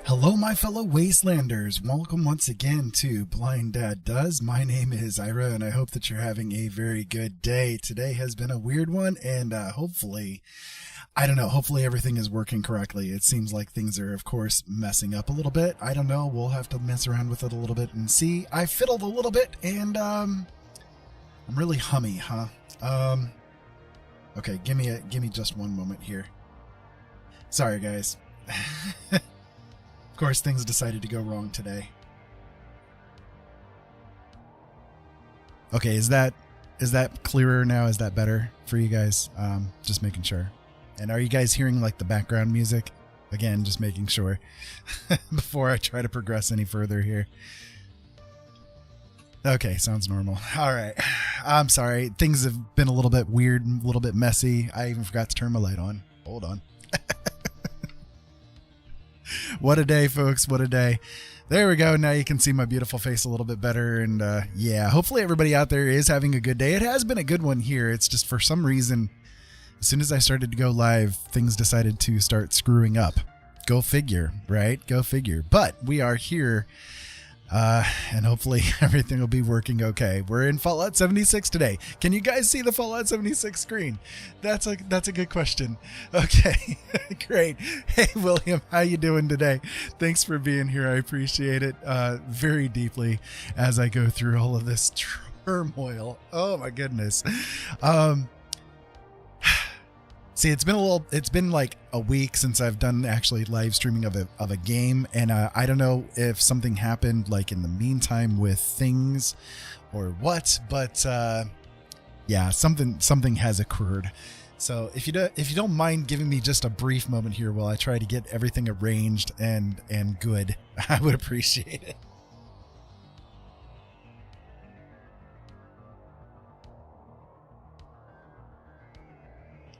Hello, my fellow Wastelanders. Welcome once again to Blind Dad Does. My name is Ira, and I hope that you're having a very good day. Today has been a weird one, and hopefully everything is working correctly. It seems like things are, of course, messing up a little bit. I don't know. We'll have to mess around with it a little bit and see. I fiddled a little bit, and I'm really hummy, huh? Okay, give me just one moment here. Sorry, guys. Of course, things decided to go wrong today. Okay, is that clearer now? Is that better for you guys? Just making sure. And are you guys hearing like the background music? Again, just making sure before I try to progress any further here. Okay, sounds normal. All right. I'm sorry. Things have been a little bit weird, a little bit messy. I even forgot to turn my light on. Hold on. What a day, folks. What a day. There we go. Now you can see my beautiful face a little bit better. And yeah, hopefully everybody out there is having a good day. It has been a good one here. It's just for some reason, as soon as I started to go live, things decided to start screwing up. Go figure, right? Go figure. But we are here. And hopefully everything will be working okay. We're in Fallout 76 today. Can you guys see the Fallout 76 screen? That's a good question. Okay, great. Hey, William, how you doing today? Thanks for being here. I appreciate it very deeply as I go through all of this turmoil. Oh my goodness. See, it's been like a week since I've done actually live streaming of a game, and I don't know if something happened like in the meantime with things or what, but yeah, something has occurred. So if you don't mind giving me just a brief moment here while I try to get everything arranged and good, I would appreciate it.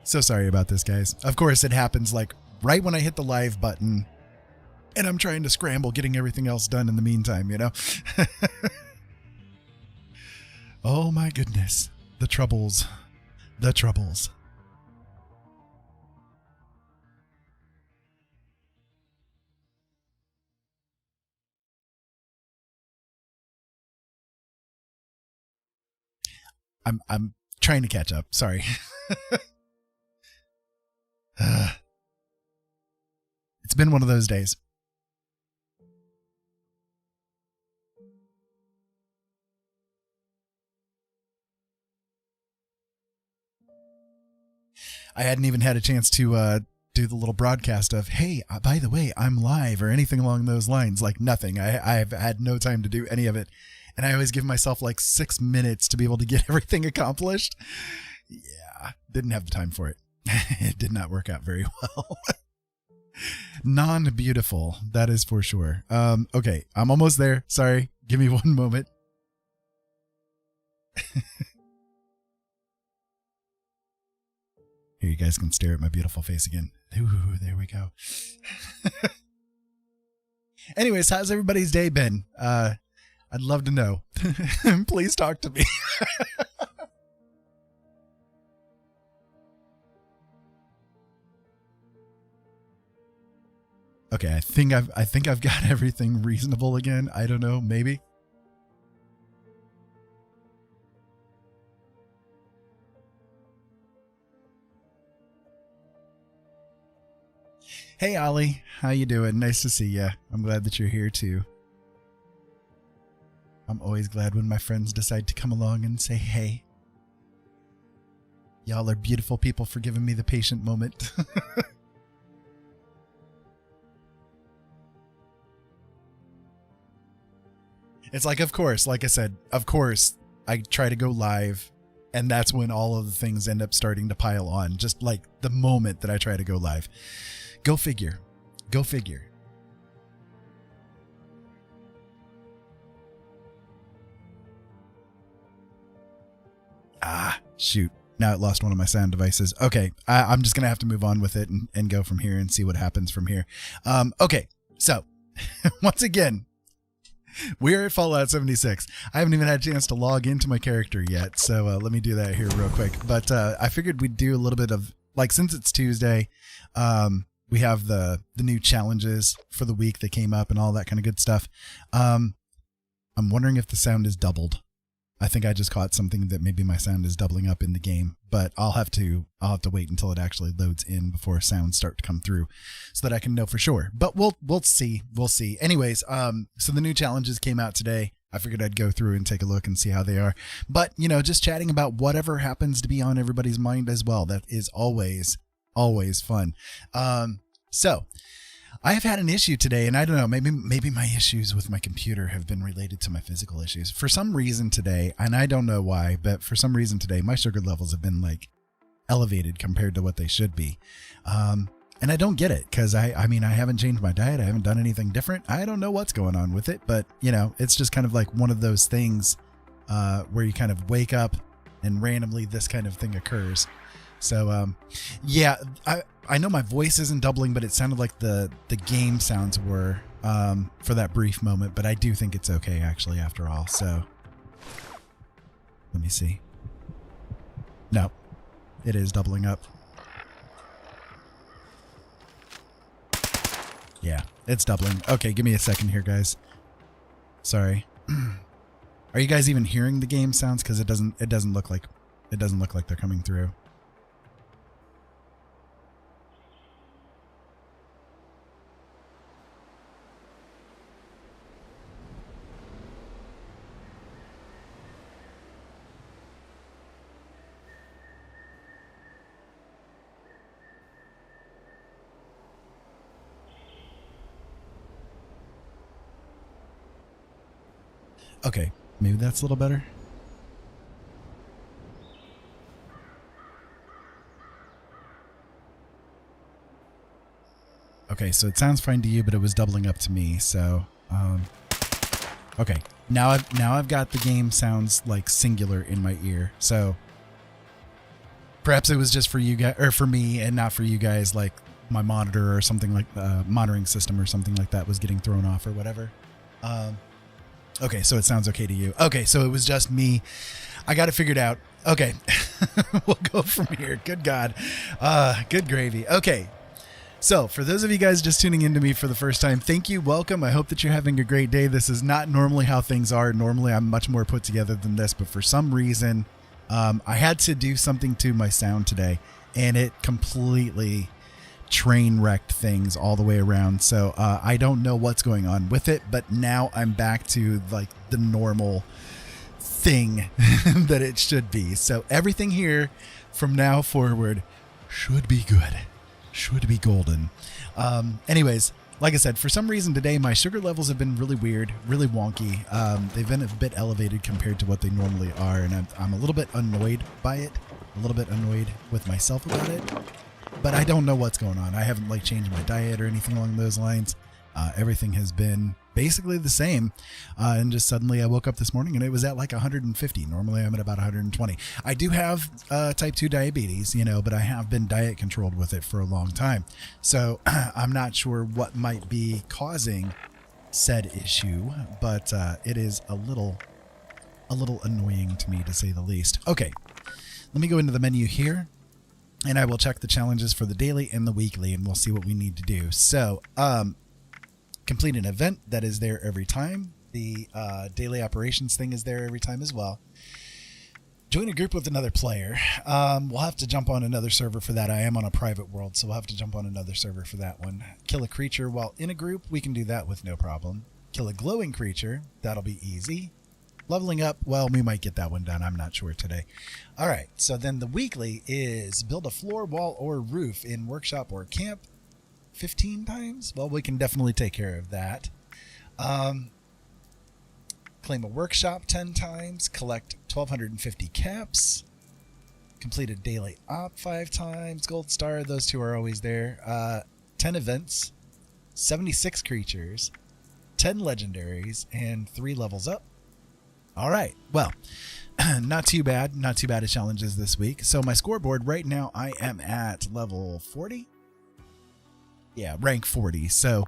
So sorry about this, guys. Of course, it happens like right when I hit the live button and I'm trying to scramble getting everything else done in the meantime, you know? Oh my goodness. The troubles. The troubles. I'm trying to catch up. Sorry. It's been one of those days. I hadn't even had a chance to do the little broadcast of, hey, by the way, I'm live or anything along those lines. Like nothing. I've had no time to do any of it. And I always give myself like 6 minutes to be able to get everything accomplished. Yeah, didn't have the time for it. It did not work out very well. Non-beautiful, that is for sure. Okay, I'm almost there. Sorry, give me one moment. Here, you guys can stare at my beautiful face again. Ooh, there we go. Anyways, how's everybody's day been? I'd love to know. Please talk to me. Okay, I think I've got everything reasonable again. I don't know, maybe. Hey Ollie, how you doing? Nice to see you. I'm glad that you're here too. I'm always glad when my friends decide to come along and say hey. Y'all are beautiful people for giving me the patient moment. It's like, of course, like I said, of course, I try to go live, and that's when all of the things end up starting to pile on, just like the moment that I try to go live. Go figure. Go figure. Ah, shoot. Now it lost one of my sound devices. Okay, I'm just going to have to move on with it and go from here and see what happens from here. Okay, so once again, we're at Fallout 76. I haven't even had a chance to log into my character yet, so let me do that here real quick. But I figured we'd do a little bit of, like, since it's Tuesday, we have the new challenges for the week that came up and all that kind of good stuff. I'm wondering if the sound is doubled. I think I just caught something that maybe my sound is doubling up in the game, but I'll have to wait until it actually loads in before sounds start to come through so that I can know for sure. But we'll see. We'll see. Anyways, so the new challenges came out today. I figured I'd go through and take a look and see how they are. But, you know, just chatting about whatever happens to be on everybody's mind as well. That is always fun. So I have had an issue today, and I don't know, maybe my issues with my computer have been related to my physical issues. For some reason today, and I don't know why, but for some reason today, my sugar levels have been like elevated compared to what they should be. And I don't get it because I mean, I haven't changed my diet. I haven't done anything different. I don't know what's going on with it, but you know, it's just kind of like one of those things where you kind of wake up and randomly this kind of thing occurs. So, yeah, I know my voice isn't doubling, but it sounded like the game sounds were for that brief moment, but I do think it's okay actually after all. So let me see. No, it is doubling up. Yeah, it's doubling. Okay, give me a second here, guys. Sorry. Are you guys even hearing the game sounds? Because it doesn't look like they're coming through. Okay, maybe that's a little better. Okay, so it sounds fine to you, but it was doubling up to me. So, okay, now I've got the game sounds like singular in my ear. So perhaps it was just for you guys or for me, and not for you guys. Like my monitor or something like monitoring system or something like that was getting thrown off or whatever. Okay, so it sounds okay to you. Okay, so it was just me. I got it figured out. Okay, we'll go from here. Good God. Good gravy. Okay, so for those of you guys just tuning into me for the first time, thank you. Welcome. I hope that you're having a great day. This is not normally how things are. Normally, I'm much more put together than this, but for some reason, I had to do something to my sound today, and it completely train wrecked things all the way around. So I don't know what's going on with it, but now I'm back to like the normal thing that it should be. So everything here from now forward Should be good. Should be golden. Anyways, like I said, for some reason today, my sugar levels have been really weird, really wonky. They've been a bit elevated compared to what they normally are, and I'm a little bit annoyed by it, a little bit annoyed with myself about it, but I don't know what's going on. I haven't like changed my diet or anything along those lines. Everything has been basically the same, and just suddenly I woke up this morning and it was at like 150. Normally I'm at about 120. I do have type 2 diabetes, you know, but I have been diet controlled with it for a long time, so I'm not sure what might be causing said issue, but it is a little annoying to me, to say the least. Okay, let me go into the menu here and I will check the challenges for the daily and the weekly, and we'll see what we need to do. So complete an event, that is there every time. The daily operations thing is there every time as well. Join a group with another player. We'll have to jump on another server for that. I am on a private world, so we'll have to jump on another server for that one. Kill a creature while in a group. We can do that with no problem. Kill a glowing creature. That'll be easy. Leveling up, well, we might get that one done. I'm not sure today. All right, so then the weekly is build a floor, wall, or roof in workshop or camp 15 times. Well, we can definitely take care of that. Claim a workshop 10 times. Collect 1,250 caps. Complete a daily op 5 times. Gold star, those two are always there. 10 events. 76 creatures. 10 legendaries. And 3 levels up. All right. Well, not too bad. Not too bad of challenges this week. So my scoreboard right now, I am at level 40. Yeah, rank 40. So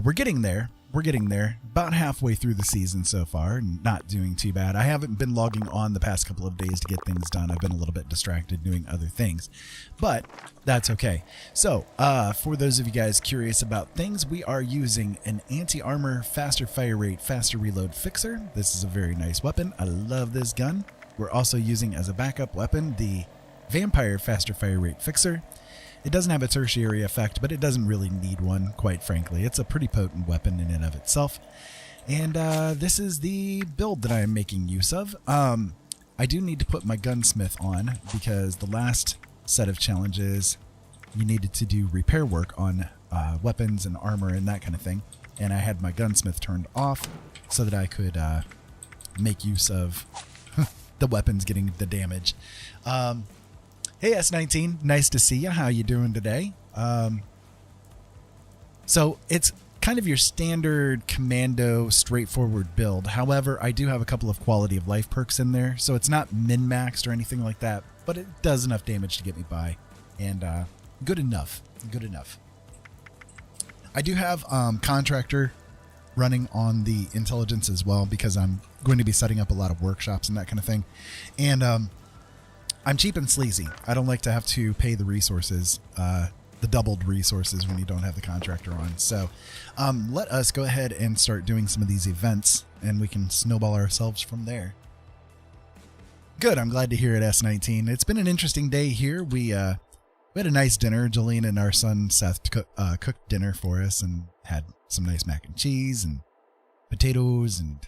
we're getting there. We're getting there. About halfway through the season so far. Not doing too bad. I haven't been logging on the past couple of days to get things done. I've been a little bit distracted doing other things. But that's okay. So for those of you guys curious about things, we are using an anti-armor, faster fire rate, faster reload fixer. This is a very nice weapon. I love this gun. We're also using as a backup weapon the vampire faster fire rate fixer. It doesn't have a tertiary effect, but it doesn't really need one, quite frankly. It's a pretty potent weapon in and of itself. And this is the build that I am making use of. I do need to put my gunsmith on because the last set of challenges, you needed to do repair work on weapons and armor and that kind of thing. And I had my gunsmith turned off so that I could make use of the weapons getting the damage. Hey S19, nice to see you. How you doing today? So it's kind of your standard commando straightforward build. However, I do have a couple of quality of life perks in there, so it's not min-maxed or anything like that, but it does enough damage to get me by, and good enough. Good enough. I do have contractor running on the intelligence as well because I'm going to be setting up a lot of workshops and that kind of thing, and I'm cheap and sleazy. I don't like to have to pay the resources, the doubled resources when you don't have the contractor on. So let us go ahead and start doing some of these events, and we can snowball ourselves from there. Good. I'm glad to hear it, S19. It's been an interesting day here. We had a nice dinner. Jolene and our son Seth cooked dinner for us and had some nice mac and cheese and potatoes and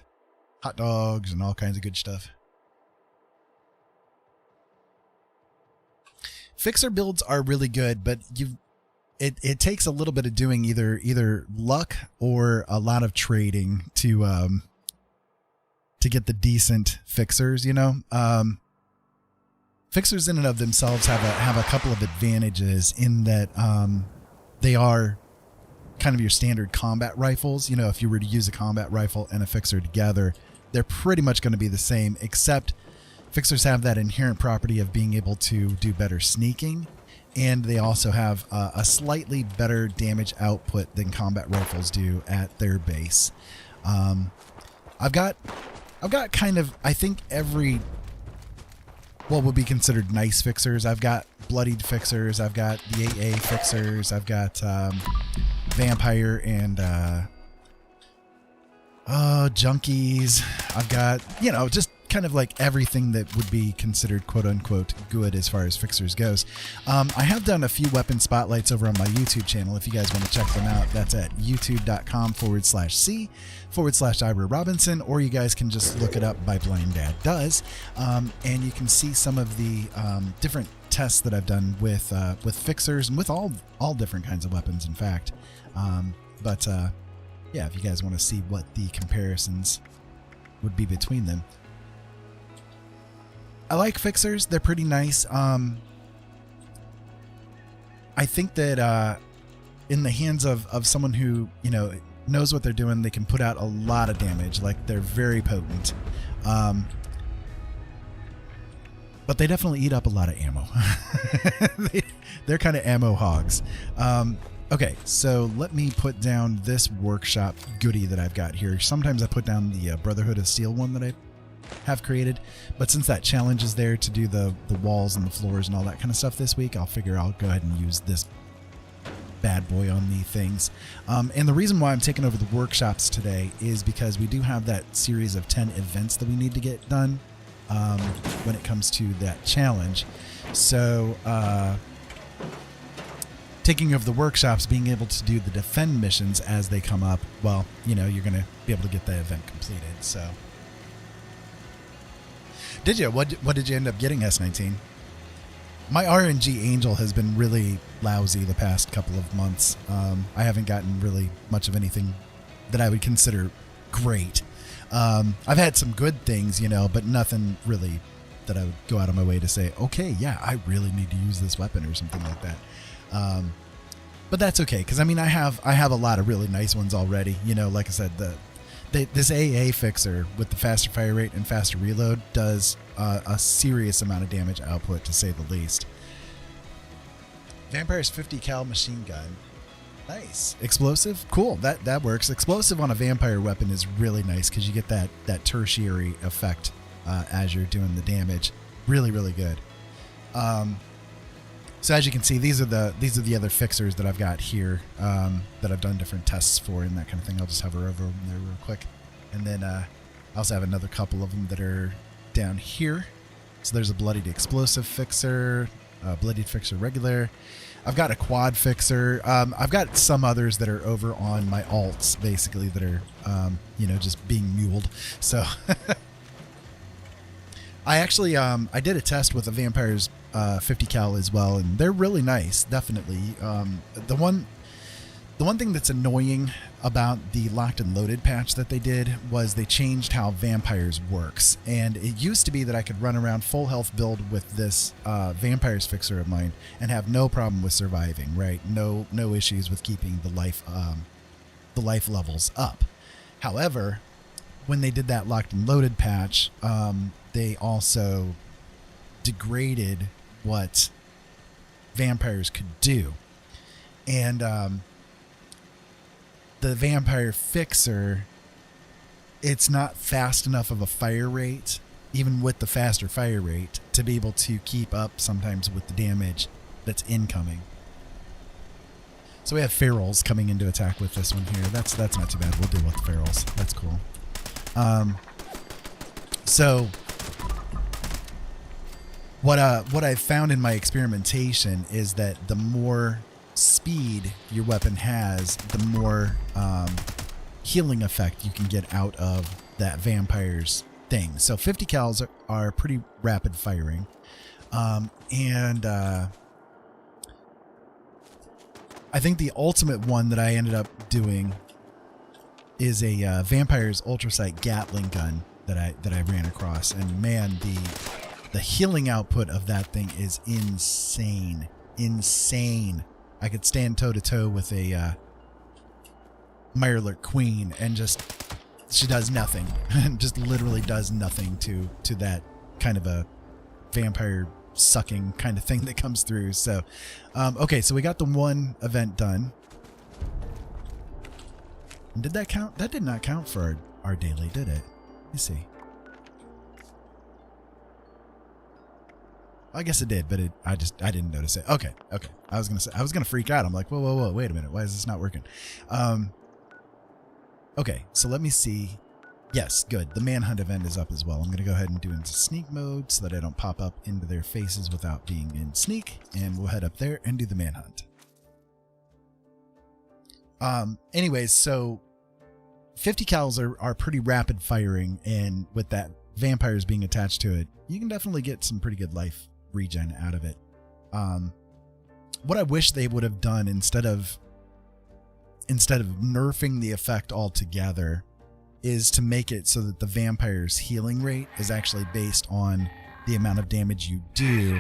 hot dogs and all kinds of good stuff. Fixer builds are really good, but it takes a little bit of doing either luck or a lot of trading to get the decent fixers, you know. Fixers in and of themselves have a couple of advantages in that they are kind of your standard combat rifles. You know, if you were to use a combat rifle and a fixer together, they're pretty much going to be the same, except fixers have that inherent property of being able to do better sneaking, and they also have a slightly better damage output than combat rifles do at their base. I've got kind of, I think, every what would be considered nice fixers. I've got bloodied fixers, I've got the AA fixers, I've got vampire and junkies. I've got, you know, just kind of like everything that would be considered quote-unquote good as far as fixers goes. I have done a few weapon spotlights over on my YouTube channel. If you guys want to check them out, that's at youtube.com/c/Ira Robinson, or you guys can just look it up by Blind Dad Does, and you can see some of the different tests that I've done with fixers and with all different kinds of weapons, in fact. Yeah, if you guys want to see what the comparisons would be between them. I like fixers. They're pretty nice. I think that in the hands of someone who, you know, knows what they're doing, they can put out a lot of damage. Like, they're very potent. But they definitely eat up a lot of ammo. They're kind of ammo hogs. Okay, so let me put down this workshop goodie that I've got here. Sometimes I put down the Brotherhood of Steel one that I have created, but since that challenge is there to do the walls and the floors and all that kind of stuff this week, I'll figure I'll go ahead and use this bad boy on the things. And the reason why I'm taking over the workshops today is because we do have that series of 10 events that we need to get done when it comes to that challenge. So taking over the workshops, being able to do the defend missions as they come up, well, you know, you're going to be able to get the event completed. So did you? What did you end up getting, S19? My RNG Angel has been really lousy the past couple of months. I haven't gotten really much of anything that I would consider great. I've had some good things, you know, but nothing really that I would go out of my way to say, okay, yeah, I really need to use this weapon or something like that. But that's okay, because I mean, I have a lot of really nice ones already. You know, like I said, this AA fixer with the faster fire rate and faster reload does a serious amount of damage output, to say the least. Vampire's 50 cal machine gun. Nice. Explosive? Cool. That works. Explosive on a vampire weapon is really nice because you get that tertiary effect as you're doing the damage. Really, really good. So as you can see, these are the other fixers that I've got here that I've done different tests for and that kind of thing. I'll just hover over them there real quick. And then I also have another couple of them that are down here. So there's a bloodied explosive fixer, bloodied fixer regular. I've got a quad fixer. I've got some others that are over on my alts, basically, that are, you know, just being muled. So I actually, I did a test with a Vampire's 50 cal as well, and they're really nice, definitely. The one thing that's annoying about the locked and loaded patch that they did was they changed how Vampires works. And it used to be that I could run around full health build with this Vampires fixer of mine and have no problem with surviving, right? No issues with keeping the life levels up. However, when they did that locked and loaded patch, they also degraded what vampires could do. And the vampire fixer, it's not fast enough of a fire rate, even with the faster fire rate, to be able to keep up sometimes with the damage that's incoming. So we have ferals coming into attack with this one here. That's not too bad. We'll deal with the ferals. That's cool. So what I've found in my experimentation is that the more speed your weapon has, the more healing effect you can get out of that vampire's thing. So 50 cals are pretty rapid firing. And I think the ultimate one that I ended up doing is a Vampire's Ultrasight Gatling gun that I ran across, and man, the healing output of that thing is insane. I could stand toe to toe with a Mirelurk Queen, and she does nothing, just literally does nothing to that kind of a vampire sucking kind of thing that comes through. So, okay, so we got the one event done. Did that count? That did not count for our daily, did it? Let me see. I guess it did, but I didn't notice it. Okay. I was gonna freak out. I'm like, whoa, wait a minute. Why is this not working? Okay, so let me see. Yes, good. The manhunt event is up as well. I'm gonna go ahead and do it into sneak mode so that I don't pop up into their faces without being in sneak, and we'll head up there and do the manhunt. Anyways, so 50 cals are pretty rapid firing, and with that vampires being attached to it, you can definitely get some pretty good life regen out of it. what I wish they would have done instead of nerfing the effect altogether is to make it so that the vampire's healing rate is actually based on the amount of damage you do,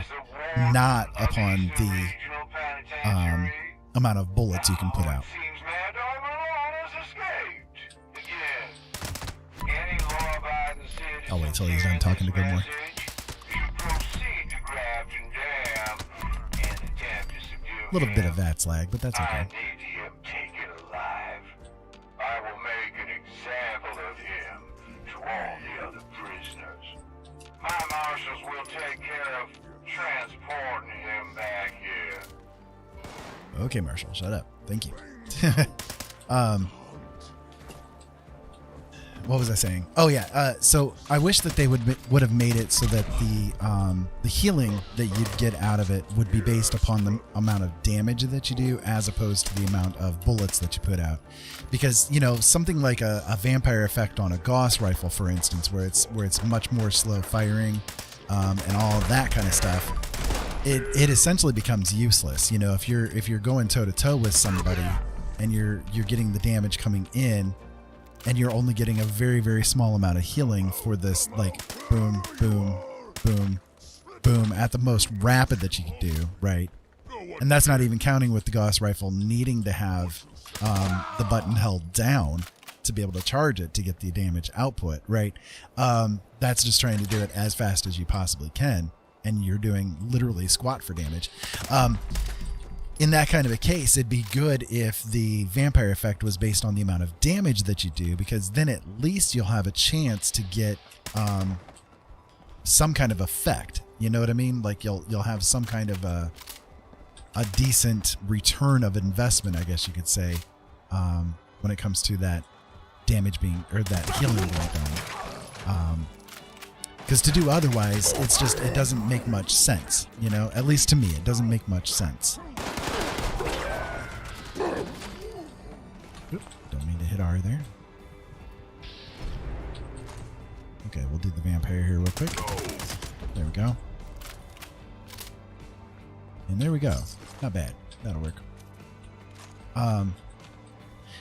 not upon the amount of bullets you can put out. I'll wait till he's done talking to Gilmore. A little bit of VATS lag, but that's okay. I will make an example of him to all the other prisoners. My marshals will take care of transporting him back here. Okay, Marshall, shut up. Thank you. What was I saying? Oh yeah. So I wish that they would have made it so that the healing that you'd get out of it would be based upon the amount of damage that you do, as opposed to the amount of bullets that you put out. Because, you know, something like a vampire effect on a Gauss rifle, for instance, where it's much more slow firing, and all of that kind of stuff, it essentially becomes useless. You know, if you're going toe to toe with somebody and you're getting the damage coming in, and you're only getting a very, very small amount of healing for this, like, boom, boom, boom, boom, at the most rapid that you can do, right? And that's not even counting with the Gauss rifle needing to have the button held down to be able to charge it to get the damage output, right? That's just trying to do it as fast as you possibly can, and you're doing literally squat for damage. In that kind of a case, it'd be good if the vampire effect was based on the amount of damage that you do, because then at least you'll have a chance to get some kind of effect. You know what I mean? Like you'll have some kind of a decent return of investment, I guess you could say, when it comes to that damage being, or that healing being done. Because to do otherwise, it doesn't make much sense. You know, at least to me, it doesn't make much sense. Don't mean to hit R there. Okay, we'll do the vampire here real quick. There we go. And there we go. Not bad. That'll work.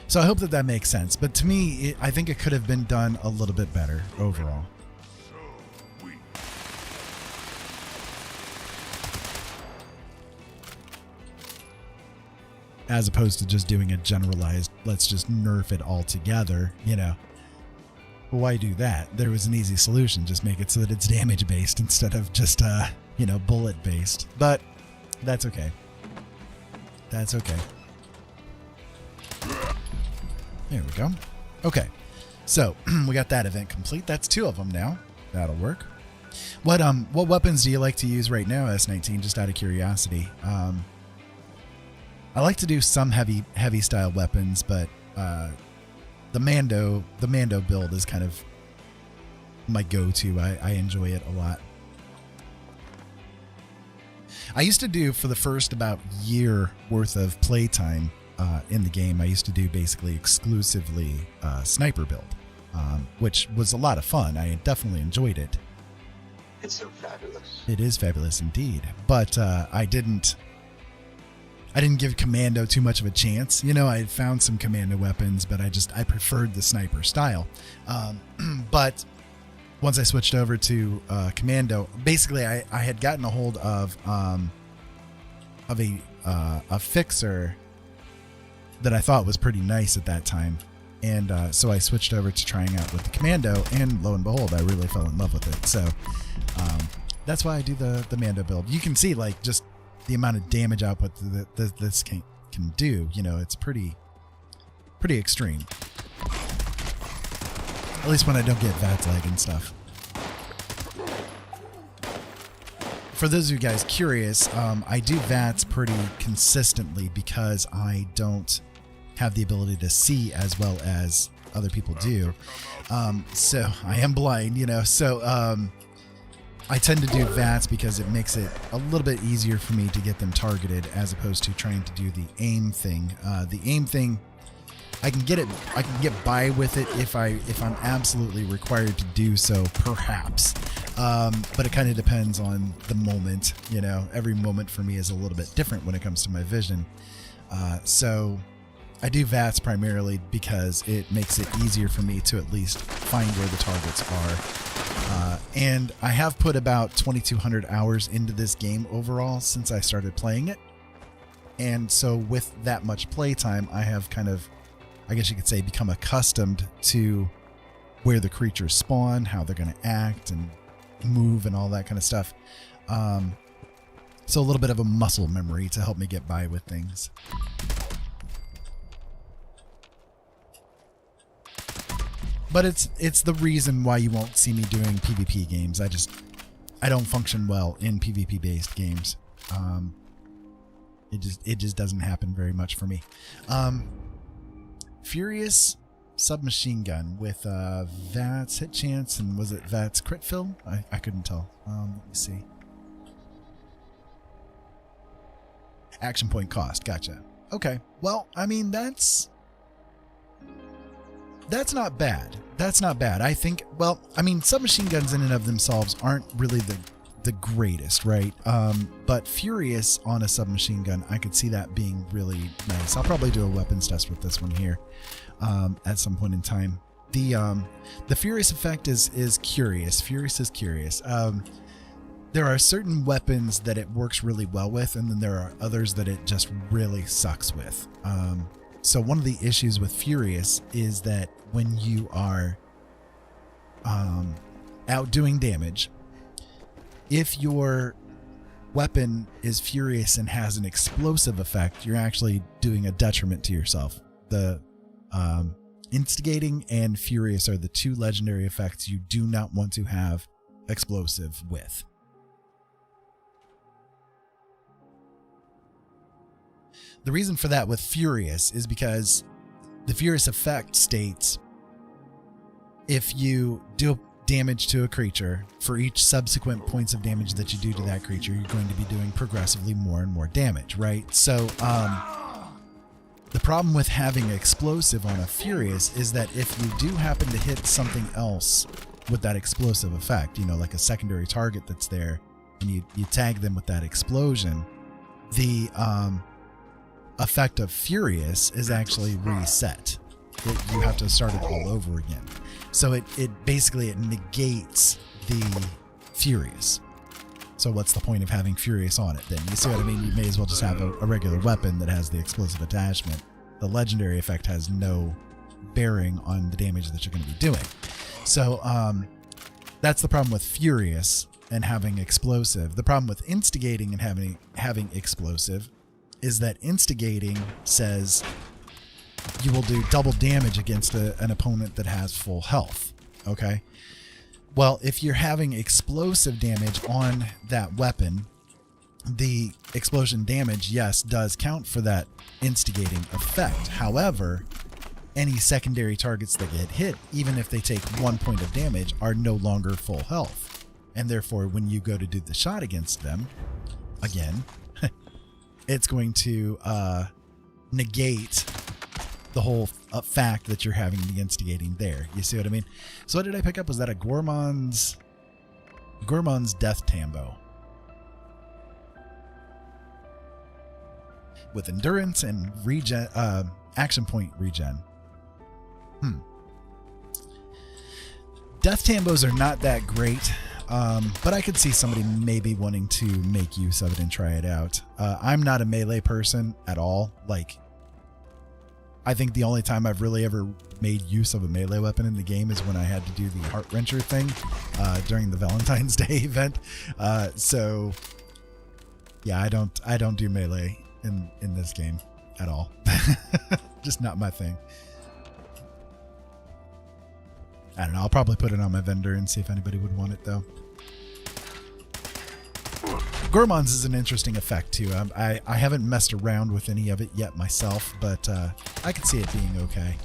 So I hope that makes sense. But to me, I think it could have been done a little bit better overall. As opposed to just doing a generalized, let's just nerf it all together, you know. Well, why do that? There was an easy solution. Just make it so that it's damage based instead of just, you know, bullet based. But that's okay. That's okay. There we go. Okay. So we got that event complete. That's 2 of them now. That'll work. What weapons do you like to use right now, S19? Just out of curiosity. I like to do some heavy style weapons, but the Mando build is kind of my go-to. I enjoy it a lot. I used to do, for the first about year worth of playtime in the game, I used to do basically exclusively sniper build, which was a lot of fun. I definitely enjoyed it. It's so fabulous. It is fabulous indeed. But I didn't give Commando too much of a chance. You know, I had found some Commando weapons, but I preferred the sniper style. But once I switched over to Commando, basically I had gotten a hold of a fixer that I thought was pretty nice at that time. And so I switched over to trying out with the Commando, and lo and behold, I really fell in love with it. So that's why I do the Mando build. You can see, like, just the amount of damage output that this can do. You know, it's pretty extreme. At least when I don't get VATS lag and stuff. For those of you guys curious, I do VATS pretty consistently because I don't have the ability to see as well as other people do. So I am blind, you know, so I tend to do VATS because it makes it a little bit easier for me to get them targeted as opposed to trying to do the aim thing. The aim thing, I can get by with it if I'm absolutely required to do so, perhaps. But it kind of depends on the moment. You know, every moment for me is a little bit different when it comes to my vision. So I do VATS primarily because it makes it easier for me to at least find where the targets are. And I have put about 2,200 hours into this game overall since I started playing it. And so with that much playtime, I have kind of, I guess you could say, become accustomed to where the creatures spawn, how they're going to act and move and all that kind of stuff. So a little bit of a muscle memory to help me get by with things. But it's the reason why you won't see me doing PvP games. I don't function well in PvP based games. It just doesn't happen very much for me. Furious submachine gun with VATS hit chance, and was it VATS crit fill? I couldn't tell. Let me see. Action point cost. Gotcha. Okay. Well, I mean, that's not bad. That's not bad. I think, well, I mean, submachine guns in and of themselves aren't really the greatest, right? But Furious on a submachine gun, I could see that being really nice. I'll probably do a weapons test with this one here at some point in time. The Furious effect is curious. Furious is curious. There are certain weapons that it works really well with, and then there are others that it just really sucks with. So one of the issues with Furious is that when you are outdoing damage, if your weapon is Furious and has an explosive effect, you're actually doing a detriment to yourself. The Instigating and Furious are the two legendary effects you do not want to have explosive with. The reason for that with Furious is because the Furious effect states if you do damage to a creature, for each subsequent points of damage that you do to that creature, you're going to be doing progressively more and more damage, right? So the problem with having explosive on a Furious is that if you do happen to hit something else with that explosive effect, you know, like a secondary target that's there, and you tag them with that explosion, the effect of Furious is actually reset. You have to start it all over again. So it basically negates the Furious. So what's the point of having Furious on it then? You see what I mean? You may as well just have a regular weapon that has the explosive attachment. The legendary effect has no bearing on the damage that you're going to be doing. So that's the problem with Furious and having explosive. The problem with Instigating and having explosive is that Instigating says you will do double damage against an opponent that has full health. Okay? Well, if you're having explosive damage on that weapon, the explosion damage, yes, does count for that instigating effect. However, any secondary targets that get hit, even if they take 1 point of damage, are no longer full health. And therefore, when you go to do the shot against them, again, it's going to negate the whole fact that you're having the instigating there. You see what I mean? So what did I pick up? Was that a Gourmand's Death Tambo with endurance and regen, action point regen. Death Tambos are not that great, but I could see somebody maybe wanting to make use of it and try it out. I'm not a melee person at all. Like, I think the only time I've really ever made use of a melee weapon in the game is when I had to do the Heart Wrencher thing during the Valentine's Day event. So yeah, I don't do melee in this game at all. Just not my thing. I don't know. I'll probably put it on my vendor and see if anybody would want it though. Gourmand's is an interesting effect too. I haven't messed around with any of it yet myself, but I could see it being okay.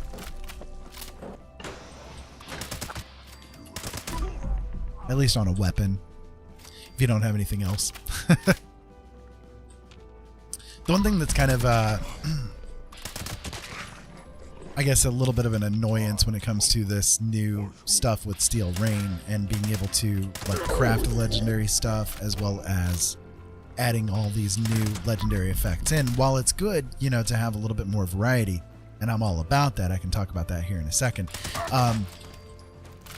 At least on a weapon, if you don't have anything else. The one thing that's kind of I guess, a little bit of an annoyance when it comes to this new stuff with Steel Rain and being able to like craft legendary stuff as well as adding all these new legendary effects in. While it's good, you know, to have a little bit more variety, and I'm all about that, I can talk about that here in a second.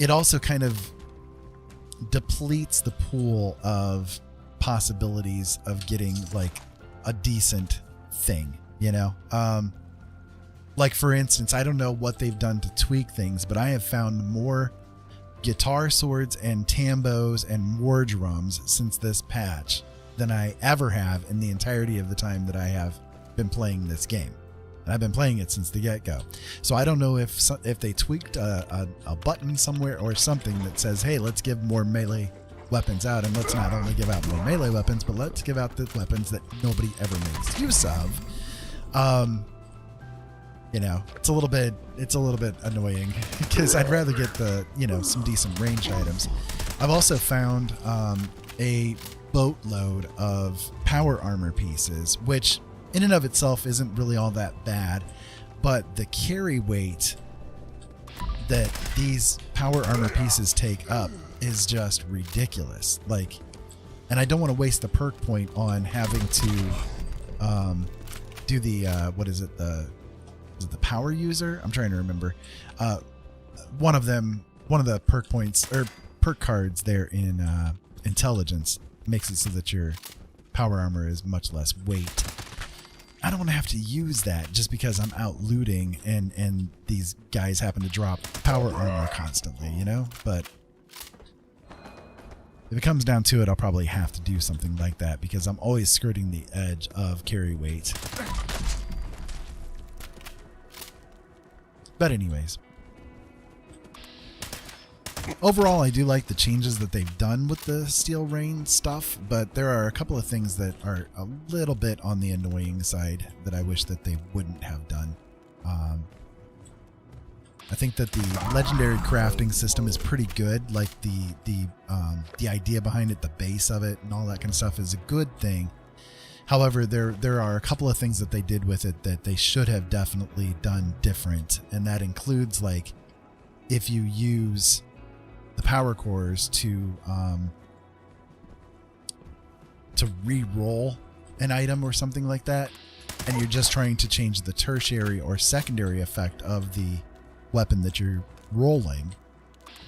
It also kind of depletes the pool of possibilities of getting like a decent thing, you know? Like, for instance, I don't know what they've done to tweak things, but I have found more guitar swords and tambos and war drums since this patch than I ever have in the entirety of the time that I have been playing this game. And I've been playing it since the get-go. So I don't know if they tweaked a button somewhere or something that says, hey, let's give more melee weapons out, and let's not only give out more melee weapons, but let's give out the weapons that nobody ever makes use of. You know, it's a little bit annoying because I'd rather get the, you know, some decent ranged items. I've also found a boatload of power armor pieces, which in and of itself isn't really all that bad, but the carry weight that these power armor pieces take up is just ridiculous. Like, and I don't want to waste the perk point on having to do the is it the power user? I'm trying to remember. One of the perk points or perk cards there in intelligence makes it so that your power armor is much less weight. I don't want to have to use that just because I'm out looting and these guys happen to drop power armor constantly, you know? But if it comes down to it, I'll probably have to do something like that because I'm always skirting the edge of carry weight. But anyways, overall, I do like the changes that they've done with the Steel Rain stuff, but there are a couple of things that are a little bit on the annoying side that I wish that they wouldn't have done. I think that the legendary crafting system is pretty good. Like the idea behind it, the base of it, and all that kind of stuff is a good thing. However, there are a couple of things that they did with it that they should have definitely done different, and that includes, like, if you use the power cores to re-roll an item or something like that, and you're just trying to change the tertiary or secondary effect of the weapon that you're rolling,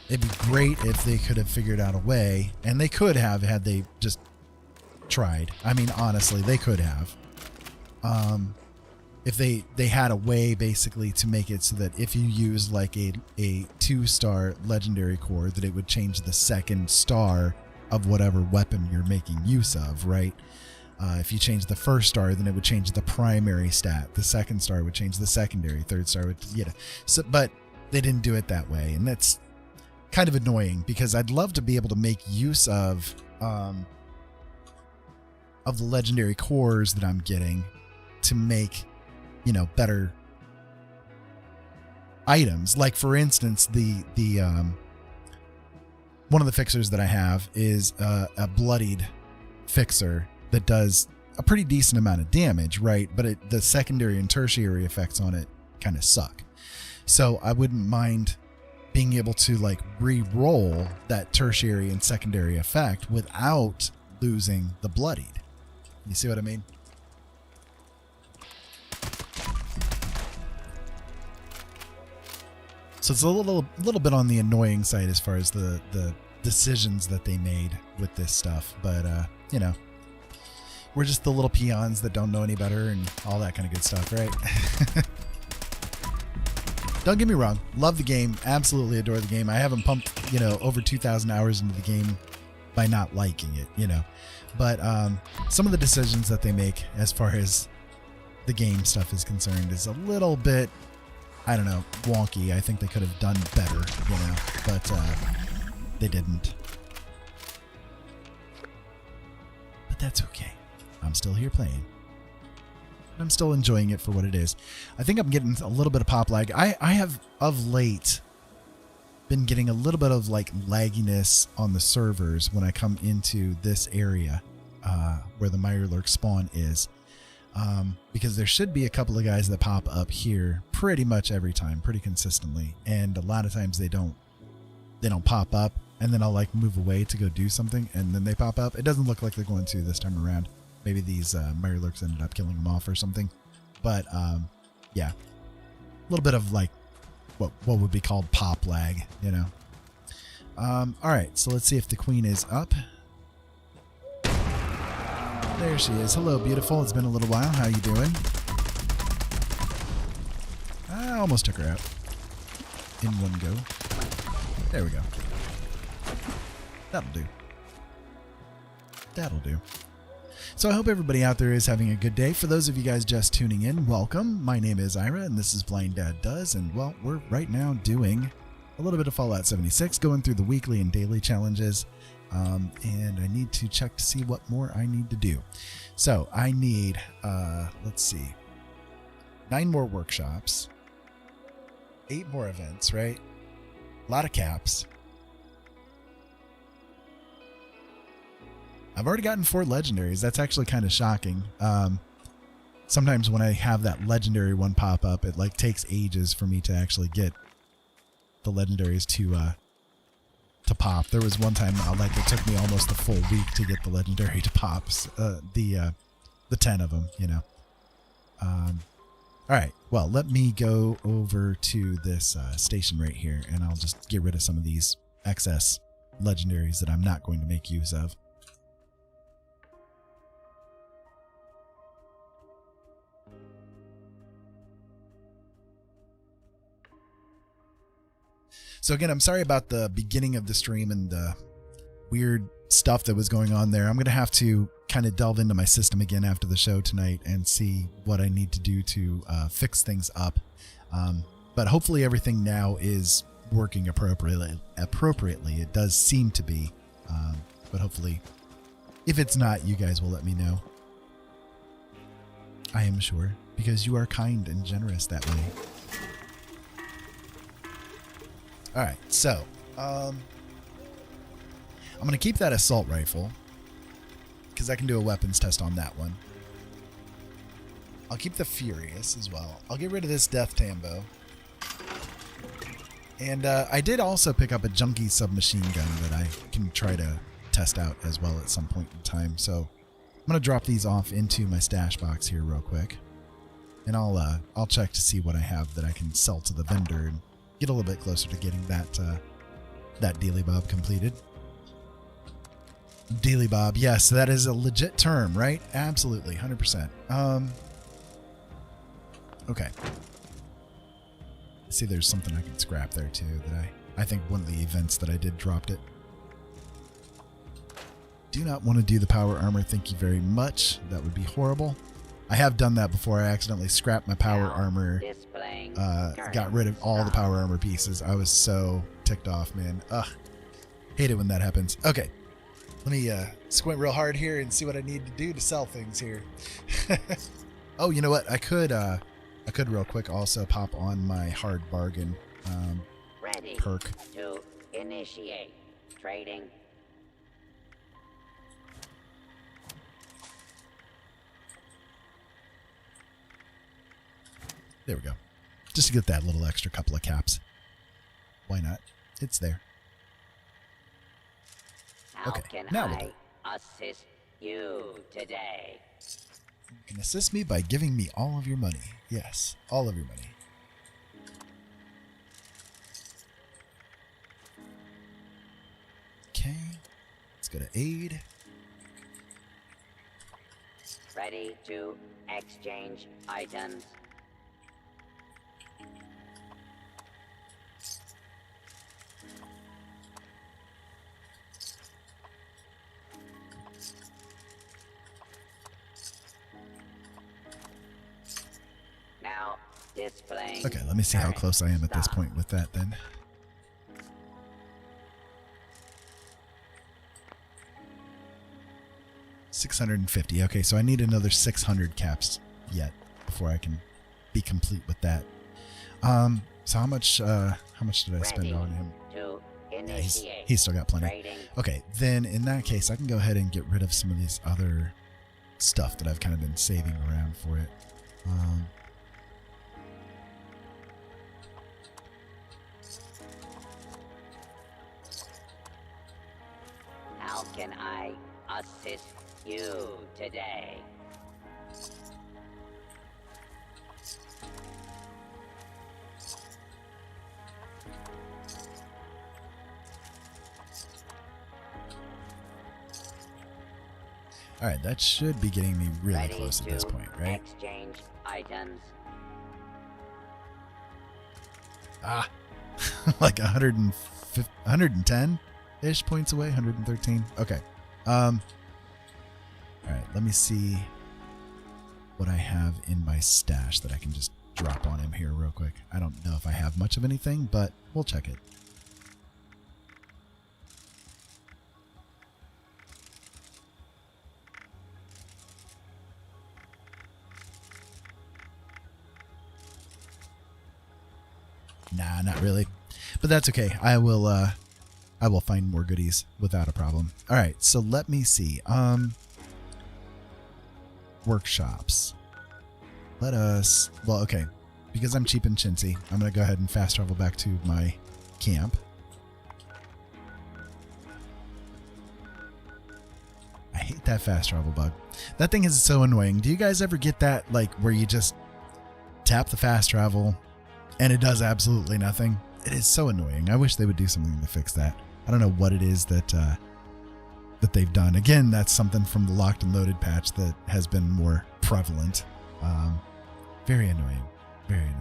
it'd be great if they could have figured out a way, and they could have had they just tried. I mean, honestly, they could have. If they had a way basically to make it so that if you use like a 2-star legendary core, that it would change the second star of whatever weapon you're making use of, right? If you change the first star, then it would change the primary stat. The second star would change the secondary. Third star would, you know. So, but they didn't do it that way, and that's kind of annoying because I'd love to be able to make use of the legendary cores that I'm getting to make, you know, better items. Like, for instance, the one of the fixers that I have is a bloodied fixer that does a pretty decent amount of damage, right? But the secondary and tertiary effects on it kind of suck. So I wouldn't mind being able to like re-roll that tertiary and secondary effect without losing the bloodied. You see what I mean? So it's a little bit on the annoying side as far as the decisions that they made with this stuff. But, you know, we're just the little peons that don't know any better and all that kind of good stuff, right? Don't get me wrong. Love the game. Absolutely adore the game. I haven't pumped, you know, over 2,000 hours into the game by not liking it, you know. But some of the decisions that they make as far as the game stuff is concerned is a little bit, I don't know, wonky. I think they could have done better, you know, but they didn't. But that's okay. I'm still here playing. I'm still enjoying it for what it is. I think I'm getting a little bit of pop lag. I have, of late, been getting a little bit of like lagginess on the servers when I come into this area where the Mirelurk spawn is. because there should be a couple of guys that pop up here pretty much every time, pretty consistently, and a lot of times they don't pop up, and then I'll like move away to go do something, and then they pop up. It doesn't look like they're going to this time around. Maybe these Mirelurks ended up killing them off or something, but yeah, a little bit of like what would be called pop lag, you know. All right, so let's see if the queen is up. There she is. Hello, beautiful. It's been a little while. How you doing? I almost took her out in one go. There we go. That'll do. That'll do. So I hope everybody out there is having a good day. For those of you guys just tuning in, welcome. My name is Ira, and this is Blind Dad Does. And, well, we're right now doing a little bit of Fallout 76, going through the weekly and daily challenges. And I need to check to see what more I need to do. So I need, let's see, 9 more workshops, 8 more events, right? A lot of caps. I've already gotten 4 legendaries. That's actually kind of shocking. Sometimes when I have that legendary one pop up, it like takes ages for me to actually get the legendaries to pop. There was one time like it took me almost a full week to get the legendary to pop. The 10 of them, you know. All right. Well, let me go over to this station right here, and I'll just get rid of some of these excess legendaries that I'm not going to make use of. So again, I'm sorry about the beginning of the stream and the weird stuff that was going on there. I'm going to have to kind of delve into my system again after the show tonight and see what I need to do to fix things up. But hopefully everything now is working appropriately. It does seem to be. But hopefully, if it's not, you guys will let me know. I am sure, because you are kind and generous that way. All right, so I'm going to keep that assault rifle because I can do a weapons test on that one. I'll keep the Furious as well. I'll get rid of this Death Tambo. And I did also pick up a junkie submachine gun that I can try to test out as well at some point in time. So I'm going to drop these off into my stash box here real quick. And I'll check to see what I have that I can sell to the vendor and get a little bit closer to getting that Dealy Bob completed. Dealy Bob, yes, that is a legit term, right? Absolutely, 100%. Okay. I see there's something I can scrap there too that I think one of the events that I did dropped it. Do not want to do the power armor, thank you very much. That would be horrible. I have done that before. I accidentally scrapped my power armor. Got rid of all the power armor pieces. I was so ticked off, man. Ugh. Hate it when that happens. Okay. Let me squint real hard here and see what I need to do to sell things here. Oh, you know what? I could real quick also pop on my hard bargain Ready perk. To initiate trading. There we go. Just to get that little extra couple of caps. Why not? It's there. How Okay, can now we'll I assist you today? You can assist me by giving me all of your money. Yes, all of your money. Okay, let's go to aid. Ready to exchange items. Now displaying. Okay, let me see how close I am at this point with that then. $650. Okay, so I need another 600 caps yet before I can be complete with that. So how much did I spend on him? Yeah, he's still got plenty. Okay, then in that case, I can go ahead and get rid of some of these other stuff that I've kind of been saving around for it. How can I assist you today? All right, that should be getting me really Ready close at to this point, right? exchange items. Ah, like 110-ish points away, 113. Okay. All right, let me see what I have in my stash that I can just drop on him here real quick. I don't know if I have much of anything, but we'll check it. Nah, not really. But that's okay. I will find more goodies without a problem. All right, so let me see. Workshops. Okay. Because I'm cheap and chintzy, I'm going to go ahead and fast travel back to my camp. I hate that fast travel bug. That thing is so annoying. Do you guys ever get that, like, where you just tap the fast travel and it does absolutely nothing? It is so annoying. I wish they would do something to fix that. I don't know what it is that they've done. Again, that's something from the locked and loaded patch that has been more prevalent. Very annoying. Very annoying.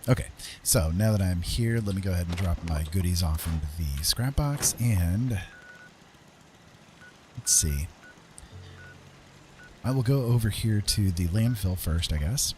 Okay, so now that I'm here, let me go ahead and drop my goodies off into the scrap box, and let's see. I will go over here to the landfill first, I guess.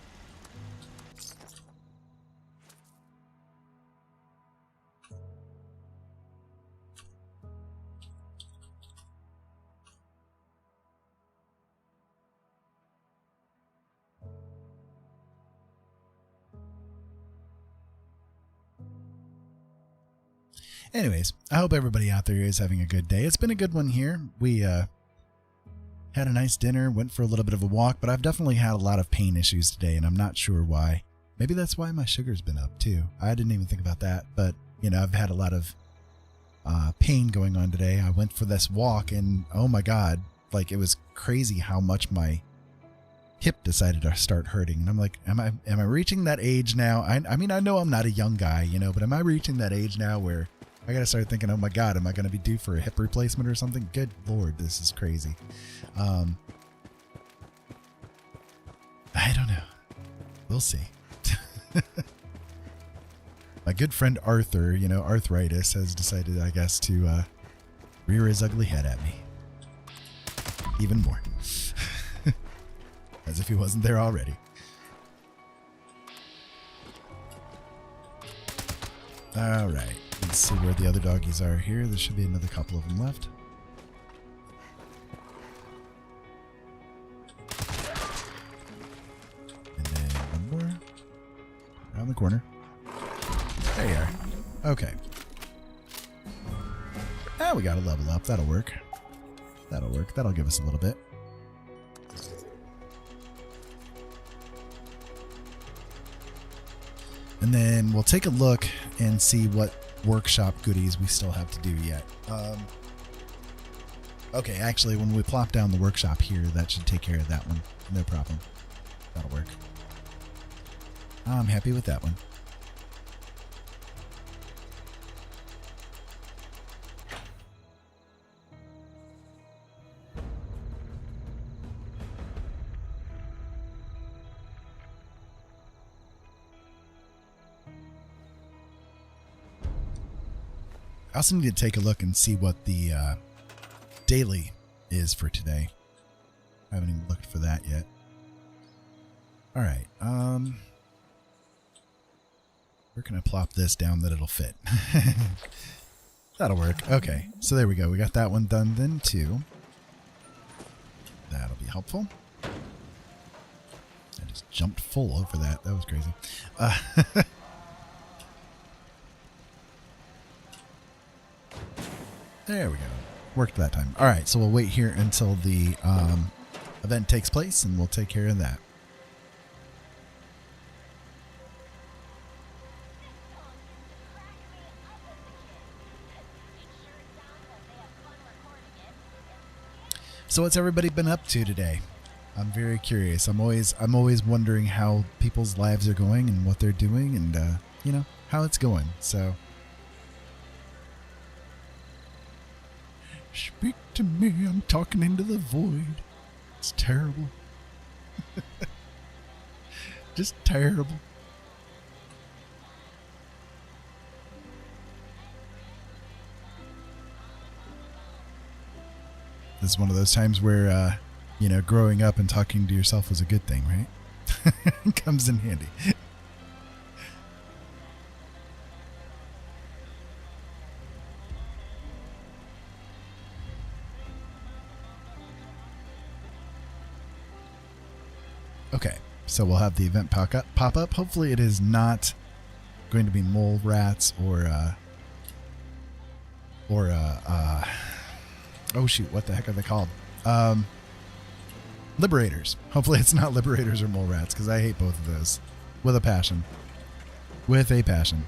Anyways, I hope everybody out there is having a good day. It's been a good one here. We had a nice dinner, went for a little bit of a walk, but I've definitely had a lot of pain issues today, and I'm not sure why. Maybe that's why my sugar's been up, too. I didn't even think about that, but, you know, I've had a lot of pain going on today. I went for this walk, and oh my God, like, it was crazy how much my hip decided to start hurting. And I'm like, am I reaching that age now? I mean, I know I'm not a young guy, you know, but am I reaching that age now where I gotta start thinking, oh my God, am I gonna be due for a hip replacement or something? Good Lord, this is crazy. I don't know. We'll see. My good friend Arthur, you know, arthritis, has decided, I guess, to rear his ugly head at me. Even more. As if he wasn't there already. All right. Let's see where the other doggies are here. There should be another couple of them left. And then one more. Around the corner. There you are. Okay. Ah, we got to level up. That'll work. That'll work. That'll give us a little bit. And then we'll take a look and see what workshop goodies we still have to do yet. Okay, actually, when we plop down the workshop here, that should take care of that one. No problem. That'll work. I'm happy with that one. I also need to take a look and see what the daily is for today. I haven't even looked for that yet. All right. Where can I plop this down that it'll fit? That'll work. Okay. So there we go. We got that one done then too. That'll be helpful. I just jumped full over that. That was crazy. There we go. Worked that time. All right. So we'll wait here until the event takes place and we'll take care of that. So what's everybody been up to today? I'm very curious. I'm always wondering how people's lives are going and what they're doing and you know, how it's going. So speak to me. I'm talking into the void. It's terrible. Just terrible. This is one of those times where, you know, growing up and talking to yourself was a good thing, right? It comes in handy. Okay, so we'll have the event pop up. Hopefully it is not going to be mole rats or oh shoot, what the heck are they called? Liberators. Hopefully it's not liberators or mole rats, because I hate both of those. With a passion. With a passion.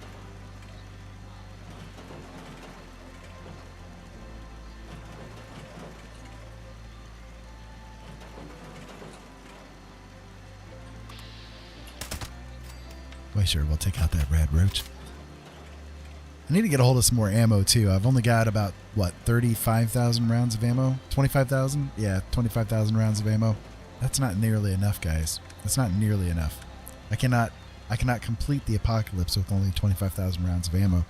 Wait, sure, we'll take out that rad roach. I need to get a hold of some more ammo too. I've only got about, what, 35,000 rounds of ammo? 25,000? Yeah, 25,000 rounds of ammo. That's not nearly enough, guys. That's not nearly enough. I cannot complete the apocalypse with only 25,000 rounds of ammo.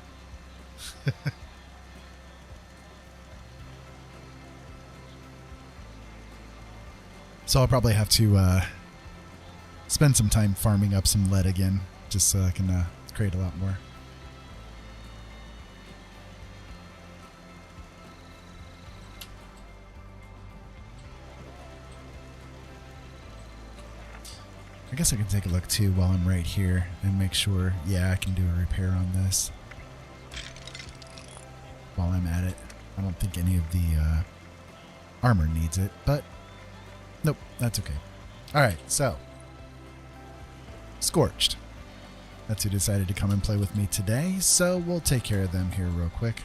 So I'll probably have to spend some time farming up some lead again, just so I can create a lot more. I guess I can take a look too while I'm right here and make sure, yeah, I can do a repair on this while I'm at it. I don't think any of the armor needs it, but nope, that's okay. Alright, so Scorched. That's who decided to come and play with me today, so we'll take care of them here real quick.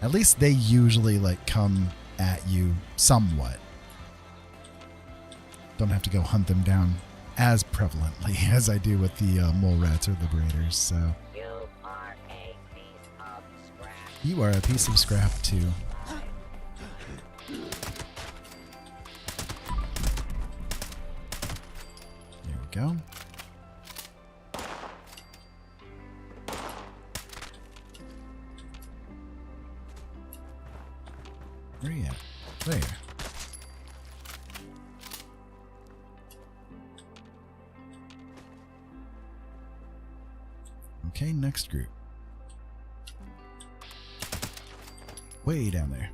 At least they usually like come at you somewhat. Don't have to go hunt them down as prevalently as I do with the mole rats or liberators, so. You are a piece of scrap too. There we go. Where are you at? There. Okay, next group. Way down there.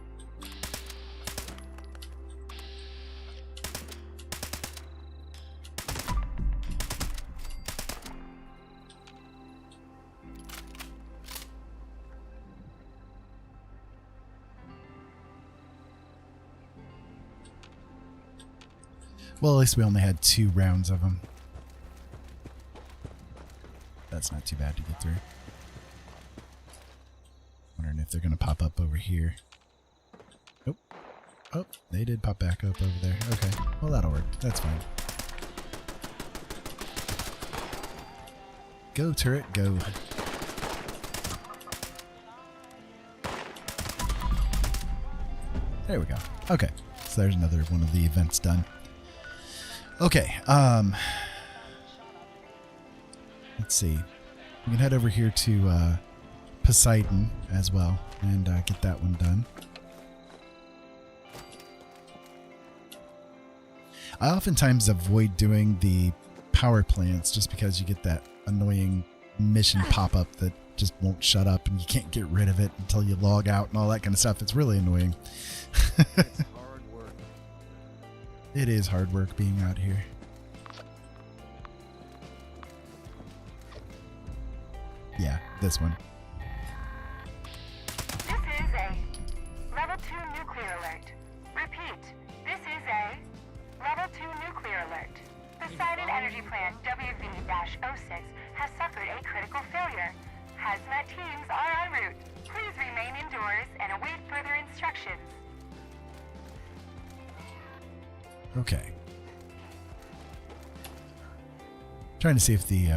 Well, at least we only had 2 rounds of them. That's not too bad to get through. Wondering if they're going to pop up over here. Nope. Oh, they did pop back up over there. Okay, well that'll work. That's fine. Go, turret, go. There we go. Okay, so there's another one of the events done. Okay, let's see. We can head over here to Poseidon as well and get that one done. I oftentimes avoid doing the power plants just because you get that annoying mission pop-up that just won't shut up and you can't get rid of it until you log out and all that kind of stuff. It's really annoying. It's hard work. It is hard work being out here. Yeah, this one. This is a Level 2 nuclear alert. Repeat, this is a Level 2 nuclear alert. The Poseidon Energy Plant WV-06 has suffered a critical failure. Hazmat teams are en route. Please remain indoors and await further instructions. Okay. Trying to see if the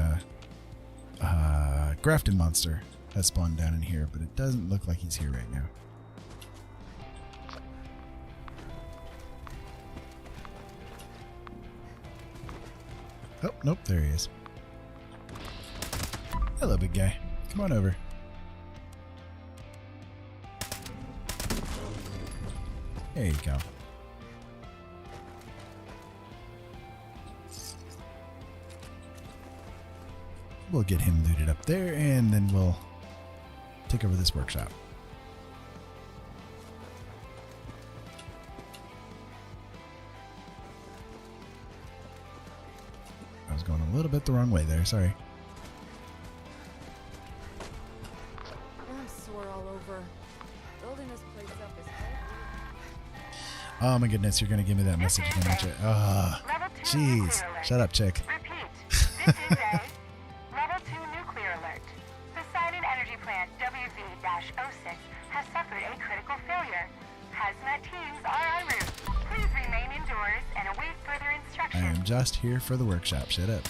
Grafton monster has spawned down in here, but it doesn't look like he's here right now. Oh, nope, there he is. Hello, big guy. Come on over. There you go. We'll get him looted up there, and then we'll take over this workshop. I was going a little bit the wrong way there, sorry. I'm sore all over. Building this place up is hard. Oh my goodness, you're gonna give me that message again, aren't you? Ah, Level 2 jeez. nuclear alert. Shut up, chick. Repeat, this is a Level 2 nuclear alert. The Poseidon Energy Plant WV-06 has suffered a critical failure. Hazmat teams are en route. Please remain indoors and await further I instructions. am just here for the workshop. Shut up.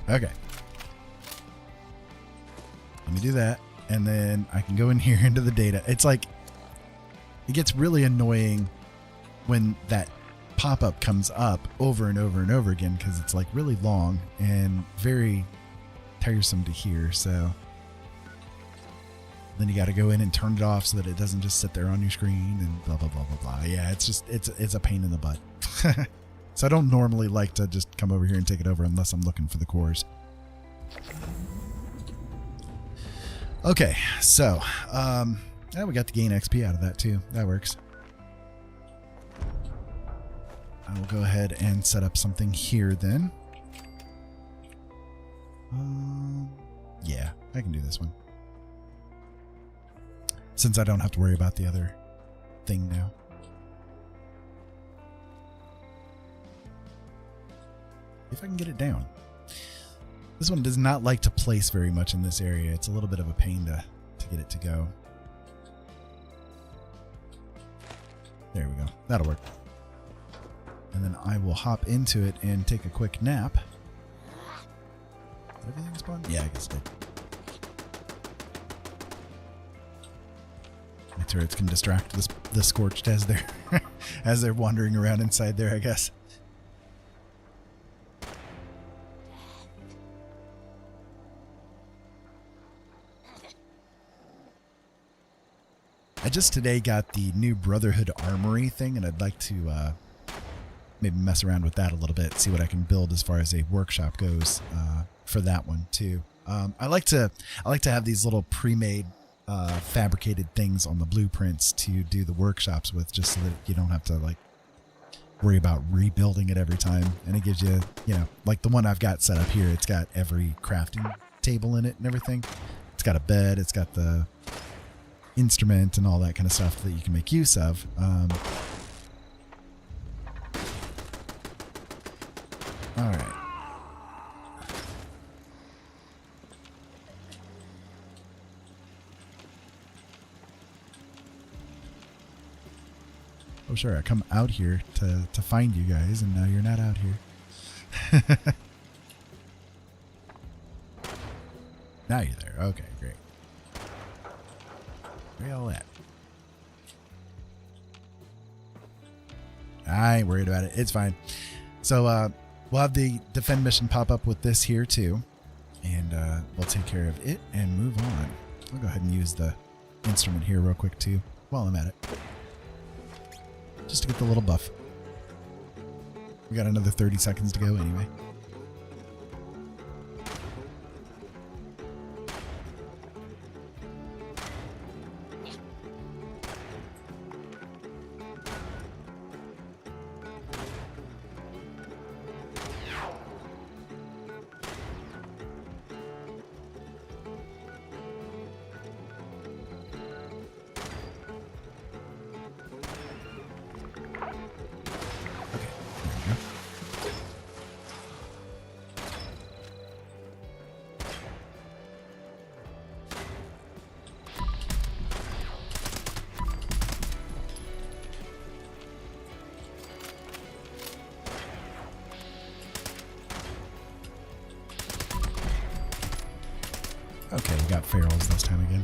Okay. Let me do that, and then I can go in here into the data. It's like, it gets really annoying when that pop-up comes up over and over and over again because it's like really long and very tiresome to hear. So then you got to go in and turn it off so that it doesn't just sit there on your screen and blah blah blah blah blah. Yeah, it's just it's a pain in the butt. So I don't normally like to just come over here and take it over unless I'm looking for the cores. Okay, so yeah, we got the gain XP out of that too. That works. I will go ahead and set up something here then. Yeah, I can do this one. Since I don't have to worry about the other thing now. If I can get it down. This one does not like to place very much in this area. It's a little bit of a pain to get it to go. There we go. That'll work. And then I will hop into it and take a quick nap. Did everything spawn? Yeah, I guess it did. My turrets can distract the Scorched as they're as they're wandering around inside there, I guess. I just today got the new Brotherhood Armory thing, and I'd like to maybe mess around with that a little bit, see what I can build as far as a workshop goes for that one too. I like to have these little pre-made fabricated things on the blueprints to do the workshops with, just so that you don't have to like worry about rebuilding it every time. And it gives you, like the one I've got set up here, it's got every crafting table in it and everything. It's got a bed, it's got the instrument and all that kind of stuff that you can make use of. All right. Oh, sure. I come out here to find you guys, and now you're not out here. Now you're there. Okay, great. Where y'all at? I ain't worried about it. It's fine. So we'll have the defend mission pop up with this here too, and we'll take care of it and move on. I'll go ahead and use the instrument here real quick too, while I'm at it. Just to get the little buff. We got another 30 seconds to go anyway. Okay, we got ferals this time again.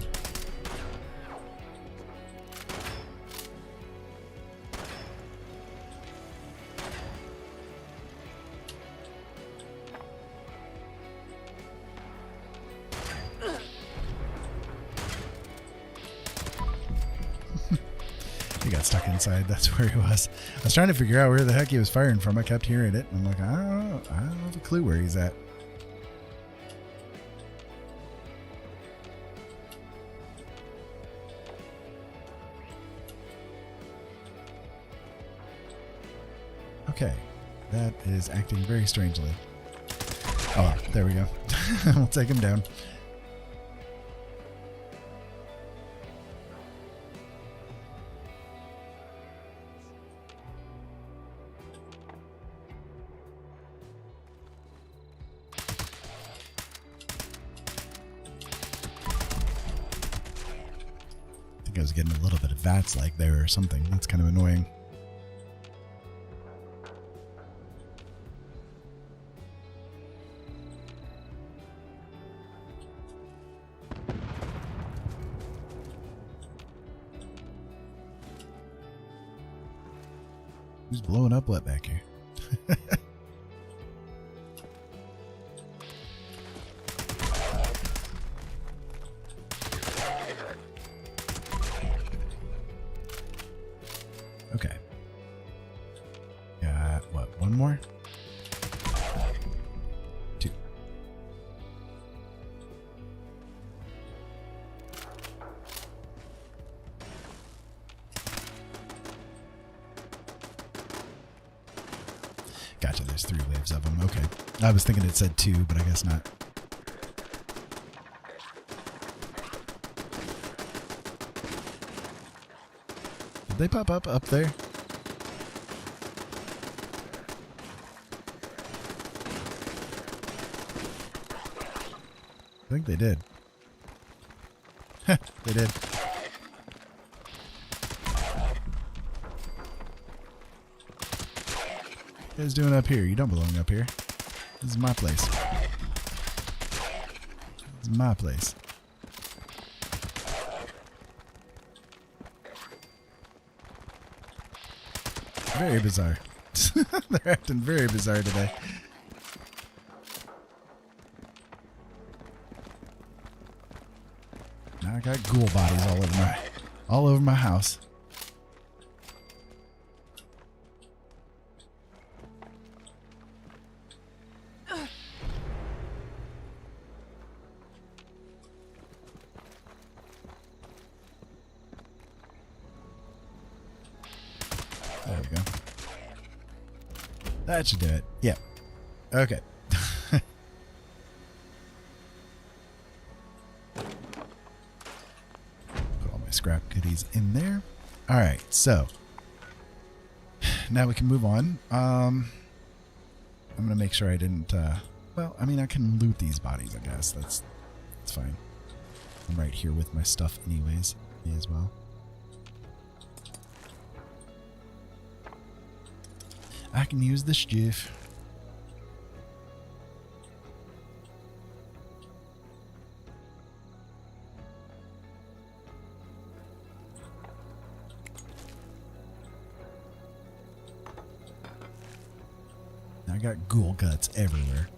He got stuck inside. That's where he was. I was trying to figure out where the heck he was firing from. I kept hearing it. And I'm like, I don't have a clue where he's at. Okay, that is acting very strangely. Oh, there we go. We'll take him down. I think I was getting a little bit of VATS lag there or something. That's kind of annoying. Who's blowing up what back here? Okay. Got what? One more? Two. Gotcha, there's 3 waves of them. Okay. I was thinking it said 2, but I guess not. Did they pop up there? I think they did. They did. What are you guys doing up here? You don't belong up here. This is my place. This is my place. Very bizarre. They're acting very bizarre today. Now I got ghoul bodies all over my house. There we go. That should do it. Yep. Okay. Put all my scrap goodies in there. All right, so now we can move on. I'm gonna make sure I didn't. Well, I mean, I can loot these bodies. I guess that's fine. I'm right here with my stuff, anyways. Me as well. I can use the stuff. I got ghoul guts everywhere.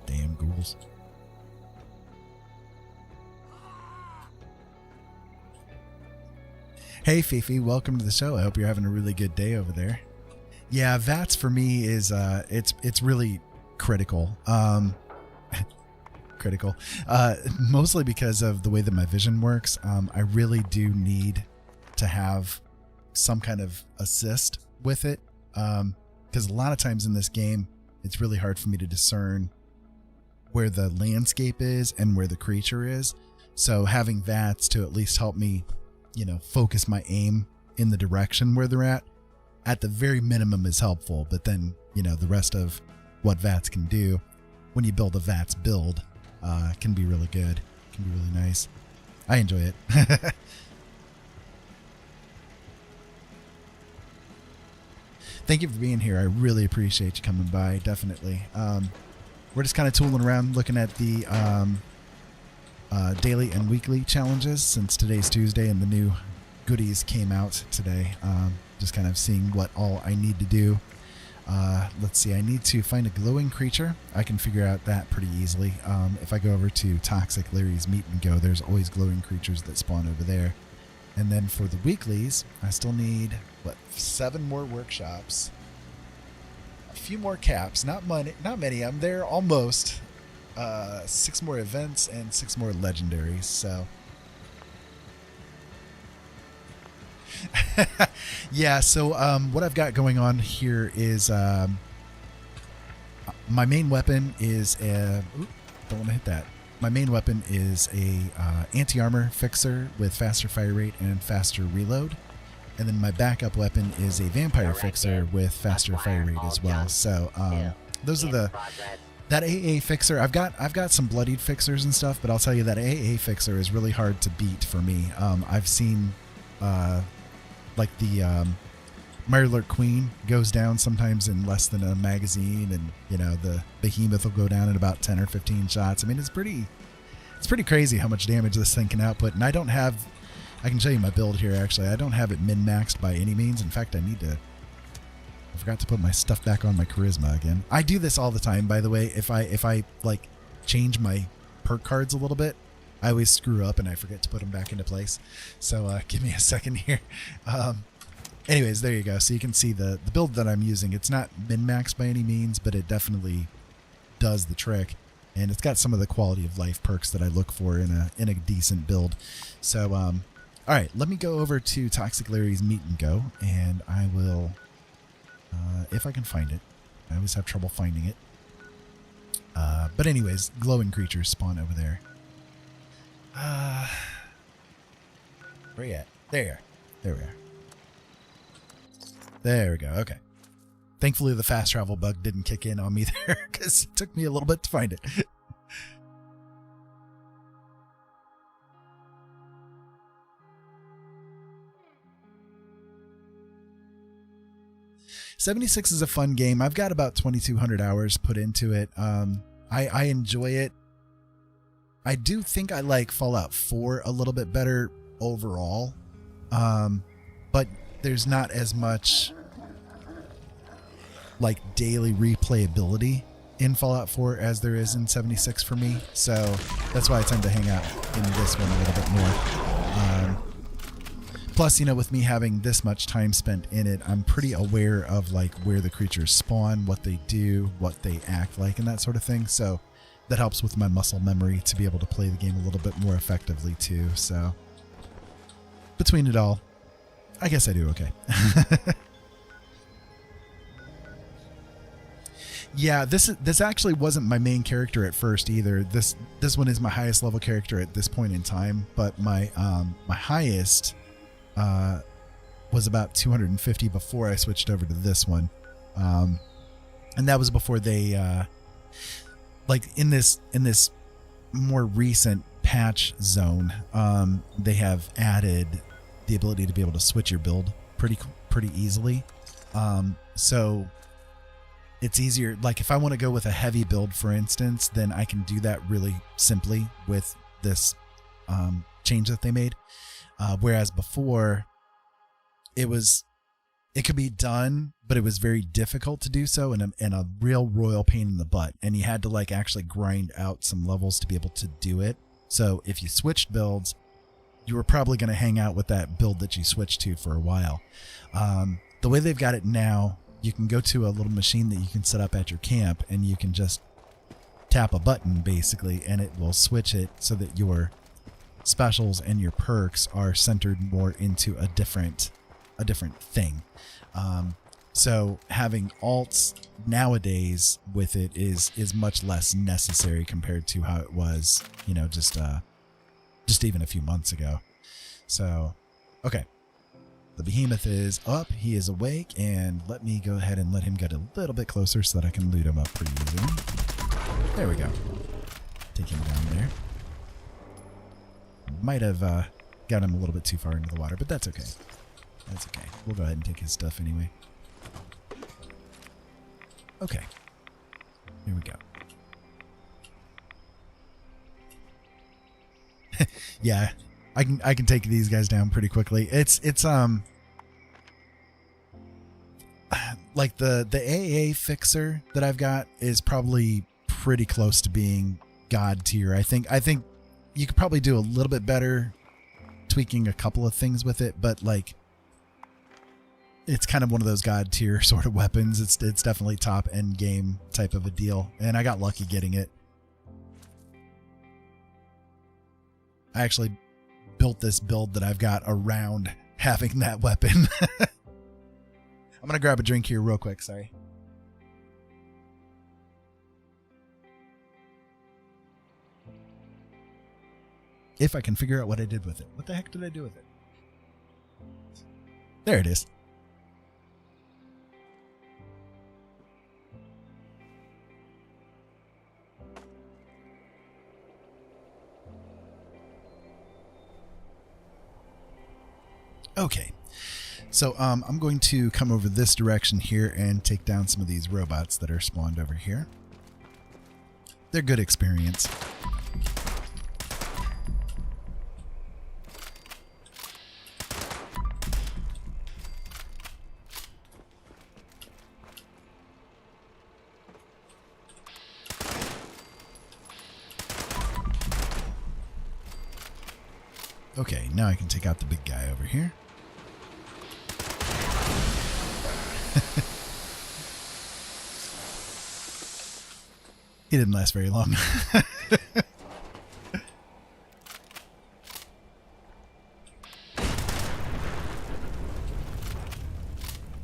Damn ghouls. Hey Fifi, welcome to the show. I hope you're having a really good day over there. Yeah, VATS for me is it's really critical. Critical. Mostly because of the way that my vision works. I really do need to have some kind of assist with it. Because a lot of times in this game, it's really hard for me to discern where the landscape is and where the creature is. So having VATS to at least help me, focus my aim in the direction where they're at the very minimum is helpful. But then, the rest of what VATS can do when you build a VATS build can be really good. Can be really nice. I enjoy it. Thank you for being here. I really appreciate you coming by. Definitely. We're just kind of tooling around looking at the daily and weekly challenges since today's Tuesday and the new goodies came out today. Just kind of seeing what all I need to do. Let's see. I need to find a glowing creature. I can figure out that pretty easily. If I go over to Toxic Larry's Meet and Go, there's always glowing creatures that spawn over there. And then for the weeklies, I still need, 7 more workshops, a few more caps, not many, I'm there almost, 6 more events, and 6 more legendaries, so. Yeah, so what I've got going on here is my main weapon is don't want to hit that. My main weapon is a anti-armor fixer with faster fire rate and faster reload. And then my backup weapon is a vampire fixer with faster fire rate as well. So those are that AA fixer. I've got some bloodied fixers and stuff, but I'll tell you that AA fixer is really hard to beat for me. I've seen like the Mirelurk Queen goes down sometimes in less than a magazine, and the Behemoth will go down in about 10 or 15 shots. I mean, it's pretty crazy how much damage this thing can output. And I can show you my build here actually. I don't have it min-maxed by any means. In fact, I forgot to put my stuff back on my charisma again. I do this all the time, by the way. If I like change my perk cards a little bit, I always screw up and I forget to put them back into place. So give me a second here. Anyways, there you go. So you can see the build that I'm using. It's not min-maxed by any means, but it definitely does the trick. And it's got some of the quality of life perks that I look for in a decent build. So, all right, let me go over to Toxic Larry's Meet and Go, and I will, if I can find it. I always have trouble finding it. But anyways, glowing creatures spawn over there. Where you at? There you are. There we are. There we go. Okay. Thankfully, the fast travel bug didn't kick in on me there because it took me a little bit to find it. '76 is a fun game. I've got about 2,200 hours put into it. I enjoy it. I do think I like Fallout 4 a little bit better overall, but there's not as much like daily replayability in Fallout 4 as there is in 76 for me, so that's why I tend to hang out in this one a little bit more. Plus, with me having this much time spent in it, I'm pretty aware of like where the creatures spawn, what they do, what they act like, and that sort of thing. So that helps with my muscle memory to be able to play the game a little bit more effectively too. So between it all, I guess I do okay. Yeah, this actually wasn't my main character at first either. This one is my highest level character at this point in time, but my highest was about 250 before I switched over to this one. And that was before they like in this more recent patch zone, they have added the ability to be able to switch your build pretty easily. So it's easier. Like if I want to go with a heavy build, for instance, then I can do that really simply with this change that they made. Whereas before, it could be done, but it was very difficult to do so, and a real royal pain in the butt. And you had to like actually grind out some levels to be able to do it. So if you switched builds, you were probably going to hang out with that build that you switched to for a while. The way they've got it now, you can go to a little machine that you can set up at your camp, and you can just tap a button basically, and it will switch it so that your specials and your perks are centered more into a different thing. So having alts nowadays with it is much less necessary compared to how it was, you know, just even a few months ago. So, okay. The behemoth is up. He is awake, and let me go ahead and let him get a little bit closer so that I can loot him up pretty easily. There we go. Take him down there. Might have got him a little bit too far into the water, but that's okay. That's okay. We'll go ahead and take his stuff anyway. Okay. Here we go. Yeah, I can take these guys down pretty quickly. It's like the AA fixer that I've got is probably pretty close to being god tier. I think you could probably do a little bit better tweaking a couple of things with it, but like it's kind of one of those god tier sort of weapons. It's definitely top end game type of a deal, and I got lucky getting it. I actually built this build that I've got around having that weapon. I'm going to grab a drink here real quick. Sorry. If I can figure out what I did with it. What the heck did I do with it? There it is. Okay, so I'm going to come over this direction here and take down some of these robots that are spawned over here. They're good experience. Okay, now I can take out the big guy over here. He didn't last very long.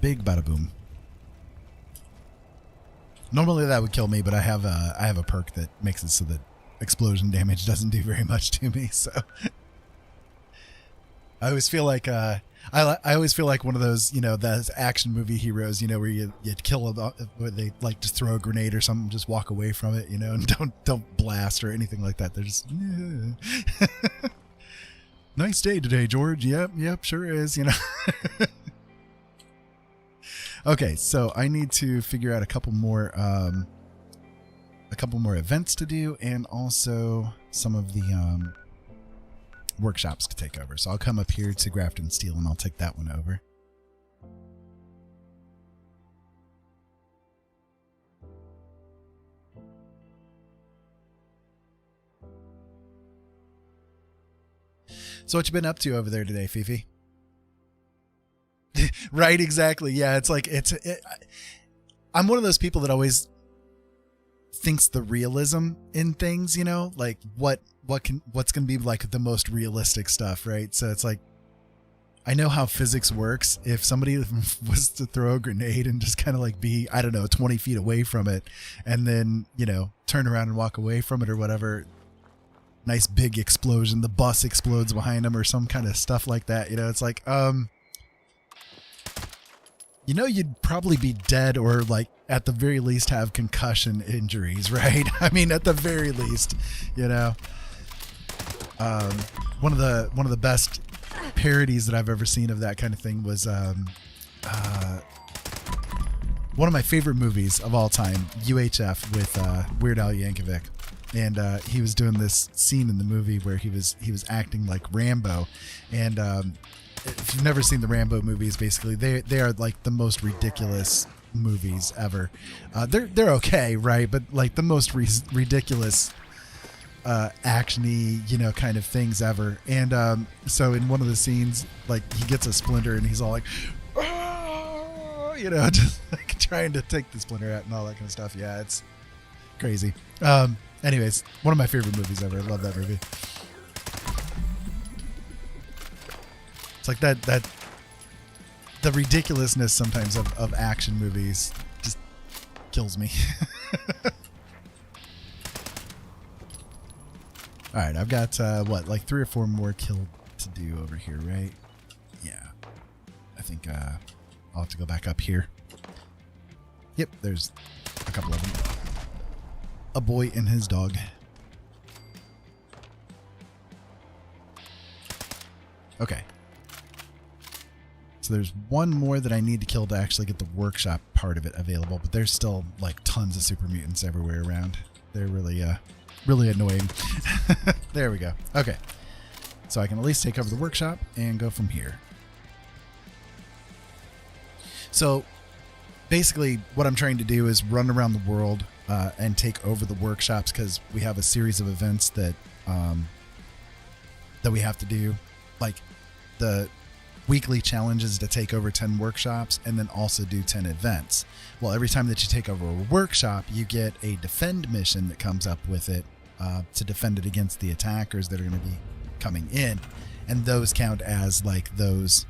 Big bada boom. Normally that would kill me, but I have a perk that makes it so that explosion damage doesn't do very much to me. So I always feel like I always feel like one of those, you know, those action movie heroes, you know, where you kill where they like just throw a grenade or something, just walk away from it, you know, and don't blast or anything like that. They're just nice day today, George. Yep, sure is, you know. Okay, so I need to figure out a couple more events to do, and also some of the workshops to take over. So I'll come up here to Graft and Steel, and I'll take that one over. So what you been up to over there today, Fifi? Right, exactly. Yeah, it's like I'm one of those people that always thinks the realism in things, you know, like what's going to be like the most realistic stuff, right? So it's like, I know how physics works. If somebody was to throw a grenade and just kind of like be, I don't know, 20 feet away from it, and then, you know, turn around and walk away from it or whatever, nice big explosion, the bus explodes behind them or some kind of stuff like that, you know, it's like, you know, you'd probably be dead or like at the very least have concussion injuries, right? I mean, at the very least, you know. One of the best parodies that I've ever seen of that kind of thing was one of my favorite movies of all time, UHF, with Weird Al Yankovic, and he was doing this scene in the movie where he was acting like Rambo, and if you've never seen the Rambo movies, basically they are like the most ridiculous movies ever. They're okay, right? But like the most ridiculous actiony, you know, kind of things ever. And so in one of the scenes, like he gets a splinter and he's all like, "Oh," you know, just like trying to take the splinter out and all that kind of stuff. Yeah, it's crazy. Anyways, one of my favorite movies ever. I love that movie. It's like that the ridiculousness sometimes of action movies just kills me. All right, I've got what, like 3 or 4 more kill to do over here, right? Yeah, I think I'll have to go back up here. Yep, there's a couple of them. A boy and his dog. Okay. So there's one more that I need to kill to actually get the workshop part of it available, but there's still like tons of super mutants everywhere around. They're really really annoying. There we go. Okay. So I can at least take over the workshop and go from here. So basically what I'm trying to do is run around the world and take over the workshops, because we have a series of events that that we have to do. Like the weekly challenges to take over 10 workshops and then also do 10 events. Well, every time that you take over a workshop, you get a defend mission that comes up with it to defend it against the attackers that are going to be coming in. And those count as like those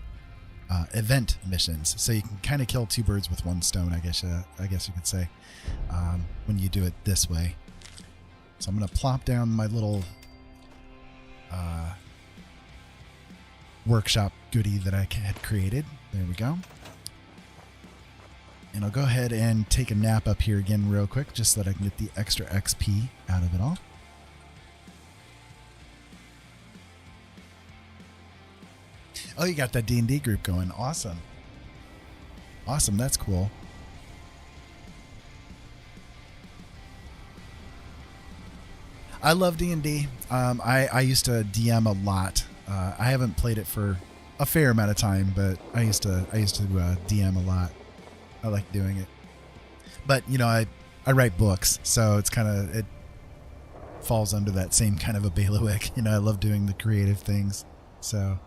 event missions. So you can kind of kill 2 birds with 1 stone, I guess you could say, when you do it this way. So I'm going to plop down my little workshop goodie that I had created. There we go. And I'll go ahead and take a nap up here again real quick, just so that I can get the extra XP out of it all. Oh, you got that D&D group going. Awesome. Awesome. That's cool. I love D&D. I used to DM a lot. I haven't played it for a fair amount of time, but I used to DM a lot. I like doing it. But, you know, I write books, so it's kind of, it falls under that same kind of a bailiwick. You know, I love doing the creative things. So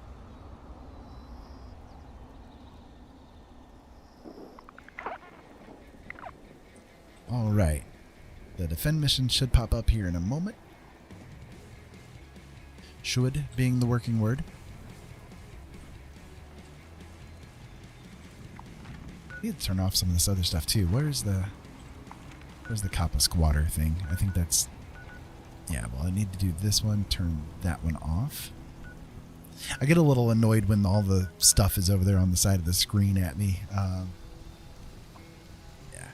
all right. The defend mission should pop up here in a moment. Should being the working word. I need to turn off some of this other stuff too. Where's the Kappa squatter thing? I think that's, yeah, well, I need to do this one, turn that one off. I get a little annoyed when all the stuff is over there on the side of the screen at me. Yeah,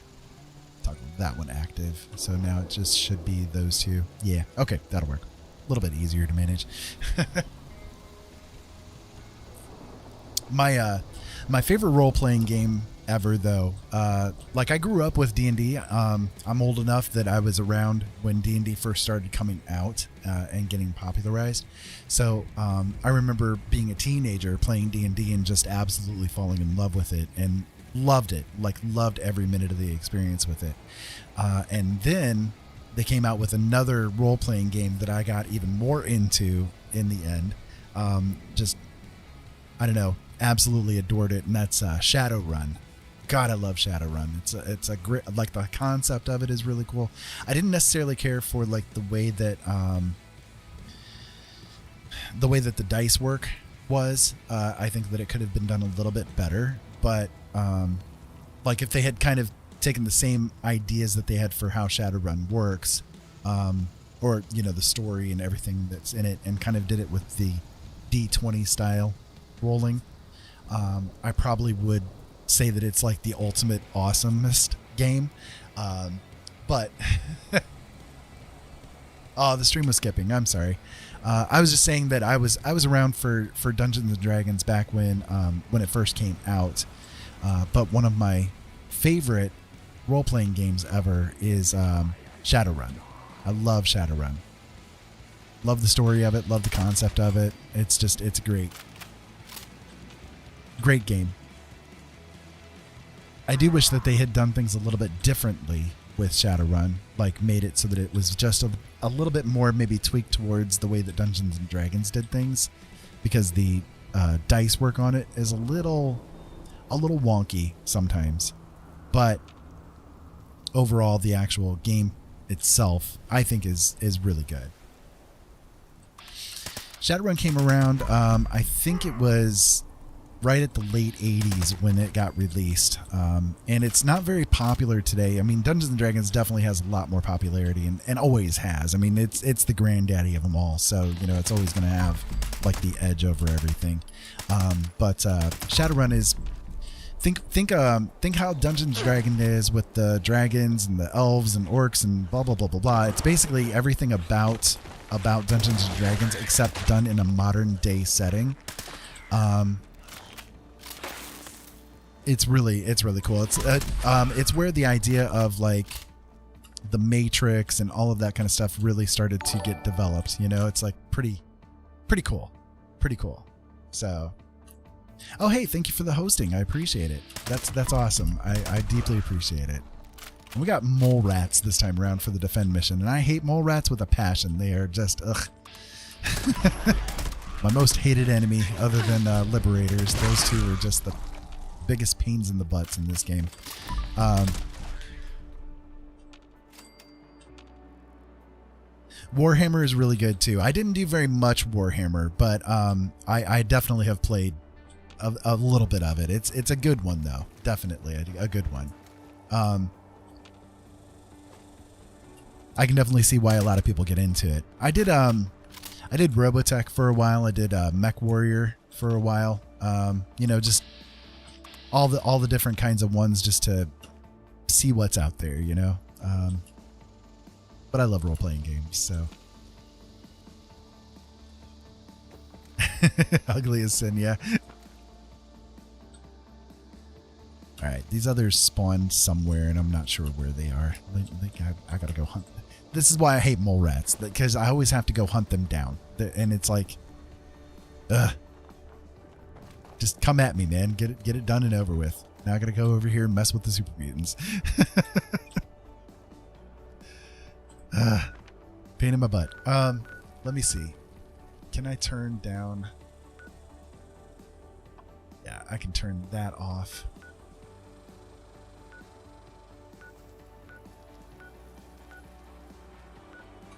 toggle that one active. So now it just should be those 2. Yeah, okay, that'll work. A little bit easier to manage. My favorite role-playing game ever, though, like I grew up with D&D. I'm old enough that I was around when D&D first started coming out and getting popularized. So I remember being a teenager playing D&D and just absolutely falling in love with it and loved it, like loved every minute of the experience with it. And then they came out with another role-playing game that I got even more into in the end. Just, I don't know, absolutely adored it, and that's Shadowrun. God, I love Shadowrun. It's a great, like the concept of it is really cool. I didn't necessarily care for like the way that the dice work was. I think that it could have been done a little bit better, but like if they had kind of taken the same ideas that they had for how Shadowrun works, or you know, the story and everything that's in it, and kind of did it with the D20 style rolling, I probably would say that it's like the ultimate awesomest game. But oh, the stream was skipping. I'm sorry. I was just saying that I was around for Dungeons and Dragons back when it first came out. But one of my favorite role-playing games ever is Shadowrun. I love Shadowrun. Love the story of it. Love the concept of it. It's a great game. I do wish that they had done things a little bit differently with Shadowrun, like made it so that it was just a little bit more maybe tweaked towards the way that Dungeons and Dragons did things, because the dice work on it is a little wonky sometimes, but overall the actual game itself I think is really good. Shadowrun came around, I think it was right at the late 80s when it got released, and it's not very popular today. I mean, Dungeons and Dragons definitely has a lot more popularity, and always has. I mean, it's the granddaddy of them all, so you know it's always going to have like the edge over everything. But Shadowrun is think how Dungeons and Dragons is with the dragons and the elves and orcs and blah blah blah blah blah. It's basically everything about Dungeons and Dragons except done in a modern day setting. It's really cool. It's where the idea of like the Matrix and all of that kind of stuff really started to get developed. You know, it's like pretty cool. So, oh hey, thank you for the hosting. I appreciate it. That's awesome. I deeply appreciate it. And we got mole rats this time around for the defend mission, and I hate mole rats with a passion. They are just ugh. My most hated enemy, other than liberators. Those two are just the biggest pains in the butts in this game. Warhammer is really good too. I didn't do very much Warhammer, but I definitely have played a little bit of it. It's a good one though, definitely a good one. I can definitely see why a lot of people get into it. I did Robotech for a while. I did Mech Warrior for a while. You know, just all the different kinds of ones just to see what's out there, you know. But I love role-playing games, so. Ugly as sin, yeah. All right, these others spawned somewhere, and I'm not sure where they are. I gotta go hunt. This is why I hate mole rats, because I always have to go hunt them down, and it's like, ugh. Just come at me, man. Get it done and over with. Now I gotta go over here and mess with the super mutants. Pain in my butt. Let me see. Can I turn down? Yeah, I can turn that off.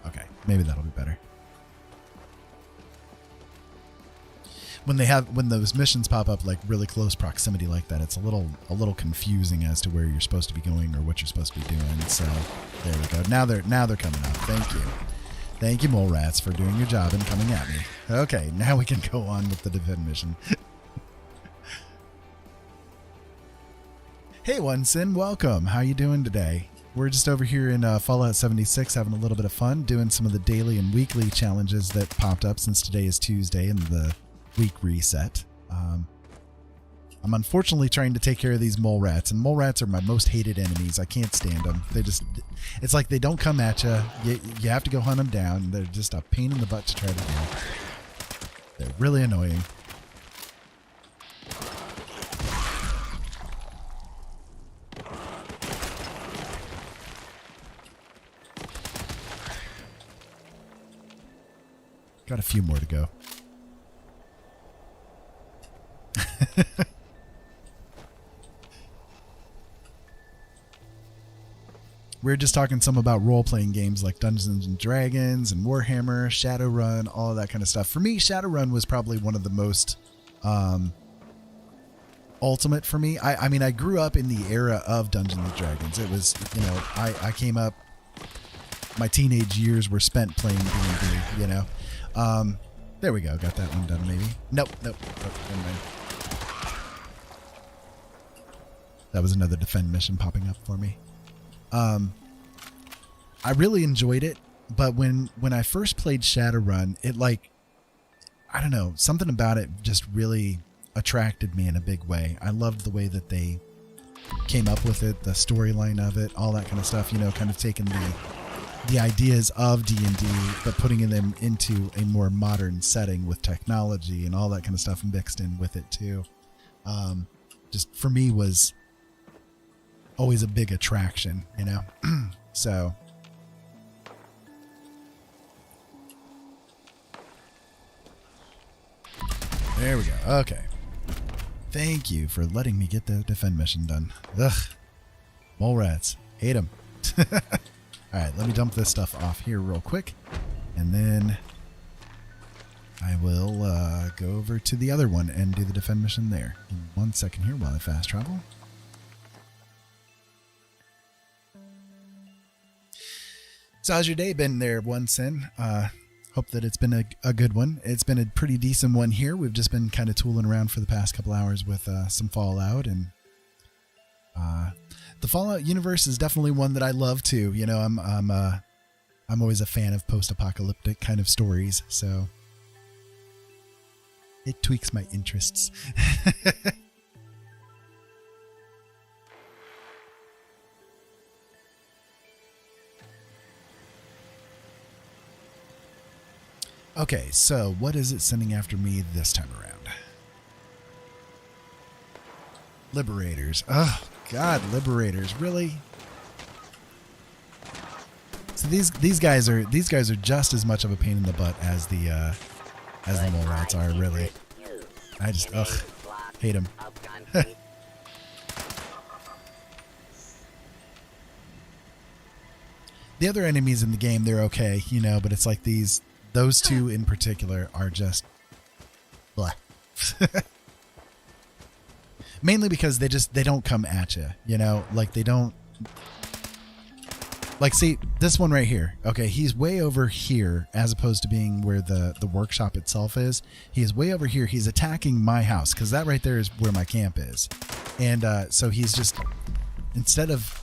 Okay, maybe that'll be better. When those missions pop up like really close proximity like that, it's a little confusing as to where you're supposed to be going or what you're supposed to be doing. So there we go. Now they're coming up. Thank you, mole rats, for doing your job and coming at me. Okay, now we can go on with the defend mission. Hey, One-Sin, welcome. How you doing today? We're just over here in Fallout 76 having a little bit of fun, doing some of the daily and weekly challenges that popped up since today is Tuesday and the week reset. I'm unfortunately trying to take care of these mole rats, and mole rats are my most hated enemies. I can't stand them. It's like they don't come at you. You have to go hunt them down. They're just a pain in the butt to try to do. They're really annoying. Got a few more to go. We're just talking some about role-playing games like Dungeons and Dragons and Warhammer, Shadowrun, all of that kind of stuff. For me, Shadowrun was probably one of the most ultimate for me. I mean, I grew up in the era of Dungeons and Dragons. It was, you know, I came up, my teenage years were spent playing D&D, you know. There we go. Got that one done, maybe. Nope. Never mind. That was another defend mission popping up for me. I really enjoyed it, but when I first played Shadowrun, it like, I don't know, something about it just really attracted me in a big way. I loved the way that they came up with it, the storyline of it, all that kind of stuff, you know, kind of taking the ideas of D&D, but putting them into a more modern setting with technology and all that kind of stuff mixed in with it too. Just for me was always a big attraction, you know? So there we go. Okay. Thank you for letting me get the defend mission done. Ugh. Mole rats. Hate them. Alright, let me dump this stuff off here real quick. And then I will go over to the other one and do the defend mission there. Give me 1 second here while I fast travel. So how's your day been there, One Sin? Hope that it's been a good one. It's been a pretty decent one here. We've just been kind of tooling around for the past couple hours with some Fallout, and the Fallout universe is definitely one that I love too. You know, I'm always a fan of post-apocalyptic kind of stories, so it tweaks my interests. Okay, so what is it sending after me this time around? Liberators. Oh God, Liberators, really? So these guys are just as much of a pain in the butt as the mole rats are, really. I just hate them. The other enemies in the game, they're okay, you know, but it's like those two in particular are just blah. Mainly because they don't come at you, you know, like they don't, like, see this one right here. Okay, he's way over here as opposed to being where the workshop itself is. He is way over here. He's attacking my house because that right there is where my camp is. And so he's just, instead of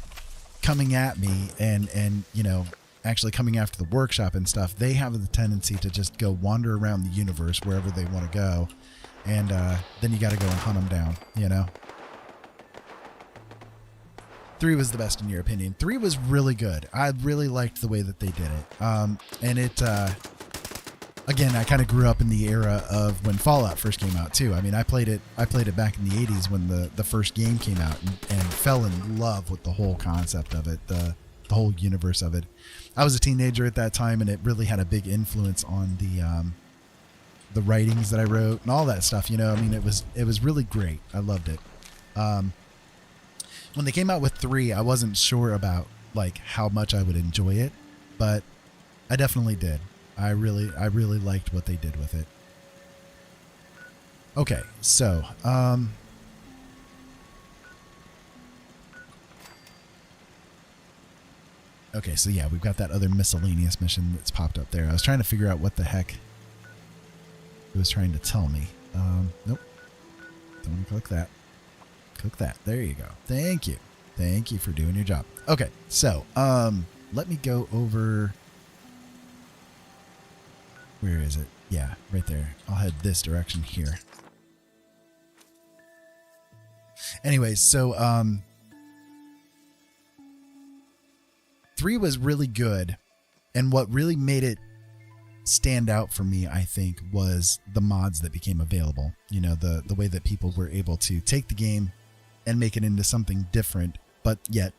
coming at me and you know, actually coming after the workshop and stuff, they have the tendency to just go wander around the universe wherever they want to go, and then you got to go and hunt them down, you know. 3 was the best in your opinion. 3 was really good. I really liked the way that they did it, and it again, I kind of grew up in the era of when Fallout first came out too. I mean, I played it back in the 80s when the first game came out, and fell in love with the whole concept of it, the whole universe of it. I was a teenager at that time, and it really had a big influence on the writings that I wrote and all that stuff. You know, I mean, it was really great. I loved it. When they came out with 3, I wasn't sure about like how much I would enjoy it, but I definitely did. I really liked what they did with it. Okay, so okay, so yeah, we've got that other miscellaneous mission that's popped up there. I was trying to figure out what the heck it was trying to tell me. Nope. Don't want to click that. Click that. There you go. Thank you. Thank you for doing your job. Okay, so let me go over. Where is it? Yeah, right there. I'll head this direction here. Anyways, so 3 was really good, and what really made it stand out for me, I think, was the mods that became available. You know, the way that people were able to take the game and make it into something different, but yet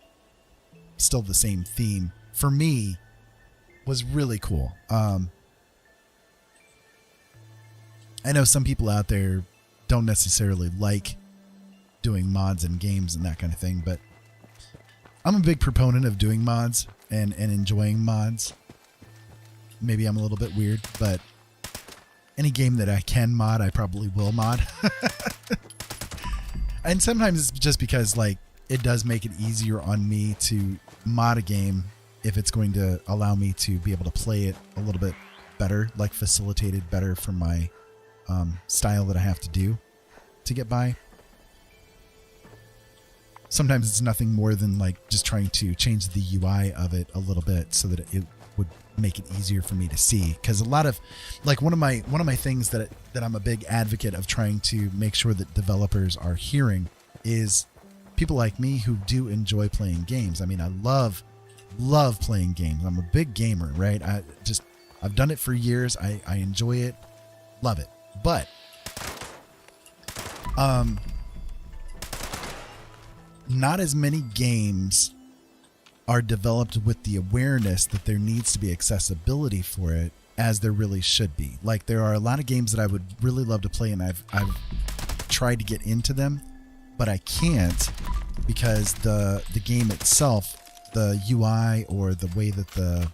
still the same theme, for me, was really cool. I know some people out there don't necessarily like doing mods in games and that kind of thing, but I'm a big proponent of doing mods and enjoying mods. Maybe I'm a little bit weird, but any game that I can mod, I probably will mod. And sometimes it's just because, like, it does make it easier on me to mod a game if it's going to allow me to be able to play it a little bit better, like facilitated better for my style that I have to do to get by. Sometimes it's nothing more than like just trying to change the UI of it a little bit so that it would make it easier for me to see. Because a lot of, like, one of my things that I'm a big advocate of trying to make sure that developers are hearing is people like me who do enjoy playing games. I mean, I love playing games. I'm a big gamer, right? I've done it for years. I enjoy it, love it. not as many games are developed with the awareness that there needs to be accessibility for it as there really should be. Like, there are a lot of games that I would really love to play, and I've tried to get into them, but I can't because the game itself, the UI or the way that the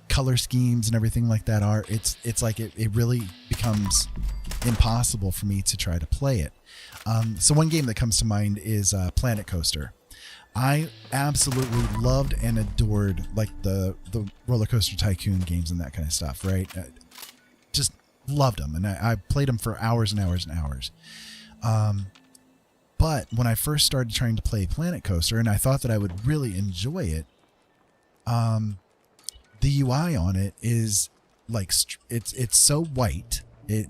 color schemes and everything like that are, it's like it really becomes impossible for me to try to play it. So one game that comes to mind is Planet Coaster. I absolutely loved and adored like the roller coaster tycoon games and that kind of stuff, right? Just loved them, and I played them for hours and hours and hours. But when I first started trying to play Planet Coaster, and I thought that I would really enjoy it, the UI on it is like it's so white, it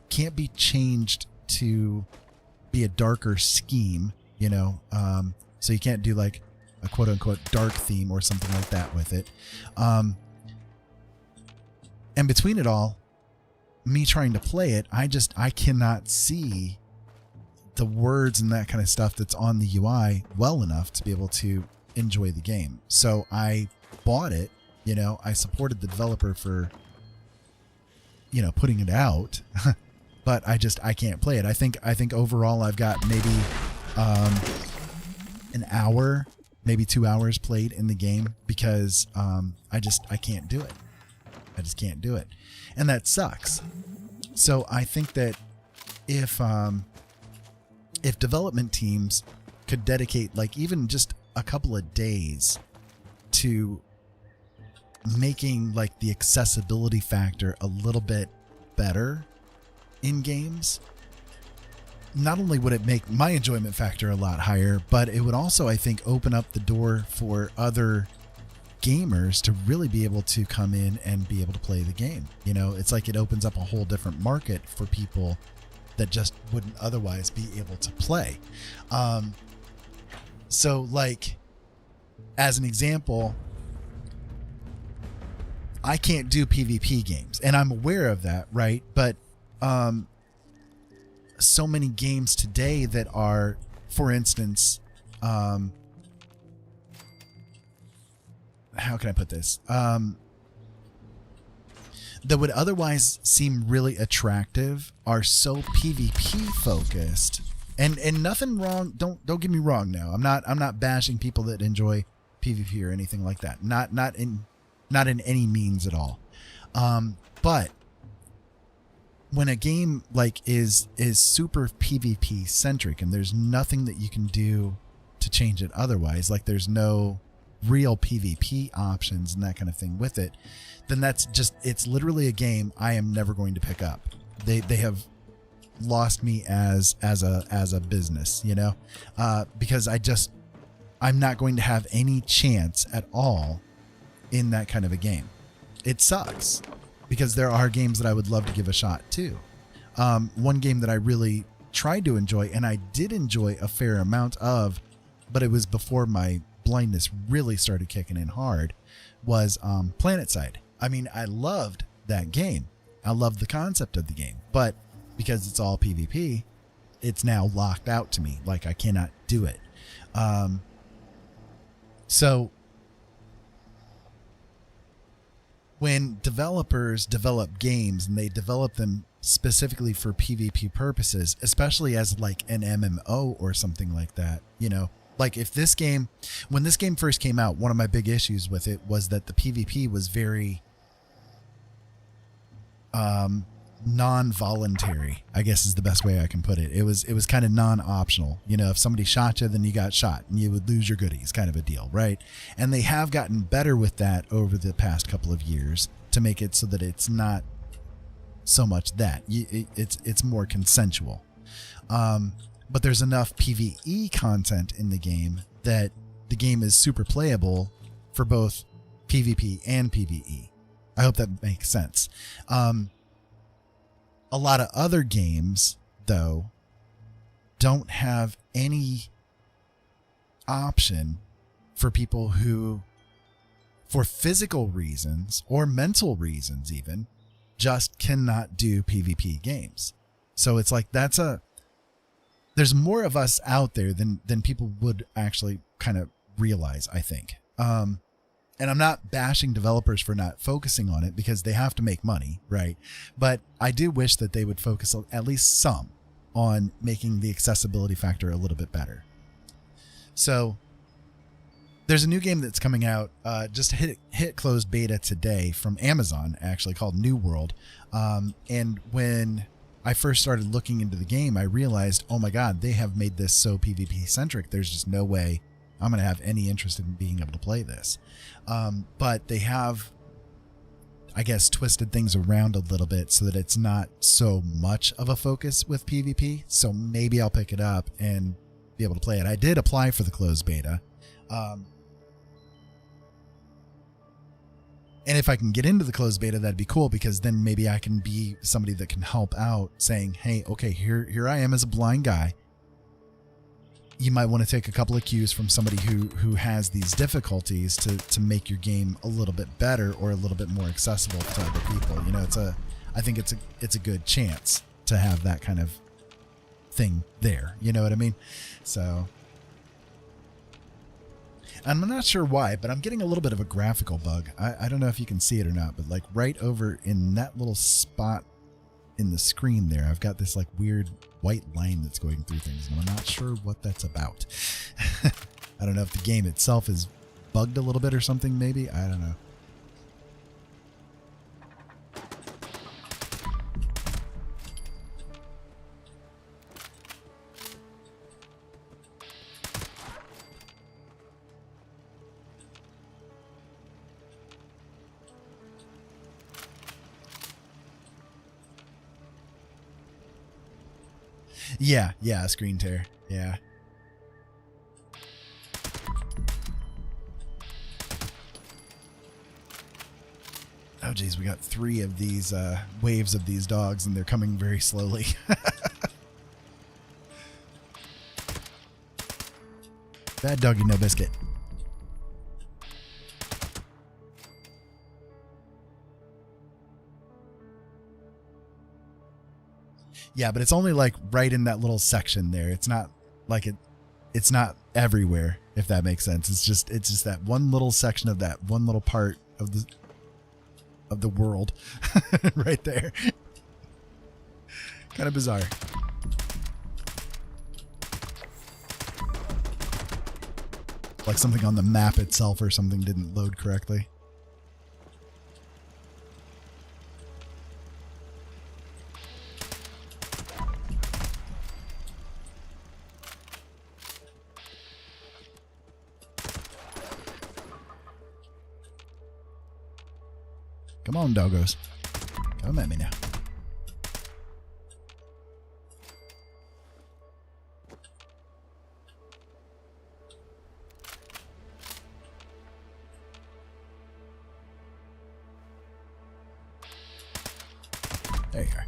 can't be changed to be a darker scheme, you know. So you can't do like a quote unquote dark theme or something like that with it. And between it all, me trying to play it, I cannot see the words and that kind of stuff that's on the UI well enough to be able to enjoy the game. So I bought it, you know, I supported the developer for, you know, putting it out, but I can't play it. I think overall I've got maybe, an hour, maybe 2 hours played in the game because I can't do it. I just can't do it, and that sucks. So I think that if development teams could dedicate like even just a couple of days to making like the accessibility factor a little bit better in games, not only would it make my enjoyment factor a lot higher, but it would also, I think, open up the door for other gamers to really be able to come in and be able to play the game. You know, it's like it opens up a whole different market for people that just wouldn't otherwise be able to play. So like, as an example, I can't do PvP games, and I'm aware of that, right? But so many games today that are, for instance, how can I put this? That would otherwise seem really attractive are so PvP focused, and nothing wrong. Don't get me wrong. Now I'm not bashing people that enjoy PvP or anything like that. Not in any means at all. But when a game like is super PvP centric and there's nothing that you can do to change it otherwise, like there's no real PvP options and that kind of thing with it, then it's literally a game I am never going to pick up. They have lost me as a business, you know, because I'm not going to have any chance at all in that kind of a game. It sucks because there are games that I would love to give a shot too. One game that I really tried to enjoy, and I did enjoy a fair amount of, but it was before my blindness really started kicking in hard, was PlanetSide. I mean, I loved that game. I loved the concept of the game, but because it's all PvP, it's now locked out to me. Like I cannot do it. So when developers develop games and they develop them specifically for PvP purposes, especially as like an MMO or something like that, you know, like if this game, when this game first came out, one of my big issues with it was that the PvP was very non-voluntary, I guess is the best way I can put it. It was kind of non-optional. You know, if somebody shot you, then you got shot and you would lose your goodies, kind of a deal, right? And they have gotten better with that over the past couple of years to make it so that it's not so much that. It's more consensual. But there's enough PvE content in the game that the game is super playable for both PvP and PvE. I hope that makes sense. A lot of other games, though, don't have any option for people who, for physical reasons or mental reasons even, just cannot do PvP games. So it's like that's there's more of us out there than people would actually kind of realize, I think. And I'm not bashing developers for not focusing on it because they have to make money, right? But I do wish that they would focus at least some on making the accessibility factor a little bit better. So there's a new game that's coming out, just hit closed beta today from Amazon, actually, called New World. And when I first started looking into the game, I realized, oh my God, they have made this so PvP centric. There's just no way I'm going to have any interest in being able to play this. But they have, I guess, twisted things around a little bit so that it's not so much of a focus with PvP. So maybe I'll pick it up and be able to play it. I did apply for the closed beta. And if I can get into the closed beta, that'd be cool, because then maybe I can be somebody that can help out, saying, hey, okay, here I am as a blind guy. You might want to take a couple of cues from somebody who has these difficulties to make your game a little bit better or a little bit more accessible to other people. You know, I think it's a good chance to have that kind of thing there. You know what I mean? So I'm not sure why, but I'm getting a little bit of a graphical bug. I don't know if you can see it or not, but like right over in that little spot in the screen there, I've got this like weird white line that's going through things, and I'm not sure what that's about. I don't know if the game itself is bugged a little bit or something, maybe. I don't know. Yeah, screen tear. Yeah. Oh geez, we got 3 of these waves of these dogs, and they're coming very slowly. Bad doggy, no biscuit. Yeah, but it's only like right in that little section there. It's not like it's not everywhere, if that makes sense. It's just that one little section of that one little part of the world right there. Kind of bizarre. Like something on the map itself or something didn't load correctly. Come on, doggos. Come at me now. There you are.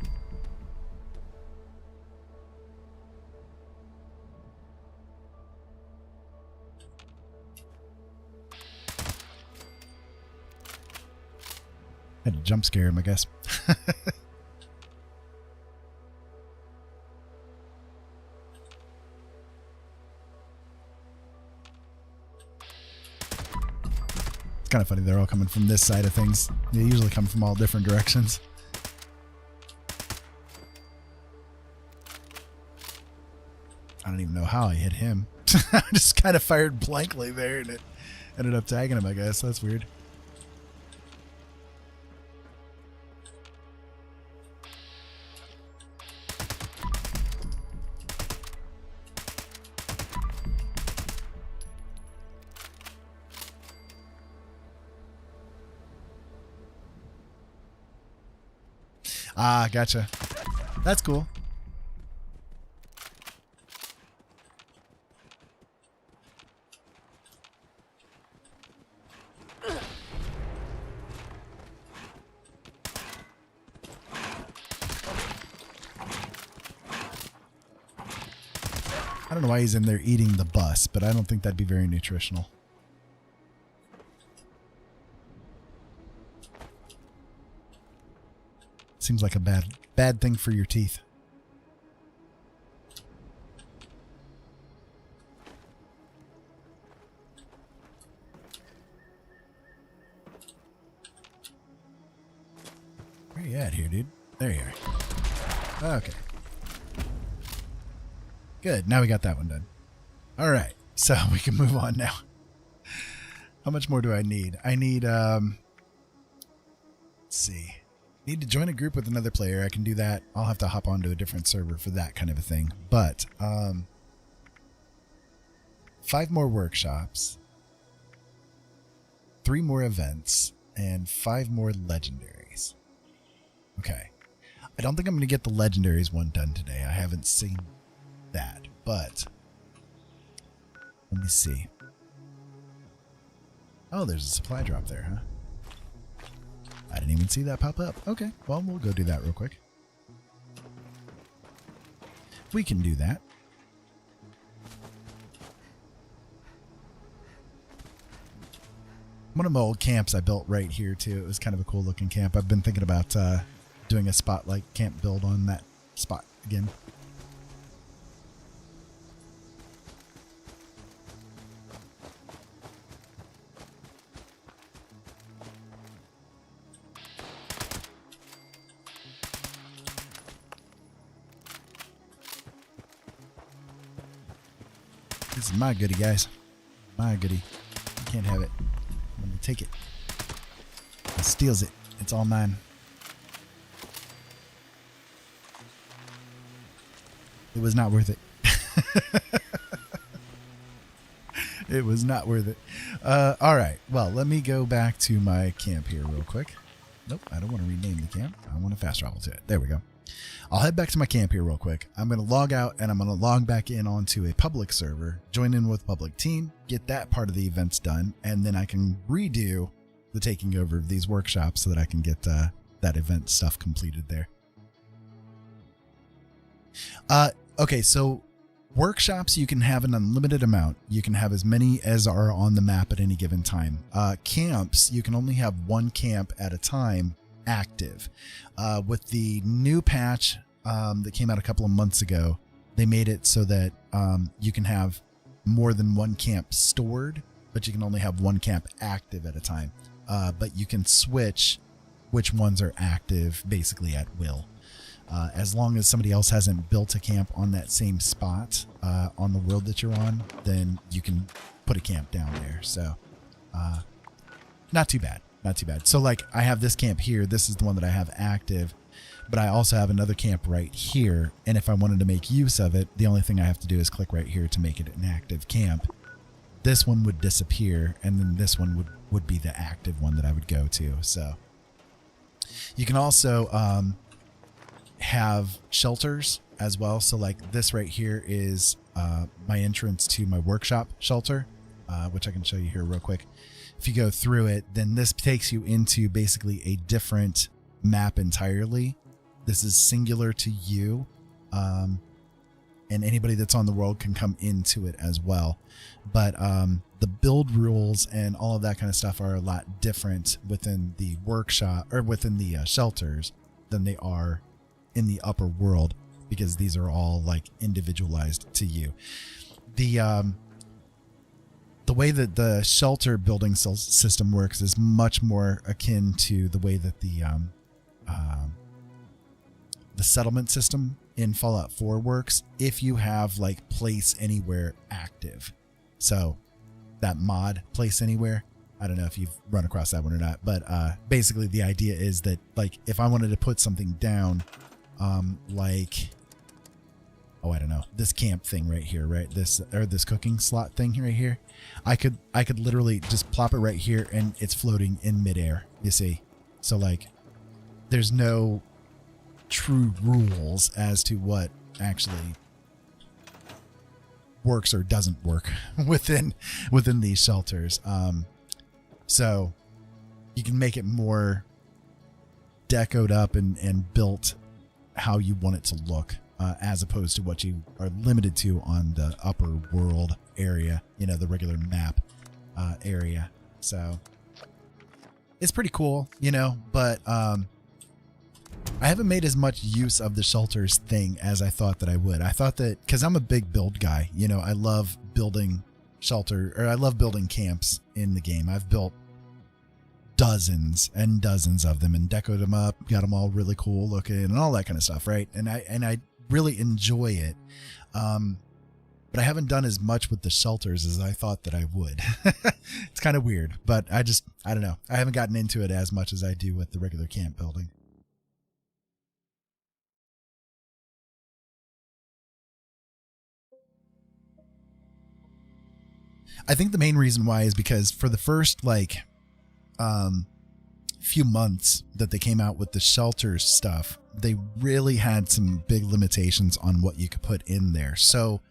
Had to jump scare him, I guess. It's kind of funny, they're all coming from this side of things. They usually come from all different directions. I don't even know how I hit him. I just kind of fired blankly there, and it ended up tagging him, I guess. That's weird. Ah, gotcha. That's cool. I don't know why he's in there eating the bus, but I don't think that'd be very nutritional. Seems like a bad thing for your teeth. you at here, dude? There you are. Okay. Good. Now we got that one done. All right. So we can move on now. How much more do I need? I need, let's see. Need to join a group with another player. I can do that. I'll have to hop onto a different server for that kind of a thing. But, 5 more workshops, 3 more events, and 5 more legendaries. Okay. I don't think I'm going to get the legendaries one done today. I haven't seen that, but let me see. Oh, there's a supply drop there, huh? I didn't even see that pop up. Okay, well, we'll go do that real quick. We can do that. One of my old camps I built right here, too. It was kind of a cool looking camp. I've been thinking about doing a spotlight camp build on that spot again. This is my goodie, guys. My goodie. You can't have it. I'm going to take it. It steals it. It's all mine. It was not worth it. It was not worth it. All right. Well, let me go back to my camp here real quick. Nope, I don't want to rename the camp. I want to fast travel to it. There we go. I'll head back to my camp here real quick. I'm going to log out and I'm going to log back in onto a public server, join in with public team, get that part of the events done, and then I can redo the taking over of these workshops so that I can get that event stuff completed there. Okay, so workshops, you can have an unlimited amount. You can have as many as are on the map at any given time. Camps, you can only have 1 camp at a time active. With the new patch that came out a couple of months ago, they made it so that you can have more than 1 camp stored, but you can only have 1 camp active at a time. But you can switch which ones are active basically at will. As long as somebody else hasn't built a camp on that same spot on the world that you're on, then you can put a camp down there. So not too bad. Not too bad. So like I have this camp here. This is the one that I have active, but I also have another camp right here. And if I wanted to make use of it, the only thing I have to do is click right here to make it an active camp. This one would disappear, and then this one would be the active one that I would go to. So you can also have shelters as well. So like this right here is my entrance to my workshop shelter, which I can show you here real quick. If you go through it, then this takes you into basically a different map entirely. This is singular to you, and anybody that's on the world can come into it as well. But the build rules and all of that kind of stuff are a lot different within the workshop or within the shelters than they are in the upper world, because these are all like individualized to you. The way that the shelter building system works is much more akin to the way that the settlement system in Fallout 4 works if you have like place anywhere active. So that mod, place anywhere, I don't know if you've run across that one or not, but basically the idea is that like if I wanted to put something down, like, oh, I don't know, this camp thing right here, right? This cooking slot thing right here. I could literally just plop it right here and it's floating in midair, you see? So like there's no true rules as to what actually works or doesn't work within these shelters. So you can make it more decoed up and built how you want it to look, as opposed to what you are limited to on the upper world area, you know, the regular map area. So it's pretty cool, you know, but I haven't made as much use of the shelters thing as I thought that I would. I thought that because I'm a big build guy, you know, I love building I love building camps in the game. I've built dozens and dozens of them and decorated them up, got them all really cool looking and all that kind of stuff, right? And I really enjoy it. But I haven't done as much with the shelters as I thought that I would. It's kind of weird, but I don't know. I haven't gotten into it as much as I do with the regular camp building. I think the main reason why is because for the first few months that they came out with the shelters stuff, they really had some big limitations on what you could put in there. So,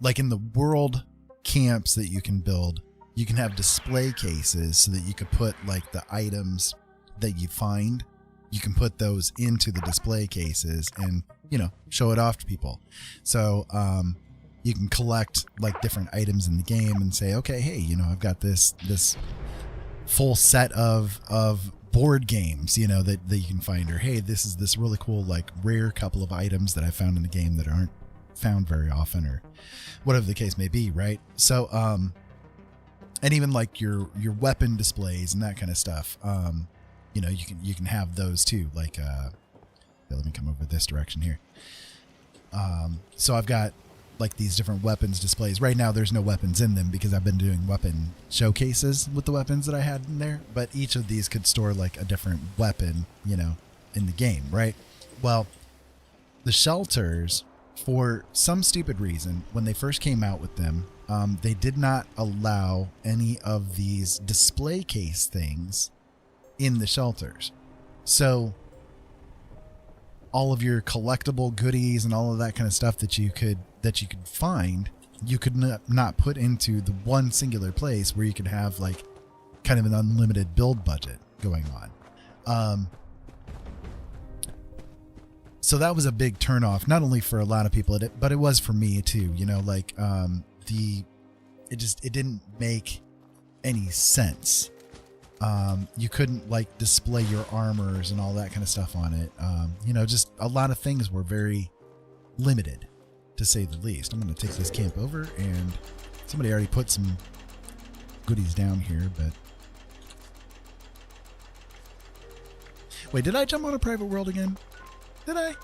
like in the world camps that you can build, you can have display cases so that you could put like the items that you find, you can put those into the display cases and, you know, show it off to people. So, you can collect like different items in the game and say, okay, hey, you know, I've got this full set of board games, you know, that you can find, or hey, this is this really cool like rare couple of items that I found in the game that aren't found very often, or whatever the case may be, right? So and even like your weapon displays and that kind of stuff, you know, you can have those too, like let me come over this direction here. So I've got like these different weapons displays. Right now there's no weapons in them because I've been doing weapon showcases with the weapons that I had in there, but each of these could store like a different weapon, you know, in the game, right? Well, the shelters, for some stupid reason, when they first came out with them, they did not allow any of these display case things in the shelters. So all of your collectible goodies and all of that kind of stuff that you could find, you could not put into the one singular place where you could have like kind of an unlimited build budget going on. So that was a big turnoff, not only for a lot of people, but it was for me too. You know, like it didn't make any sense. You couldn't like display your armors and all that kind of stuff on it. You know, just a lot of things were very limited, to say the least. I'm going to take this camp over, and somebody already put some goodies down here, but wait, did I jump on a private world again? Did I?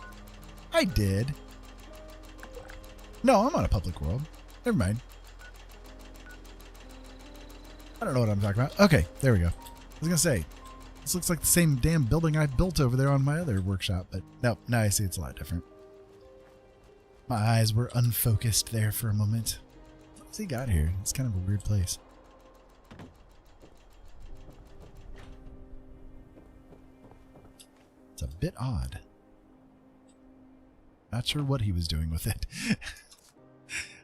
I did. No, I'm on a public world. Never mind. I don't know what I'm talking about. Okay, there we go. I was going to say, this looks like the same damn building I built over there on my other workshop, but no, now I see it's a lot different. My eyes were unfocused there for a moment. What's he got here? It's kind of a weird place. It's a bit odd. Not sure what he was doing with it.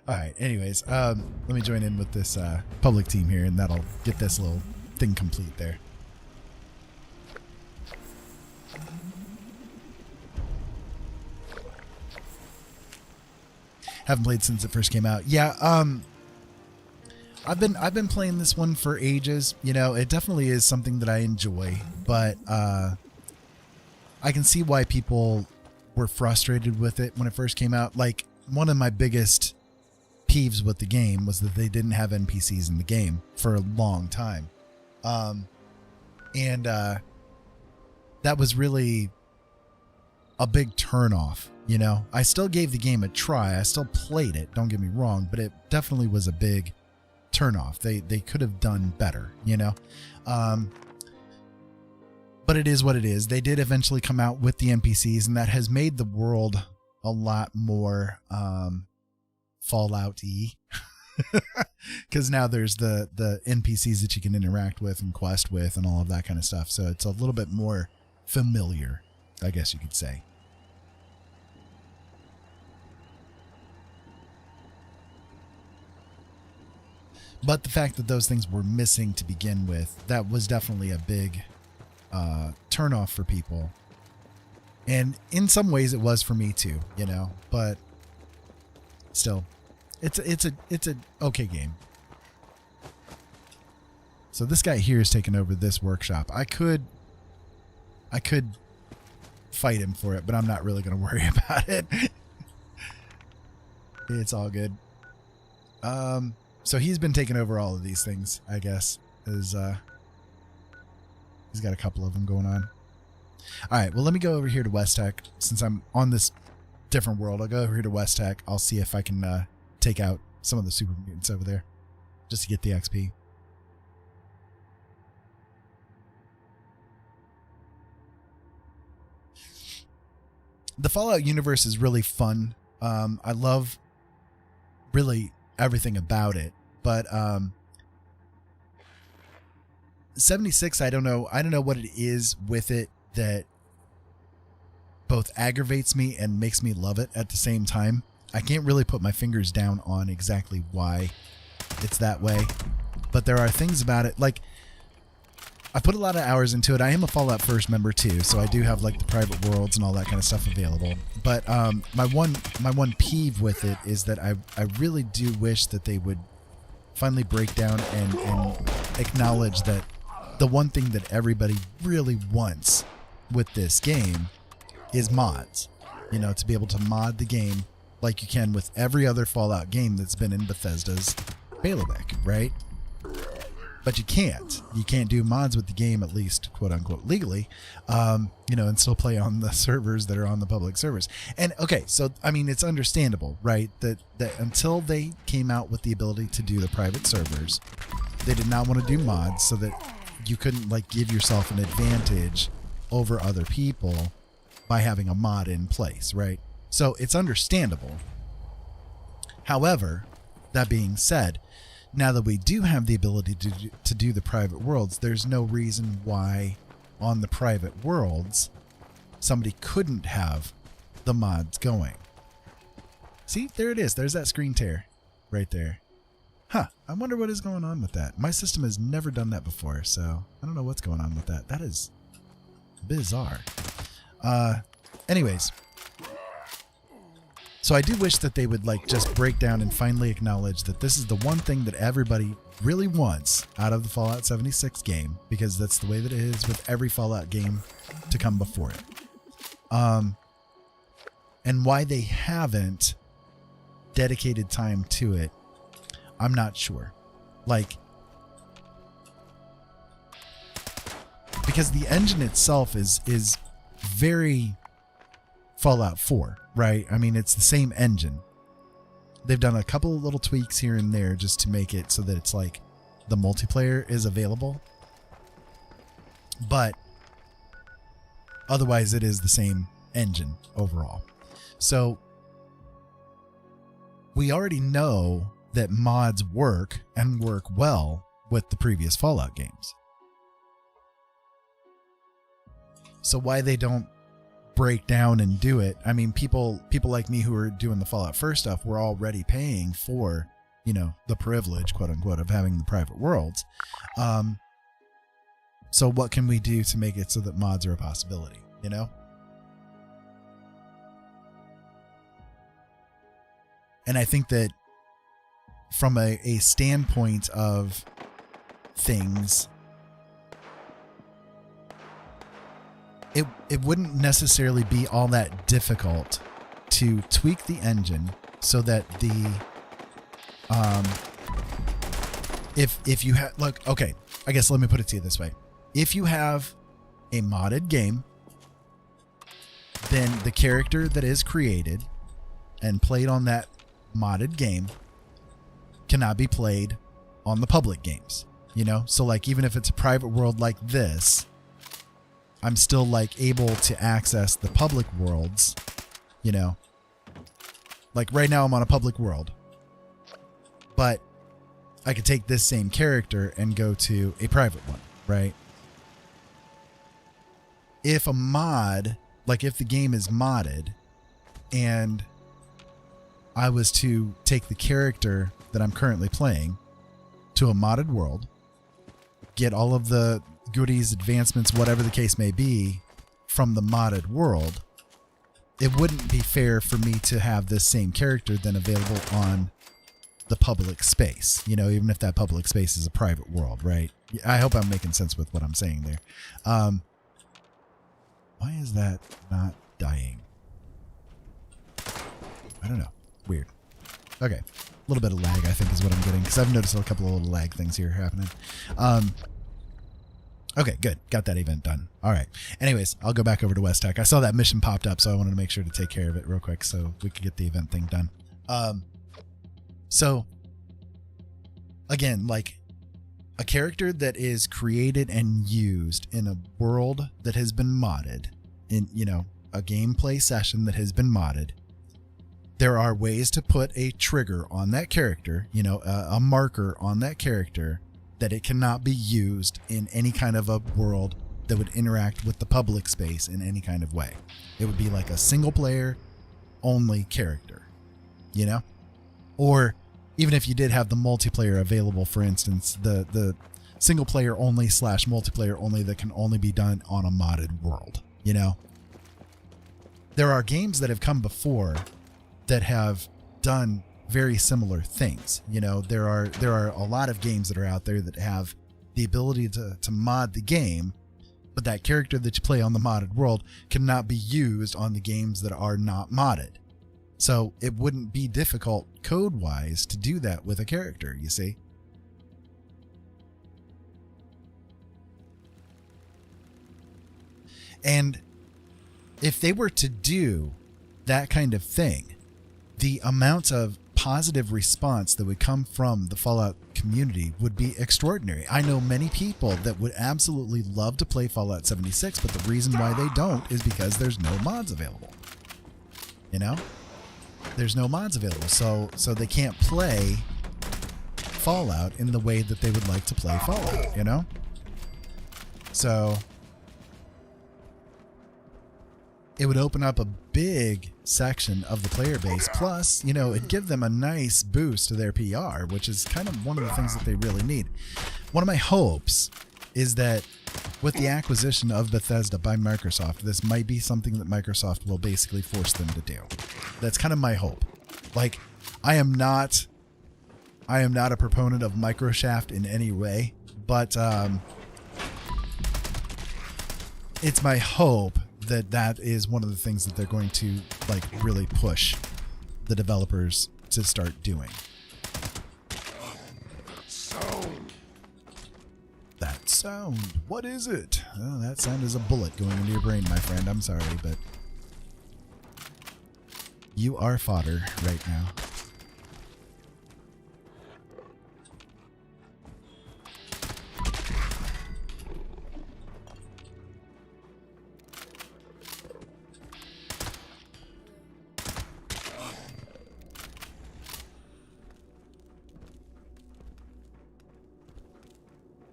All right, anyways, let me join in with this public team here, and that'll get this little thing complete there. Haven't played since it first came out. Yeah, I've been playing this one for ages. You know, it definitely is something that I enjoy, but I can see why people were frustrated with it when it first came out. Like, one of my biggest peeves with the game was that they didn't have NPCs in the game for a long time. And that was really a big turnoff. You know, I still gave the game a try. I still played it. Don't get me wrong, but it definitely was a big turnoff. They could have done better, you know? But it is what it is. They did eventually come out with the NPCs, and that has made the world a lot more Fallout-y. Because now there's the NPCs that you can interact with and quest with and all of that kind of stuff. So it's a little bit more familiar, I guess you could say. But the fact that those things were missing to begin with, that was definitely a big turnoff for people. And in some ways it was for me too, you know, but still, it's a okay game. So this guy here is taking over this workshop. I could fight him for it, but I'm not really going to worry about it. It's all good. So he's been taking over all of these things, I guess, as He's got a couple of them going on. All right, well, let me go over here to West Tech. Since I'm on this different world, I'll go over here to West Tech. I'll see if I can take out some of the super mutants over there just to get the XP. The Fallout universe is really fun. I love really everything about it, but 76, I don't know what it is with it that both aggravates me and makes me love it at the same time. I can't really put my fingers down on exactly why it's that way, but there are things about it. Like, I put a lot of hours into it. I am a Fallout First member too, so I do have like the private worlds and all that kind of stuff available. But my one peeve with it is that I really do wish that they would finally break down and acknowledge that the one thing that everybody really wants with this game is mods. You know, to be able to mod the game like you can with every other Fallout game that's been in Bethesda's bailiwick, right? But you can't. You can't do mods with the game, at least, quote unquote, legally, you know, and still play on the servers that are on the public servers. And okay, so I mean, it's understandable, right? That until they came out with the ability to do the private servers, they did not want to do mods so that you couldn't like give yourself an advantage over other people by having a mod in place, right? So it's understandable. However, that being said, now that we do have the ability to do the private worlds, there's no reason why on the private worlds somebody couldn't have the mods going. See, there it is. There's that screen tear right there. Huh, I wonder what is going on with that. My system has never done that before, so I don't know what's going on with that. That is bizarre. Anyways, so I do wish that they would like just break down and finally acknowledge that this is the one thing that everybody really wants out of the Fallout 76 game, because that's the way that it is with every Fallout game to come before it. And why they haven't dedicated time to it, I'm not sure. Like, because the engine itself is very Fallout 4, right? I mean, it's the same engine. They've done a couple of little tweaks here and there just to make it so that it's like the multiplayer is available. But otherwise, it is the same engine overall. So we already know that mods work and work well with the previous Fallout games. So why they don't break down and do it? I mean, people like me who are doing the Fallout First stuff, we're already paying for, you know, the privilege, quote unquote, of having the private worlds. So what can we do to make it so that mods are a possibility, you know? And I think that from a standpoint of things, it wouldn't necessarily be all that difficult to tweak the engine so that the if you have, look, okay, I guess let me put it to you this way. If you have a modded game, then the character that is created and played on that modded game cannot be played on the public games, you know? So like, even if it's a private world like this, I'm still like able to access the public worlds, you know? Like right now I'm on a public world, but I could take this same character and go to a private one, right? If a mod, like if the game is modded and I was to take the character that I'm currently playing to a modded world, get all of the goodies, advancements, whatever the case may be from the modded world, it wouldn't be fair for me to have this same character then available on the public space, you know, even if that public space is a private world, right? I hope I'm making sense with what I'm saying there. Why is that not dying? I don't know. Weird. Okay. A little bit of lag, I think, is what I'm getting, because I've noticed a couple of little lag things here happening. Okay, good. Got that event done. All right. Anyways, I'll go back over to West Tech. I saw that mission popped up, so I wanted to make sure to take care of it real quick so we could get the event thing done. So, again, like a character that is created and used in a world that has been modded, in, you know, a gameplay session that has been modded, there are ways to put a trigger on that character, you know, a marker on that character that it cannot be used in any kind of a world that would interact with the public space in any kind of way. It would be like a single player only character, you know? Or even if you did have the multiplayer available, for instance, the single player only / multiplayer only that can only be done on a modded world, you know? There are games that have come before that have done very similar things. You know, there are a lot of games that are out there that have the ability to mod the game, but that character that you play on the modded world cannot be used on the games that are not modded. So it wouldn't be difficult code-wise to do that with a character, you see? And if they were to do that kind of thing, the amount of positive response that would come from the Fallout community would be extraordinary. I know many people that would absolutely love to play Fallout 76, but the reason why they don't is because there's no mods available. You know? There's no mods available, so they can't play Fallout in the way that they would like to play Fallout, you know? So it would open up a big section of the player base. Plus, you know, it'd give them a nice boost to their PR, which is kind of one of the things that they really need. One of my hopes is that with the acquisition of Bethesda by Microsoft, this might be something that Microsoft will basically force them to do. That's kind of my hope. Like, I am not a proponent of Microshaft in any way, but it's my hope that is one of the things that they're going to like really push the developers to start doing. That sound. What is it? Oh, that sound is a bullet going into your brain, my friend. I'm sorry, but you are fodder right now.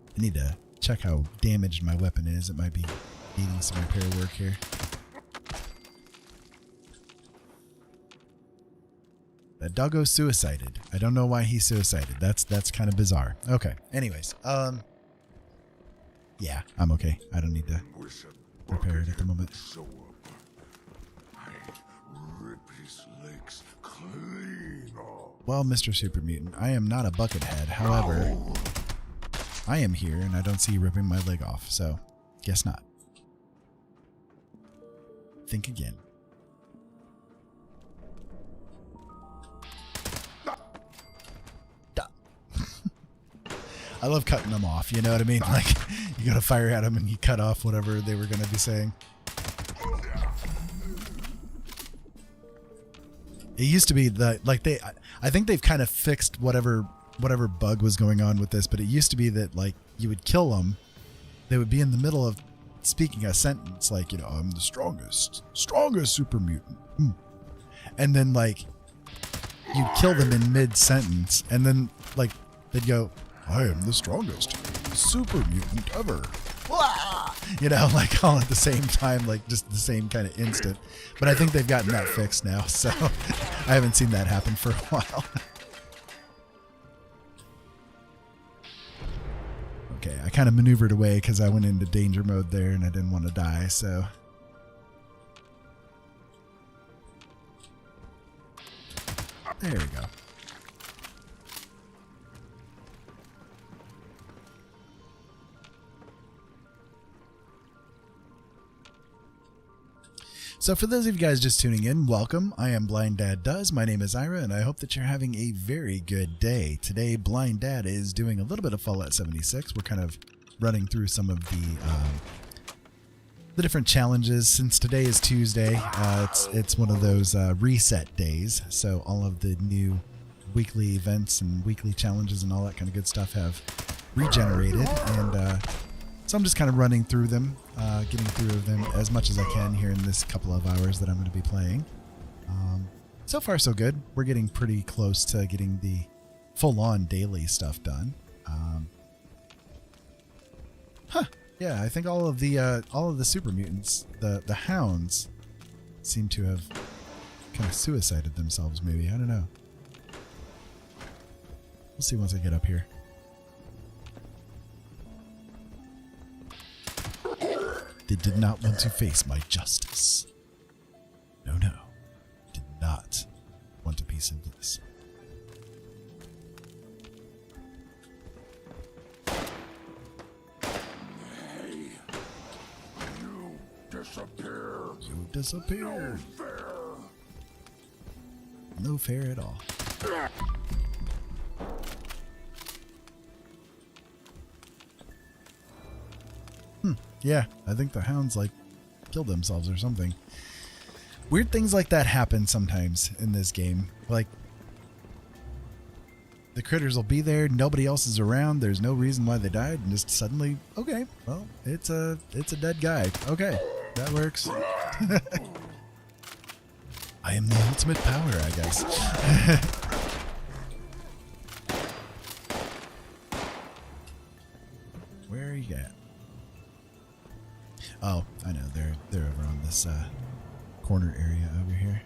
I need to check how damaged my weapon is. It might be needing some repair work here. That doggo suicided. I don't know why he suicided. That's kind of bizarre. Okay. Anyways, yeah, I'm okay. I don't need to repair it at the moment. Well, Mr. Super Mutant, I am not a buckethead. However, I am here, and I don't see you ripping my leg off, so guess not. Think again. I love cutting them off, you know what I mean? Like, you go to fire at them, and you cut off whatever they were going to be saying. It used to be that, like, I think they've kind of fixed whatever bug was going on with this, but it used to be that, like, you would kill them, they would be in the middle of speaking a sentence like, you know, I'm the strongest super mutant, and then, like, you'd kill them in mid-sentence, and then, like, they'd go, I am the strongest super mutant ever, you know, like, all at the same time, like, just the same kind of instant. But I think they've gotten that fixed now, so I haven't seen that happen for a while. Okay, I kind of maneuvered away because I went into danger mode there and I didn't want to die, so. There we go. So for those of you guys just tuning in, welcome. I am Blind Dad Does. My name is Ira, and I hope that you're having a very good day. Today, Blind Dad is doing a little bit of Fallout 76. We're kind of running through some of the different challenges. Since today is Tuesday, it's one of those reset days, so all of the new weekly events and weekly challenges and all that kind of good stuff have regenerated, and so I'm just kind of running through them, getting through them as much as I can here in this couple of hours that I'm going to be playing. So far so good. We're getting pretty close to getting the full-on daily stuff done. Yeah, I think all of the super mutants, the hounds, seem to have kind of suicided themselves. Maybe, I don't know. We'll see once I get up here. They did not want to face my justice. No, did not want a piece of this. You disappear. No fair at all. Yeah, I think the hounds killed themselves or something. Weird things like that happen sometimes in this game. Like, the critters will be there, nobody else is around, there's no reason why they died, and just suddenly, okay, well, it's a dead guy. Okay, that works. I am the ultimate power, I guess. Where are you at? Oh, I know, they're over on this corner area over here.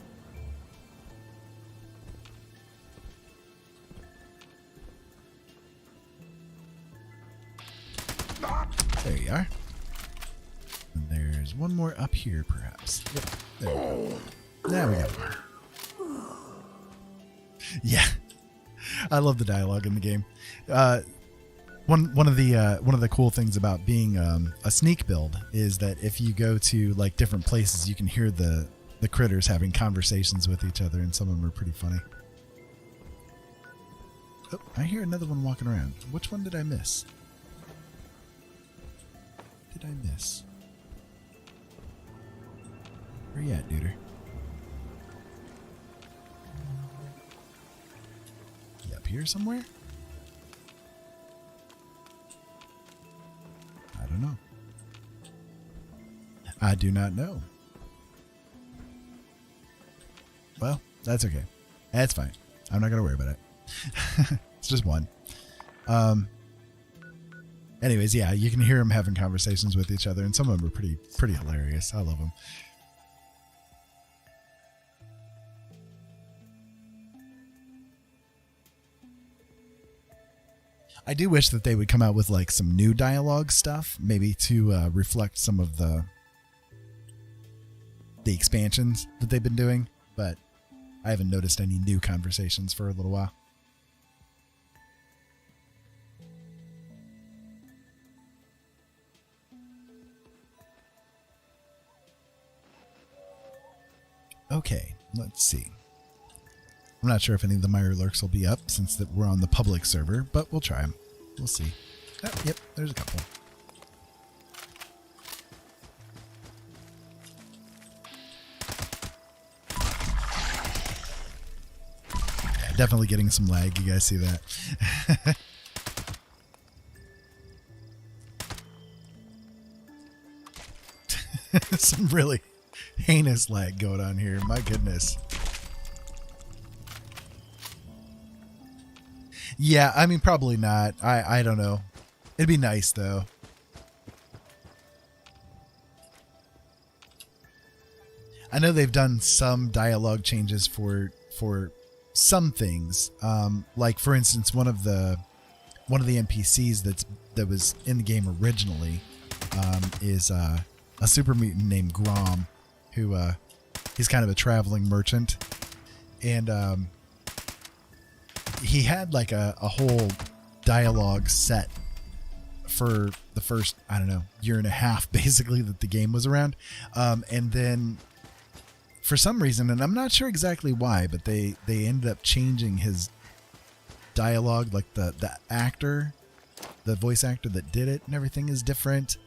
There you are. And there's one more up here, perhaps. Yep, there we go. There we go. Yeah, I love the dialogue in the game. One of the cool things about being a sneak build is that if you go to different places, you can hear the critters having conversations with each other, and some of them are pretty funny. Oh, I hear another one walking around. Which one did I miss? Did I miss? Where you at, duder? You up here somewhere? I don't know. I do not know. Well, that's okay. That's fine. I'm not going to worry about it. It's just one. Anyways, yeah, you can hear them having conversations with each other, and some of them are pretty hilarious. I love them. I do wish that they would come out with some new dialogue stuff, maybe to reflect some of the expansions that they've been doing, but I haven't noticed any new conversations for a little while. Okay, let's see. I'm not sure if any of the Mire Lurks will be up since that we're on the public server, but we'll try them. We'll see. Oh, yep, there's a couple. Yeah, definitely getting some lag. You guys see that? Some really heinous lag going on here. My goodness. Yeah, I mean, probably not. I don't know. It'd be nice, though. I know they've done some dialogue changes for some things. Like, for instance, one of the NPCs that was in the game originally is a super mutant named Grom, who he's kind of a traveling merchant, and he had a whole dialogue set for the first, I don't know, year and a half basically that the game was around, and then for some reason, and I'm not sure exactly why, but they ended up changing his dialogue, the actor the voice actor that did it and everything is different.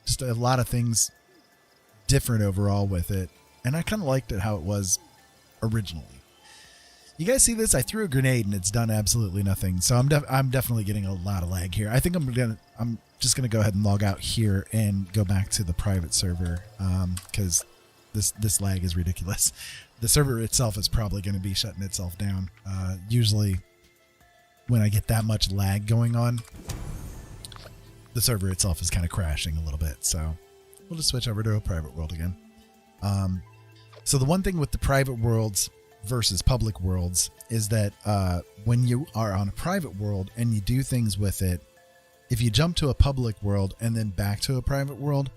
Just a lot of things different overall with it. And I kind of liked it how it was originally. You guys see this? I threw a grenade and it's done absolutely nothing. So I'm definitely getting a lot of lag here. I think I'm just gonna go ahead and log out here and go back to the private server because this lag is ridiculous. The server itself is probably going to be shutting itself down. Usually, when I get that much lag going on, the server itself is kind of crashing a little bit. So we'll just switch over to a private world again. So the one thing with the private worlds versus public worlds is that when you are on a private world and you do things with it, if you jump to a public world and then back to a private world,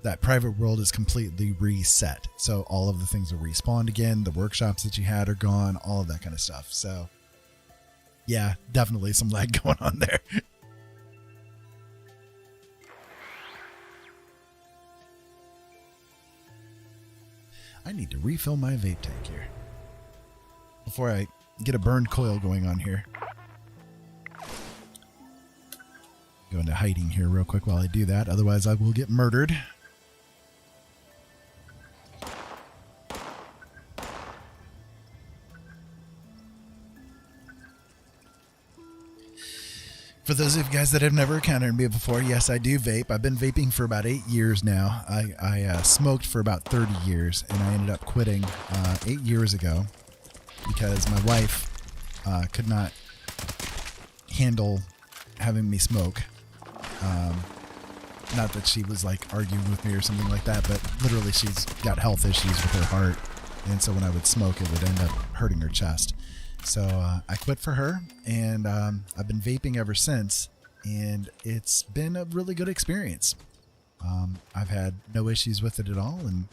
that private world is completely reset. So all of the things are respawned again. The workshops that you had are gone, all of that kind of stuff. So yeah, definitely some lag going on there. I need to refill my vape tank here before I get a burned coil going on here. Go into hiding here real quick while I do that. Otherwise, I will get murdered. For those of you guys that have never encountered me before, yes, I do vape. I've been vaping for about 8 years now. I smoked for about 30 years, and I ended up quitting 8 years ago because my wife could not handle having me smoke. Not that she was like arguing with me or something like that, but literally she's got health issues with her heart, and so when I would smoke it would end up hurting her chest. So I quit for her, and I've been vaping ever since, and it's been a really good experience. I've had no issues with it at all, and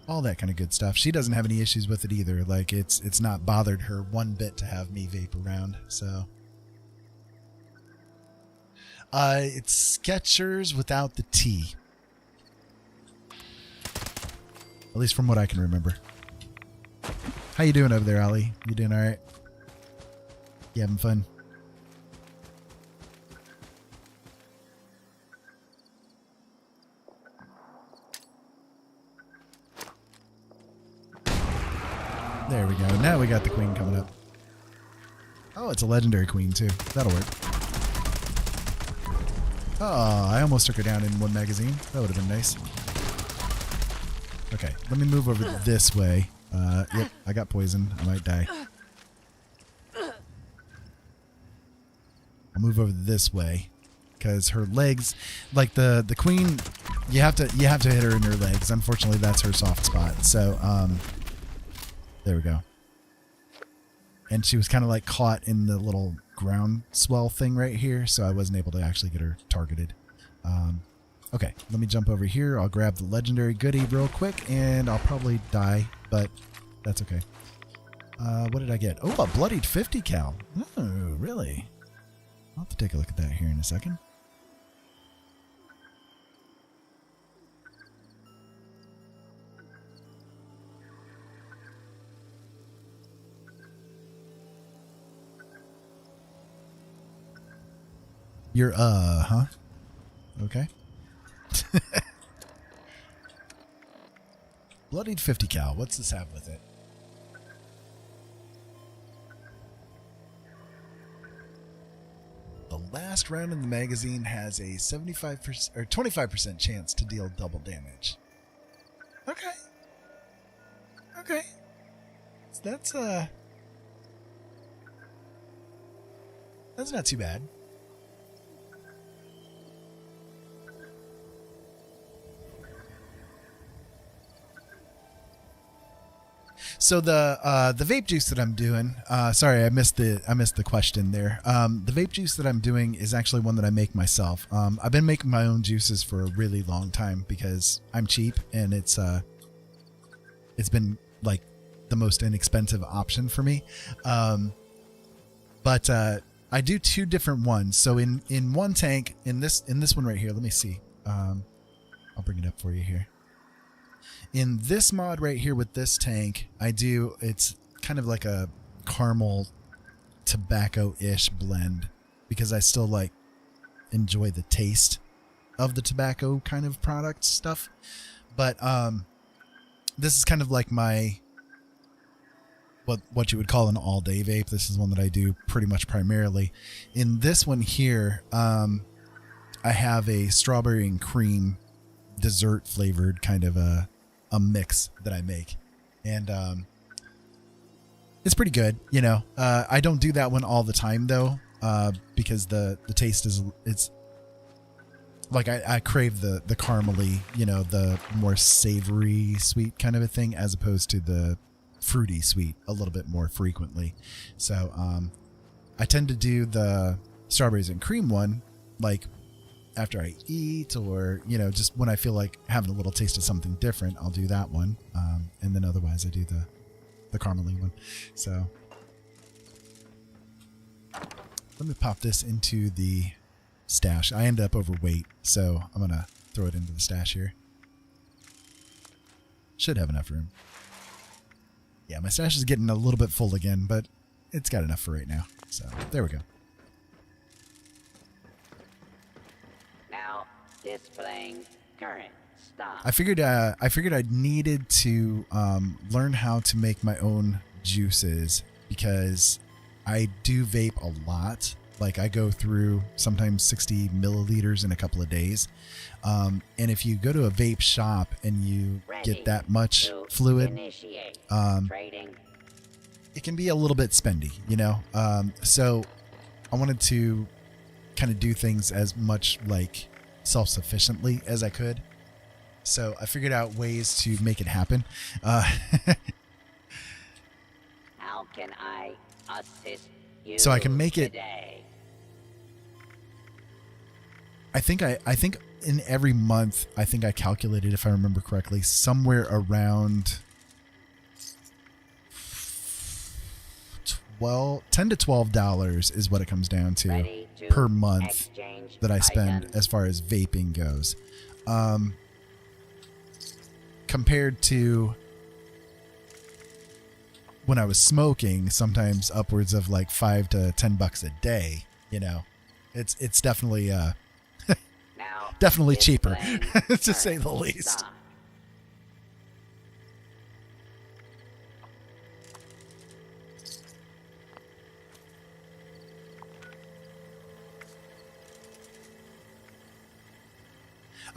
all that kind of good stuff. She doesn't have any issues with it either. Like it's not bothered her one bit to have me vape around. So it's Skechers without the T. At least from what I can remember. How you doing over there, Ollie? You doing all right? You having fun? There we go. Now we got the queen coming up. Oh, it's a legendary queen too. That'll work. Oh, I almost took her down in one magazine. That would have been nice. Okay, let me move over this way. Yep, I got poisoned. I might die. I'll move over this way because her legs, like the queen, you have to hit her in her legs. Unfortunately, that's her soft spot. So, there we go. And she was kind of like caught in the little ground swell thing right here, so I wasn't able to actually get her targeted. Okay, let me jump over here. I'll grab the legendary goodie real quick, and I'll probably die, but that's okay. What did I get? Oh, a bloodied 50 cal. Oh, really? I'll have to take a look at that here in a second. You're, huh? Okay. Bloodied 50 cal. What's this have with it? The last round in the magazine has a 75% or 25% chance to deal double damage. Okay. Okay. That's not too bad. So the vape juice that I'm doing, sorry, I missed the question there. The vape juice that I'm doing is actually one that I make myself. I've been making my own juices for a really long time because I'm cheap and it's been like the most inexpensive option for me. But I do two different ones. So in one tank, in this one right here, let me see. I'll bring it up for you here. In this mod right here with this tank, it's kind of like a caramel to tobacco-ish blend because I still like enjoy the taste of the tobacco kind of product stuff. But this is kind of like my what you would call an all-day vape. This is one that I do pretty much primarily. In this one here, I have a strawberry and cream dessert flavored kind of a mix that I make, and it's pretty good. You know, I don't do that one all the time though, because the taste it's like I crave the caramely, you know, the more savory sweet kind of a thing, as opposed to the fruity sweet a little bit more frequently. So I tend to do the strawberries and cream one like after I eat, or, you know, just when I feel like having a little taste of something different, I'll do that one. And then otherwise I do the caramely one. So let me pop this into the stash. I end up overweight, so I'm going to throw it into the stash here. Should have enough room. Yeah, my stash is getting a little bit full again, but it's got enough for right now. So there we go. Now displaying current stock. I figured I needed to learn how to make my own juices, because I do vape a lot. Like I go through sometimes 60 milliliters in a couple of days. And if you go to a vape shop and you get that much fluid, it can be a little bit spendy, you know? So I wanted to kind of do things as much like self-sufficiently as I could. So I figured out ways to make it happen. How can I assist you so I can make it today? I think in every month, I think I calculated, if I remember correctly, somewhere around $10 to $12 is what it comes down to per month that I spend as far as vaping goes. Compared to when I was smoking, sometimes upwards of like $5 to $10 a day, you know, it's definitely, definitely cheaper, to say the least.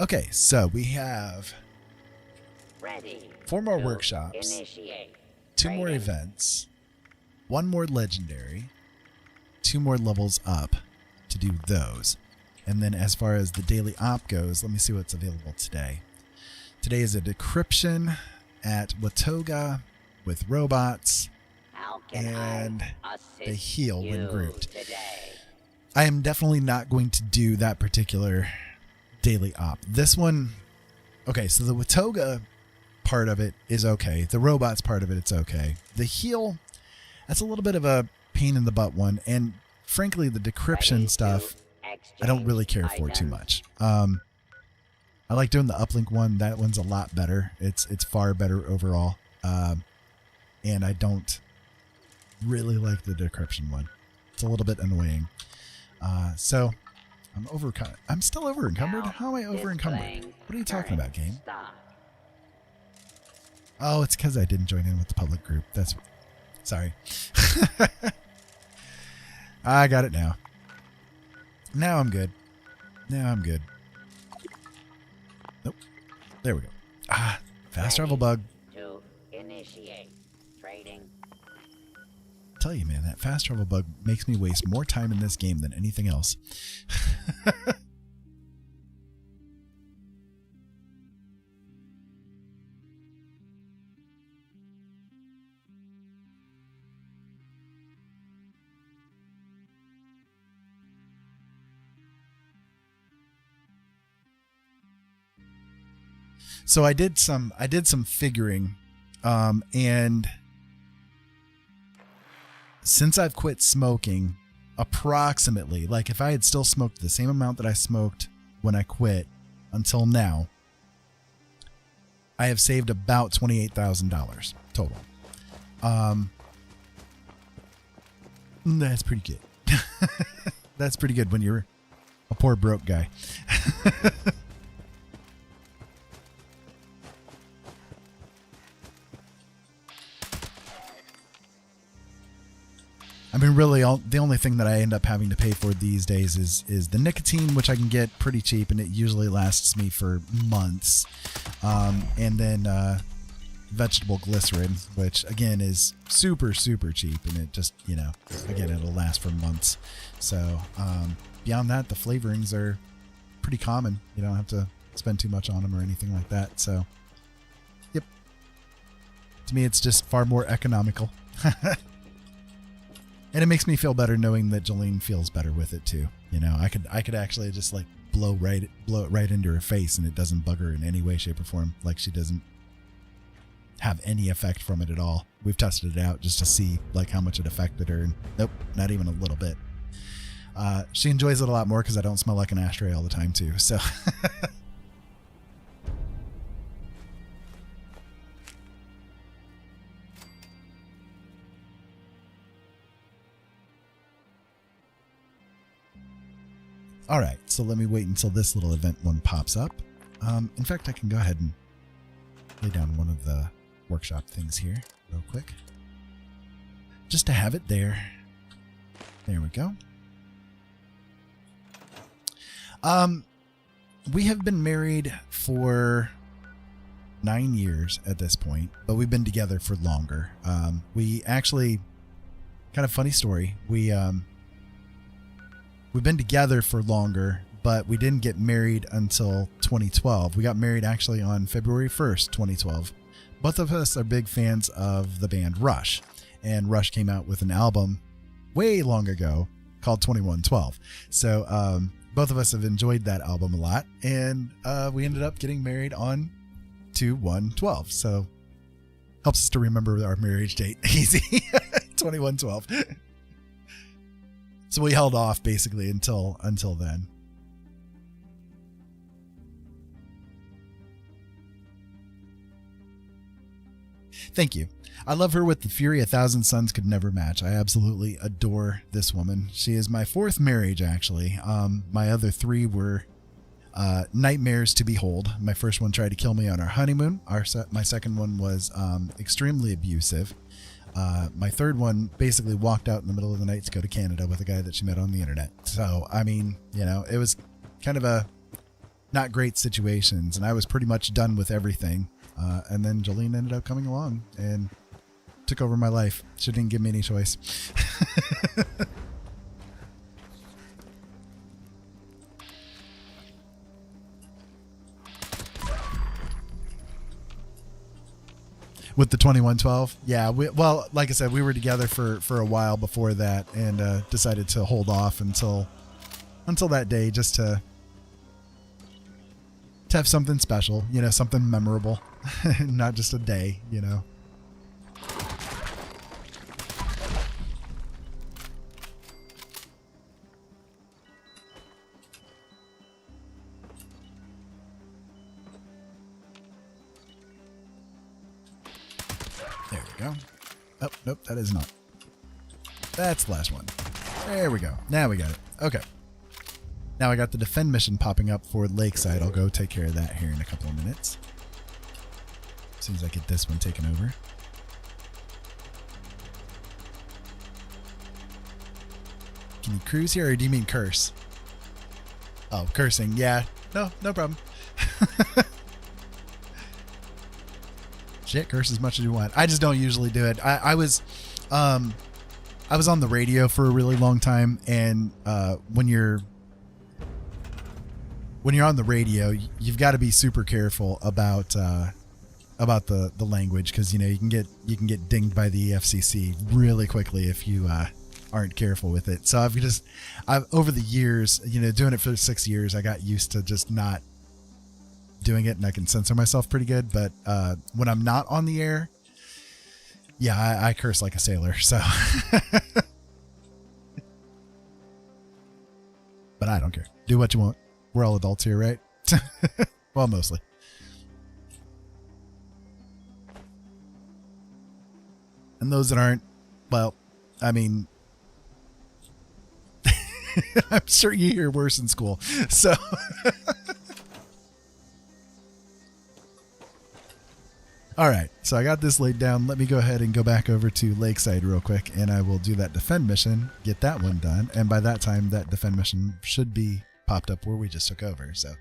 Okay, so we have Ready 4 more to workshops, initiate 2 more training. events, 1 more legendary, 2 more levels up to do those. And then as far as the daily op goes, let me see what's available today. Today is a decryption at Watoga with robots, How can and I assist they heal when you grouped. today? I am definitely not going to do that particular daily op. This one, okay, so the Watoga part of it is okay. The robots part of it, it's okay. The heal, that's a little bit of a pain in the butt one. And frankly, the decryption Ready to stuff, I don't really care for too items. much. I like doing the uplink one. That one's a lot better. It's far better overall. And I don't really like the decryption one. It's a little bit annoying. So I'm still over encumbered. Now How am I over encumbered? displaying What are you talking about, game? stock. Oh, it's because I didn't join in with the public group. That's sorry. I got it now. Now I'm good. Nope. There we go. Fast travel bug. To initiate trading. Tell you, man, that fast travel bug makes me waste more time in this game than anything else. So I did some figuring, and since I've quit smoking, approximately, like if I had still smoked the same amount that I smoked when I quit until now, I have saved about $28,000 total. That's pretty good. That's pretty good when you're a poor broke guy. I mean, really, the only thing that I end up having to pay for these days is the nicotine, which I can get pretty cheap, and it usually lasts me for months. And then vegetable glycerin, which again is super, super cheap, and it just, you know, again, it'll last for months. So beyond that, the flavorings are pretty common. You don't have to spend too much on them or anything like that. So, yep. To me, it's just far more economical. And it makes me feel better knowing that Jolene feels better with it too. You know, I could actually just like blow it right into her face, and it doesn't bug her in any way, shape, or form. Like, she doesn't have any effect from it at all. We've tested it out just to see like how much it affected her, and nope, not even a little bit. She enjoys it a lot more because I don't smell like an ashtray all the time too. So. All right, so let me wait until this little event one pops up. In fact, I can go ahead and lay down one of the workshop things here real quick, just to have it there. There we go. We have been married for 9 years at this point, but we've been together for longer. We actually, kind of funny story. We've been together for longer, but we didn't get married until 2012. We got married actually on February 1st, 2012. Both of us are big fans of the band Rush, and Rush came out with an album way long ago called 2112. So both of us have enjoyed that album a lot, and we ended up getting married on 2/1/12. So helps us to remember our marriage date easy. 2112. So we held off basically until then. Thank you. I love her with the fury 1,000 suns could never match. I absolutely adore this woman. She is my 4th marriage, actually. My other 3 were nightmares to behold. My first one tried to kill me on our honeymoon. My second one was extremely abusive. My third one basically walked out in the middle of the night to go to Canada with a guy that she met on the internet. So, I mean, you know, it was kind of a not great situations, and I was pretty much done with everything. And then Jolene ended up coming along and took over my life. She didn't give me any choice. With the 2112, yeah. Well, like I said, we were together for a while before that, and decided to hold off until that day, just to have something special, you know, something memorable, not just a day, you know. There we go. Oh, nope, that is not. That's the last one. There we go. Now we got it. Okay. Now I got the defend mission popping up for Lakeside. I'll go take care of that here in a couple of minutes. As soon as I get this one taken over. Can you cruise here, or do you mean curse? Oh, cursing. Yeah. No problem. Shit, curse as much as you want. I just don't usually do it. I was on the radio for a really long time, and when you're on the radio, you've got to be super careful about the language, because you know you can get dinged by the FCC really quickly if you aren't careful with it. So I've over the years, you know, doing it for 6 years, I got used to just not doing it, and I can censor myself pretty good. But when I'm not on the air, yeah, I curse like a sailor. So, but I don't care. Do what you want. We're all adults here, right? Well, mostly. And those that aren't, well, I mean, I'm sure you hear worse in school. So all right, so I got this laid down. Let me go ahead and go back over to Lakeside real quick, and I will do that defend mission, get that one done, and by that time, that defend mission should be popped up where we just took over. So,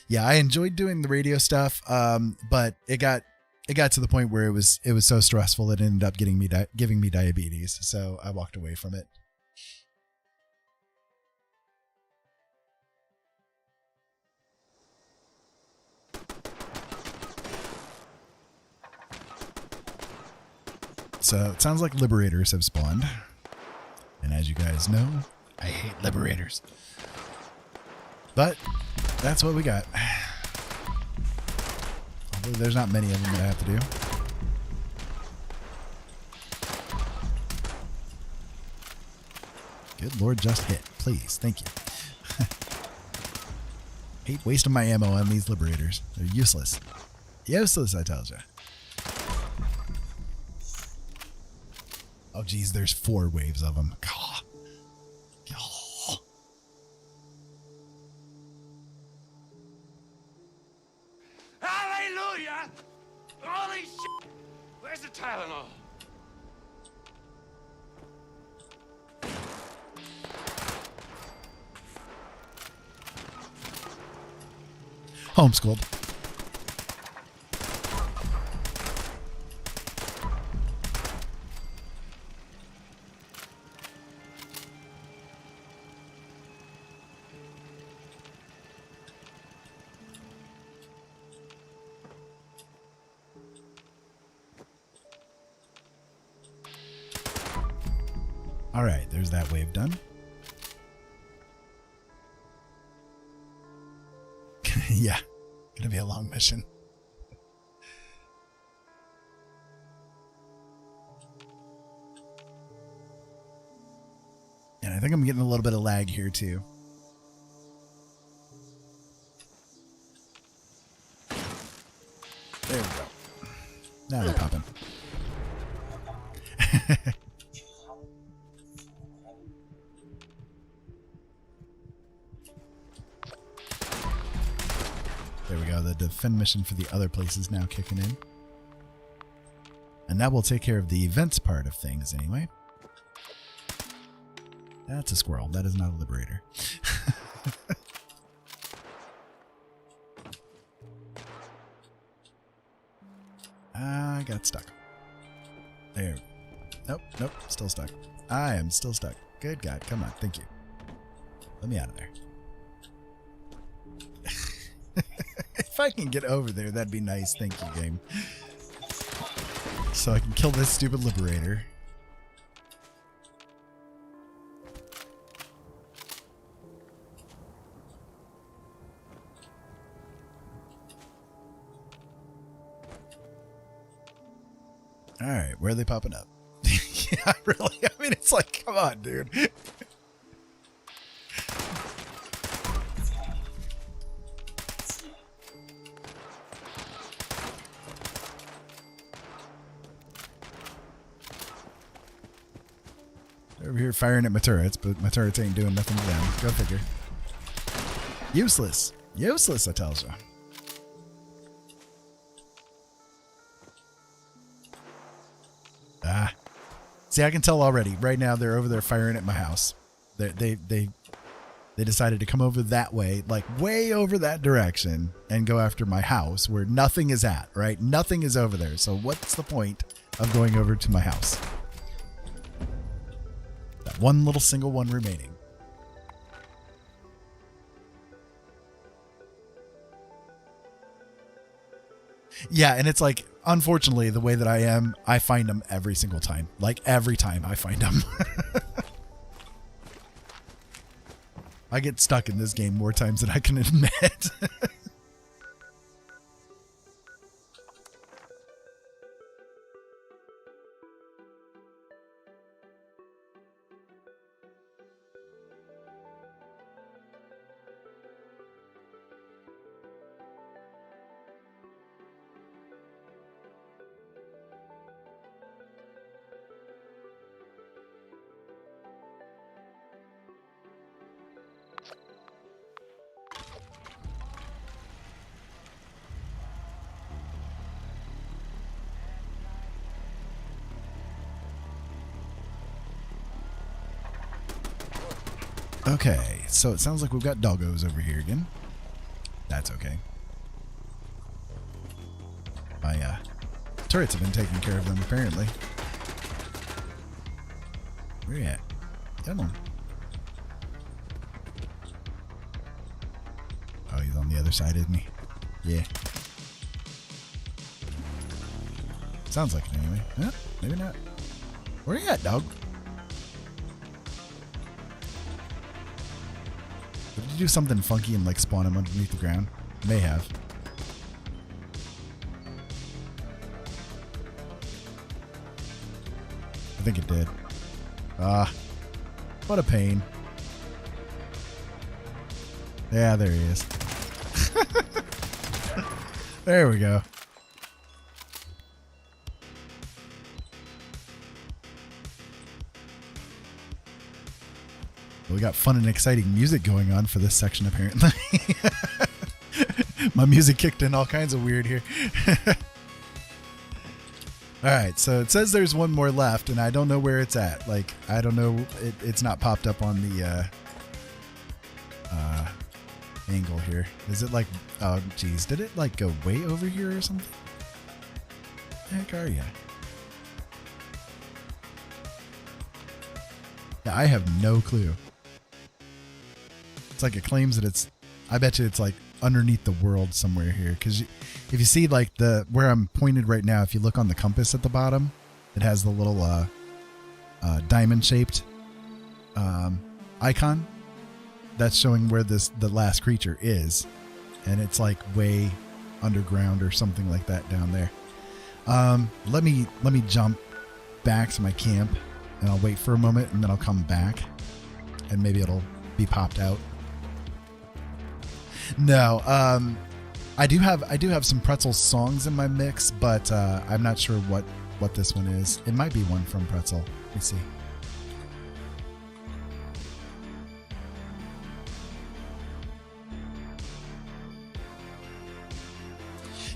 yeah, I enjoyed doing the radio stuff, but it got to the point where it was so stressful it ended up giving me diabetes. So I walked away from it. So it sounds like liberators have spawned. And as you guys know, I hate liberators. But that's what we got. Hopefully there's not many of them that I have to do. Good Lord, just hit. Please. Thank you. Hate wasting my ammo on these liberators. They're useless. Useless, I tell you. Oh, geez, there's 4 waves of them. God. Oh. Hallelujah! Holy shit! Where's the Tylenol? Homeschooled. All right, there's that wave done. Yeah, gonna be a long mission. And I think I'm getting a little bit of lag here too. There we go. Now they're popping. There we go. The defend mission for the other place is now kicking in. And that will take care of the events part of things anyway. That's a squirrel. That is not a liberator. I got stuck. There. Nope, nope. Still stuck. I am still stuck. Good God. Come on. Thank you. Let me out of there. If I can get over there, that'd be nice. Thank you, game. So I can kill this stupid liberator. Alright, where are they popping up? Yeah, really? I mean, it's like, come on, dude. They're over here firing at my turrets, but my turrets ain't doing nothing to them. Go figure. Useless. Useless, I tells you. Ah. See, I can tell already. Right now, they're over there firing at my house. They decided to come over that way, like way over that direction, and go after my house where nothing is at, right? Nothing is over there. So what's the point of going over to my house? That one little single one remaining. Yeah, and it's like, unfortunately, the way that I am, I find them every single time. Like, every time I find them. I get stuck in this game more times than I can admit. Okay, so it sounds like we've got doggos over here again. That's okay. My turrets have been taking care of them, apparently. Where you at? Come on. Oh, he's on the other side, isn't he? Yeah. Sounds like it anyway. Huh? Maybe not. Where you at, dog? Did you do something funky and like spawn him underneath the ground? May have. I think it did. Ah, what a pain. Yeah, there he is. There we go. We got fun and exciting music going on for this section, apparently. My music kicked in all kinds of weird here. Alright, so it says there's one more left, and I don't know where it's at. Like, I don't know. It's not popped up on the angle here. Is it like, oh, geez, did it like go way over here or something? The heck are you? Yeah, I have no clue. It's like it claims that it's, I bet you it's like underneath the world somewhere here. Because if you see like where I'm pointed right now, if you look on the compass at the bottom, it has the little diamond shaped icon. That's showing where the last creature is. And it's like way underground or something like that down there. Let me jump back to my camp and I'll wait for a moment and then I'll come back and maybe it'll be popped out. No, I do have some Pretzel songs in my mix, but I'm not sure what this one is. It might be one from Pretzel. Let me see.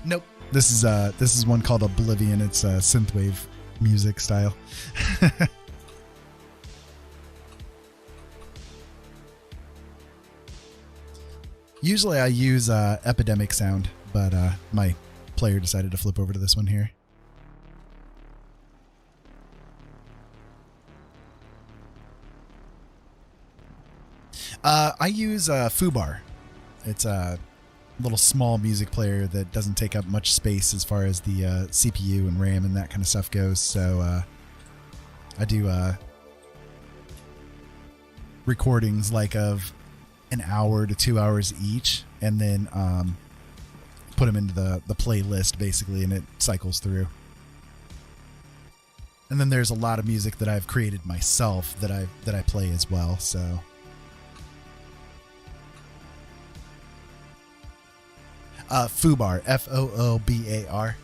Nope. This is one called Oblivion. It's a synthwave music style. Usually I use Epidemic Sound, but my player decided to flip over to this one here. I use Fubar. It's a little small music player that doesn't take up much space as far as the CPU and RAM and that kind of stuff goes. So I do recordings like of an hour to 2 hours each, and then put them into the playlist basically, and it cycles through. And then there's a lot of music that I've created myself that I play as well. So Fubar, Foobar.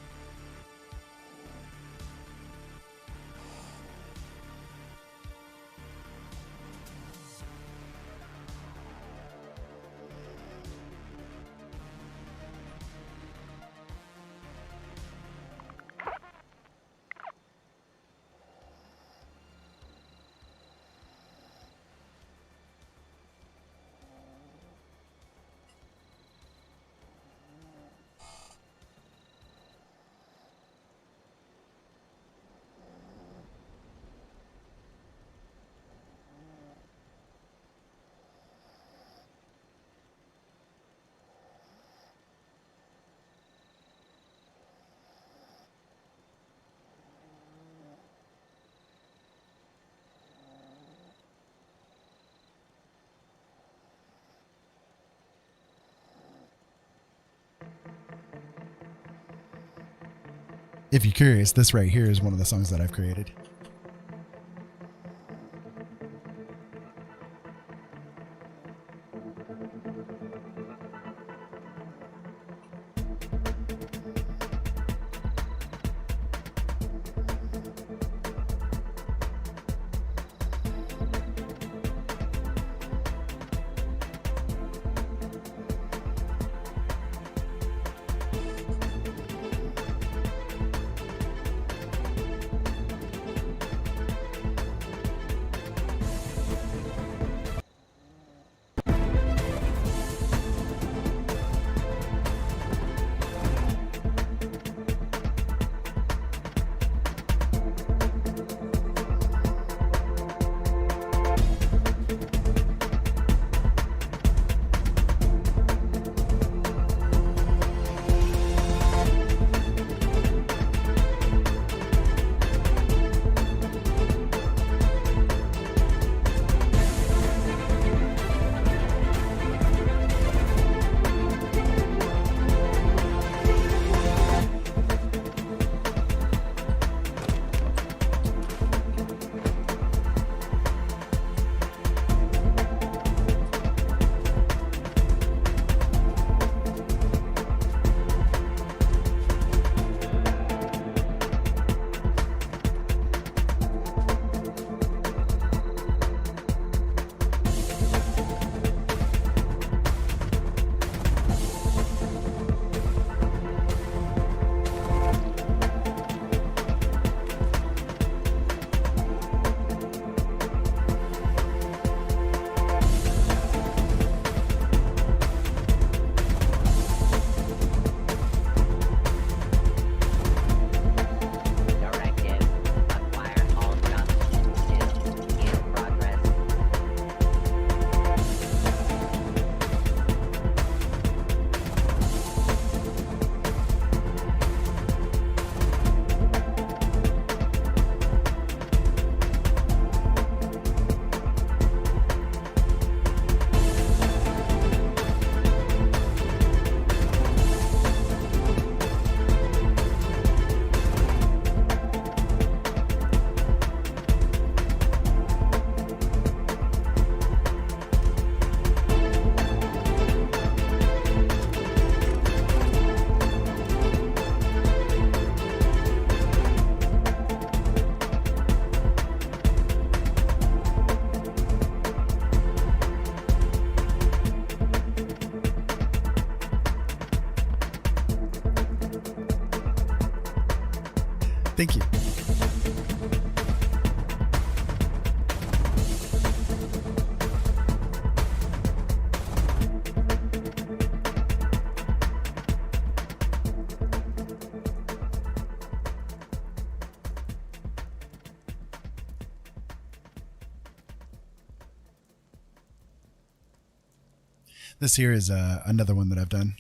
If you're curious, this right here is one of the songs that I've created. Thank you. This here is another one that I've done.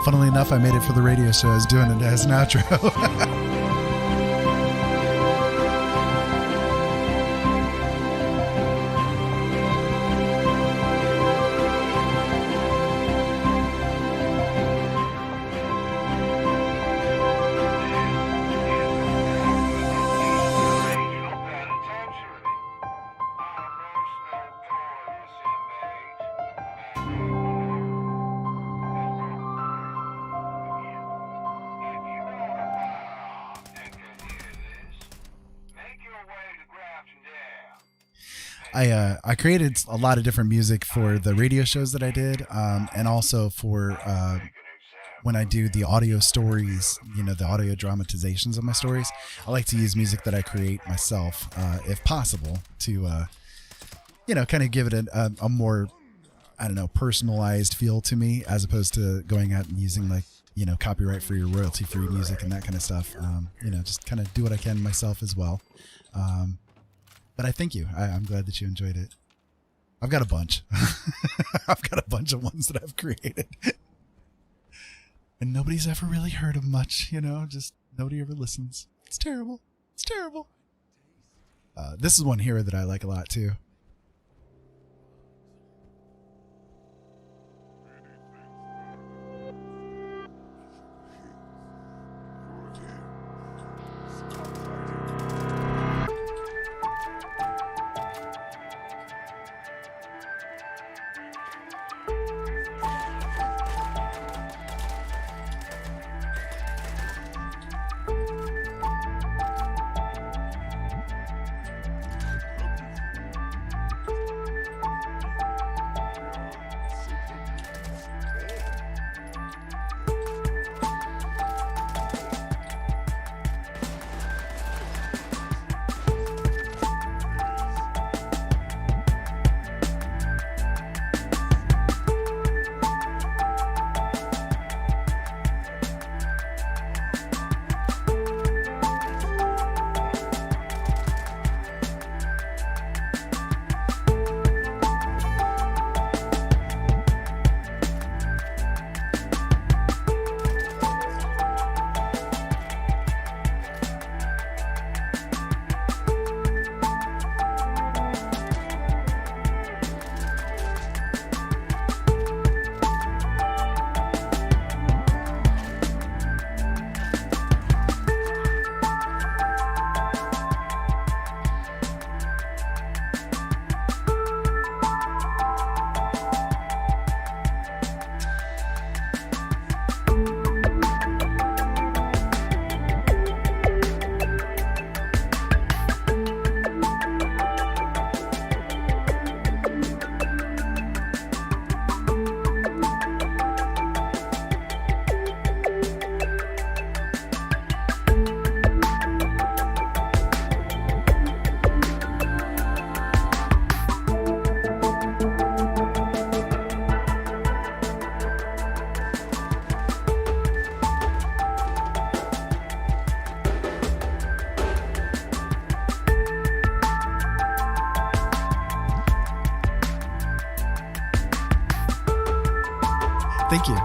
Funnily enough, I made it for the radio show. I was doing it as an outro. I created a lot of different music for the radio shows that I did, and also for when I do the audio stories, you know, the audio dramatizations of my stories. I like to use music that I create myself, if possible, to, you know, kind of give it a more, I don't know, personalized feel to me, as opposed to going out and using, like, you know, copyright-free or royalty-free music and that kind of stuff. You know, just kind of do what I can myself as well. But I thank you. I'm glad that you enjoyed it. I've got a bunch. I've got a bunch of ones that I've created. And nobody's ever really heard of much, you know, just nobody ever listens. It's terrible. It's terrible. This is one here that I like a lot too. Thank you.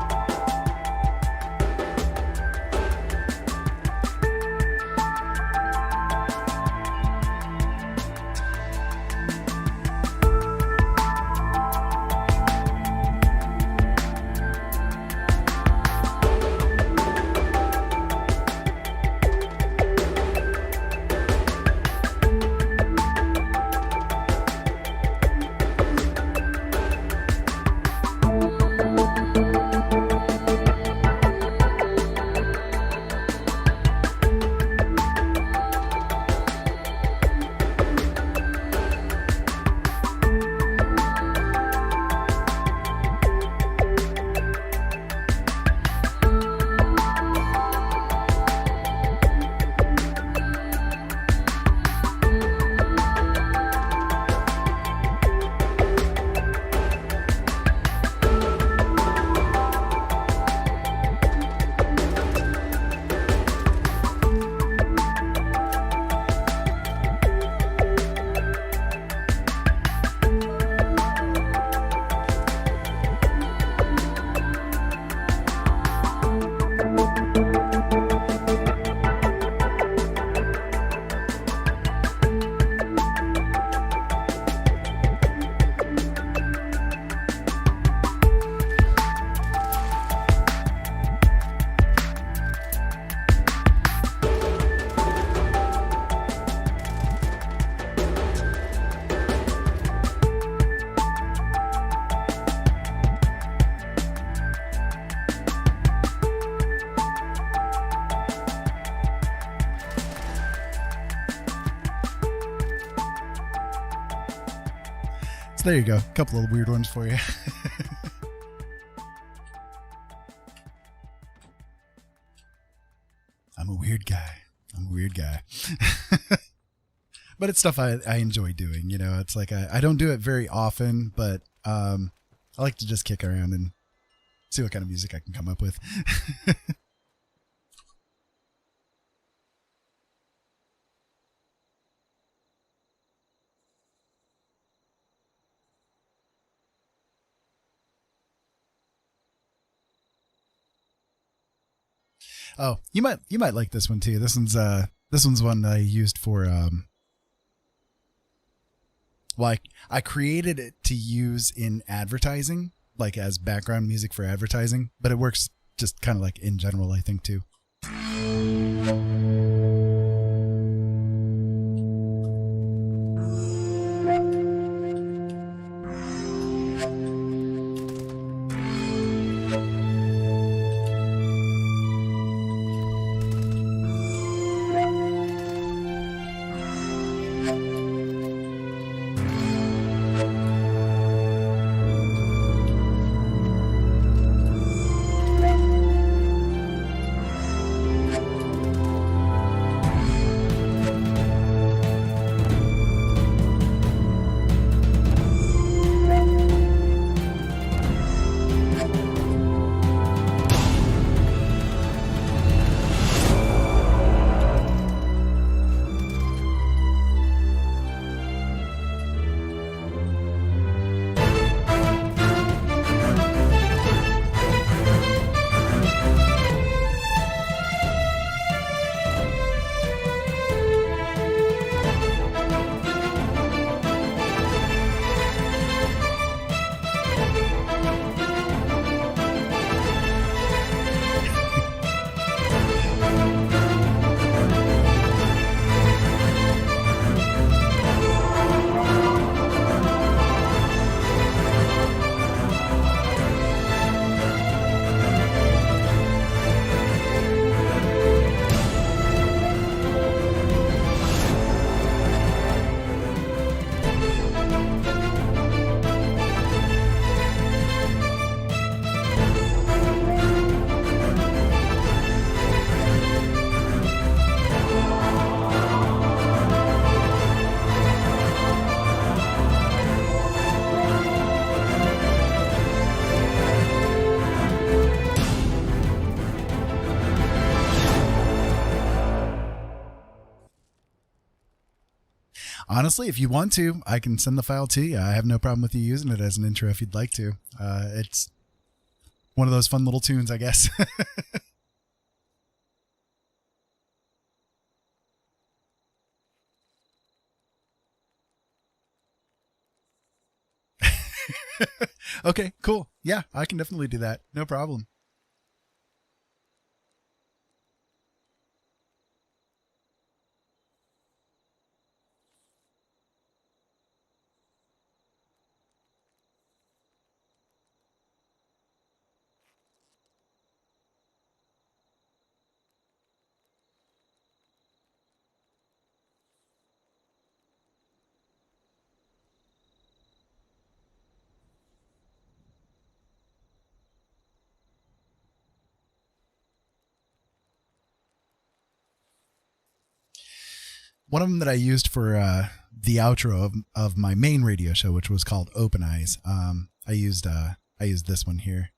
So there you go. A couple of weird ones for you. I'm a weird guy. But it's stuff I enjoy doing. You know, it's like I don't do it very often, but I like to just kick around and see what kind of music I can come up with. Oh, you might like this one too. This one's one I used for like I created it to use in advertising, like as background music for advertising, but it works just kind of like in general, I think too. Honestly, if you want to, I can send the file to you. I have no problem with you using it as an intro if you'd like to. It's One of those fun little tunes, I guess. Okay, cool. Yeah, I can definitely do that. No problem. One of them that I used for the outro of my main radio show, which was called Open Eyes. I used this one here.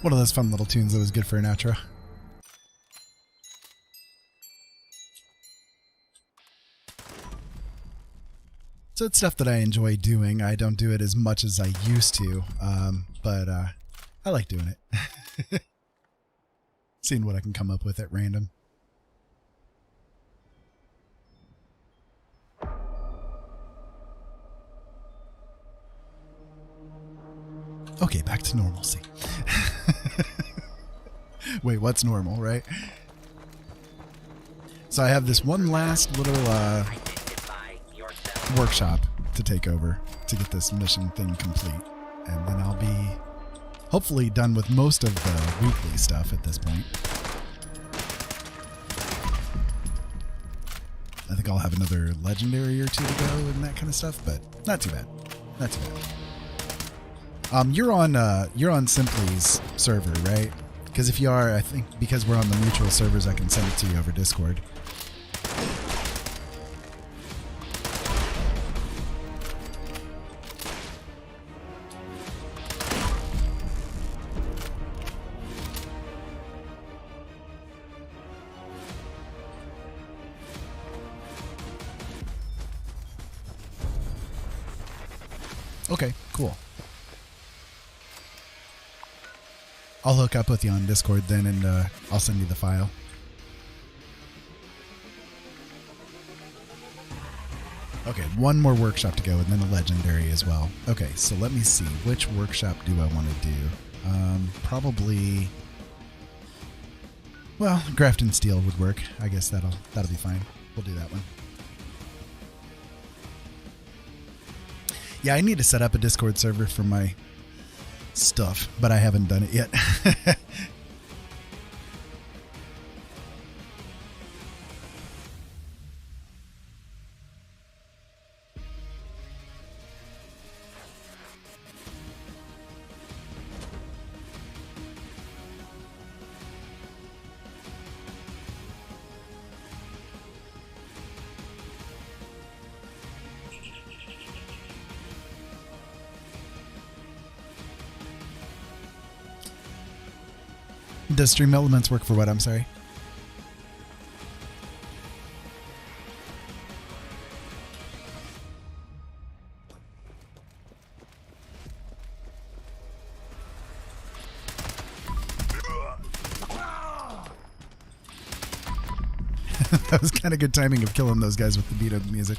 One of those fun little tunes that was good for an outro. So it's stuff that I enjoy doing. I don't do it as much as I used to, but I like doing it. Seeing what I can come up with at random. Okay, back to normalcy. Wait, what's normal, right? So I have this one last little workshop to take over to get this mission thing complete. And then I'll be hopefully done with most of the weekly stuff at this point. I think I'll have another legendary or two to go and that kind of stuff, but not too bad. Not too bad. You're on Simply's server, right? Because if you are, I think because we're on the mutual servers, I can send it to you over Discord. Okay, cool. I'll hook up with you on Discord then, and I'll send you the file. Okay, one more workshop to go, and then a legendary as well. Okay, so let me see. Which workshop do I want to do? Probably... Well, Grafton Steel would work. I guess that'll be fine. We'll do that one. Yeah, I need to set up a Discord server for my stuff, but I haven't done it yet. Does Stream Elements work for what? I'm sorry. That was kind of good timing of killing those guys with the beat of the music.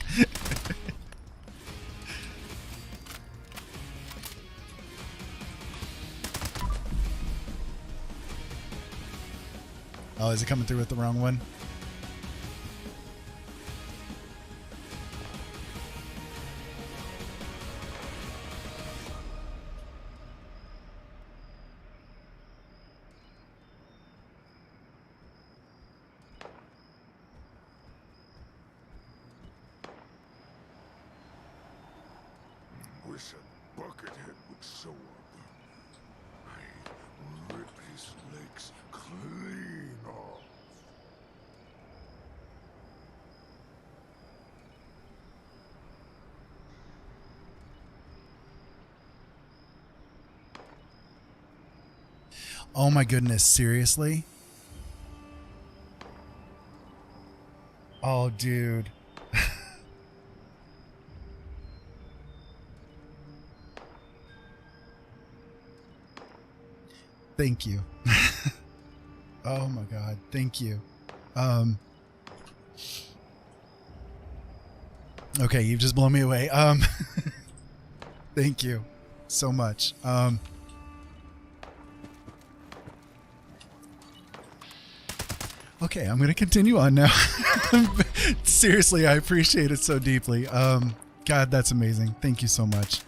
Oh, is it coming through with the wrong one? Wish a buckethead would show up. I'd rip his legs clean off. Oh my goodness, seriously? Oh, dude. Thank you. Oh my God, thank you. Okay, you've just blown me away. Thank you so much. Okay, I'm going to continue on now. Seriously, I appreciate it so deeply. God, that's amazing. Thank you so much.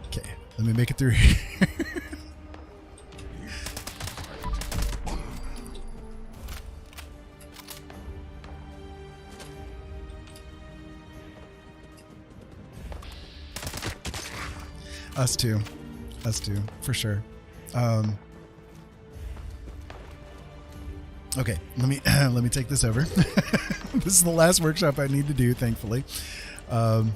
Okay, let me make it through here. Us too, for sure. Okay, let me take this over. This is the last workshop I need to do, thankfully. And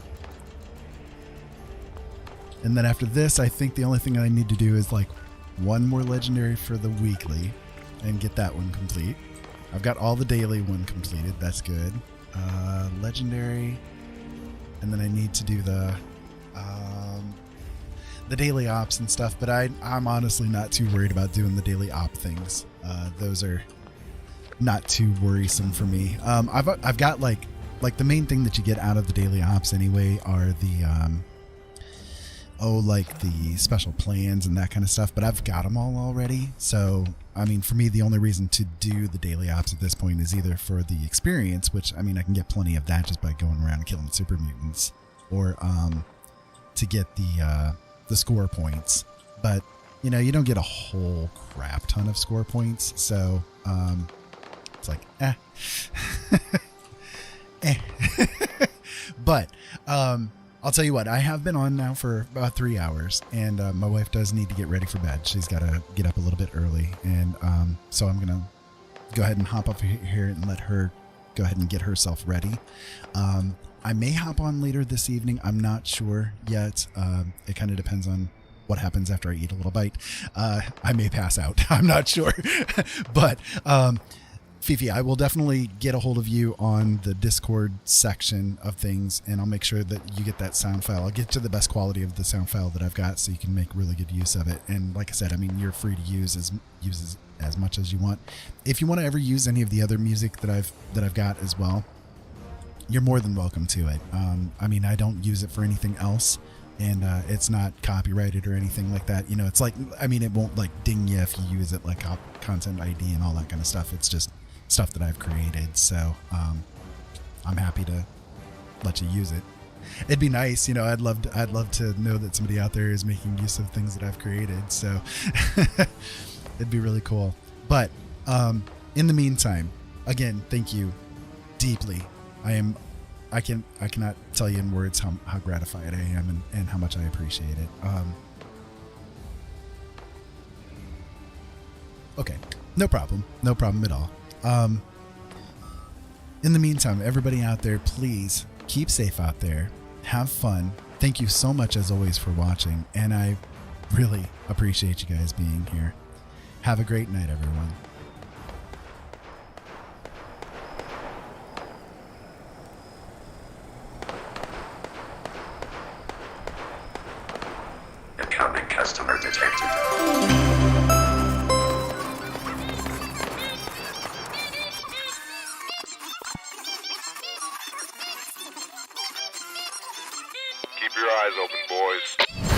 then after this, I think the only thing I need to do is like one more legendary for the weekly and get that one complete. I've got all the daily one completed. That's good. Legendary, and then I need to do the daily ops and stuff, but I'm honestly not too worried about doing the daily op things. Those are not too worrisome for me. I've got like the main thing that you get out of the daily ops anyway are the like the special plans and that kind of stuff, but I've got them all already. So I mean, for me, the only reason to do the daily ops at this point is either for the experience, which I mean I can get plenty of that just by going around and killing super mutants, or to get the score points. But you know, you don't get a whole crap ton of score points, so it's like but I'll tell you what, I have been on now for about 3 hours, and my wife does need to get ready for bed. She's got to get up a little bit early, and so I'm gonna go ahead and hop up here and let her go ahead and get herself ready. I may hop on later this evening. I'm not sure yet. It kind of depends on what happens after I eat a little bite. I may pass out. I'm not sure. But Fifi, I will definitely get a hold of you on the Discord section of things, and I'll make sure that you get that sound file. I'll get to the best quality of the sound file that I've got so you can make really good use of it. And like I said, I mean, you're free to use as much as you want. If you want to ever use any of the other music that I've got as well, you're more than welcome to it. I mean, I don't use it for anything else, and it's not copyrighted or anything like that. You know, it's like, I mean, it won't like ding you if you use it like content ID and all that kind of stuff. It's just stuff that I've created. So I'm happy to let you use it. It'd be nice, you know, I'd love to know that somebody out there is making use of things that I've created. So it'd be really cool. But in the meantime, again, thank you deeply. I cannot tell you in words how gratified I am and how much I appreciate it. Okay, no problem at all. In the meantime, everybody out there, please keep safe out there. Have fun. Thank you so much as always for watching, and I really appreciate you guys being here. Have a great night, everyone. Incoming customer detected. Keep your eyes open, boys.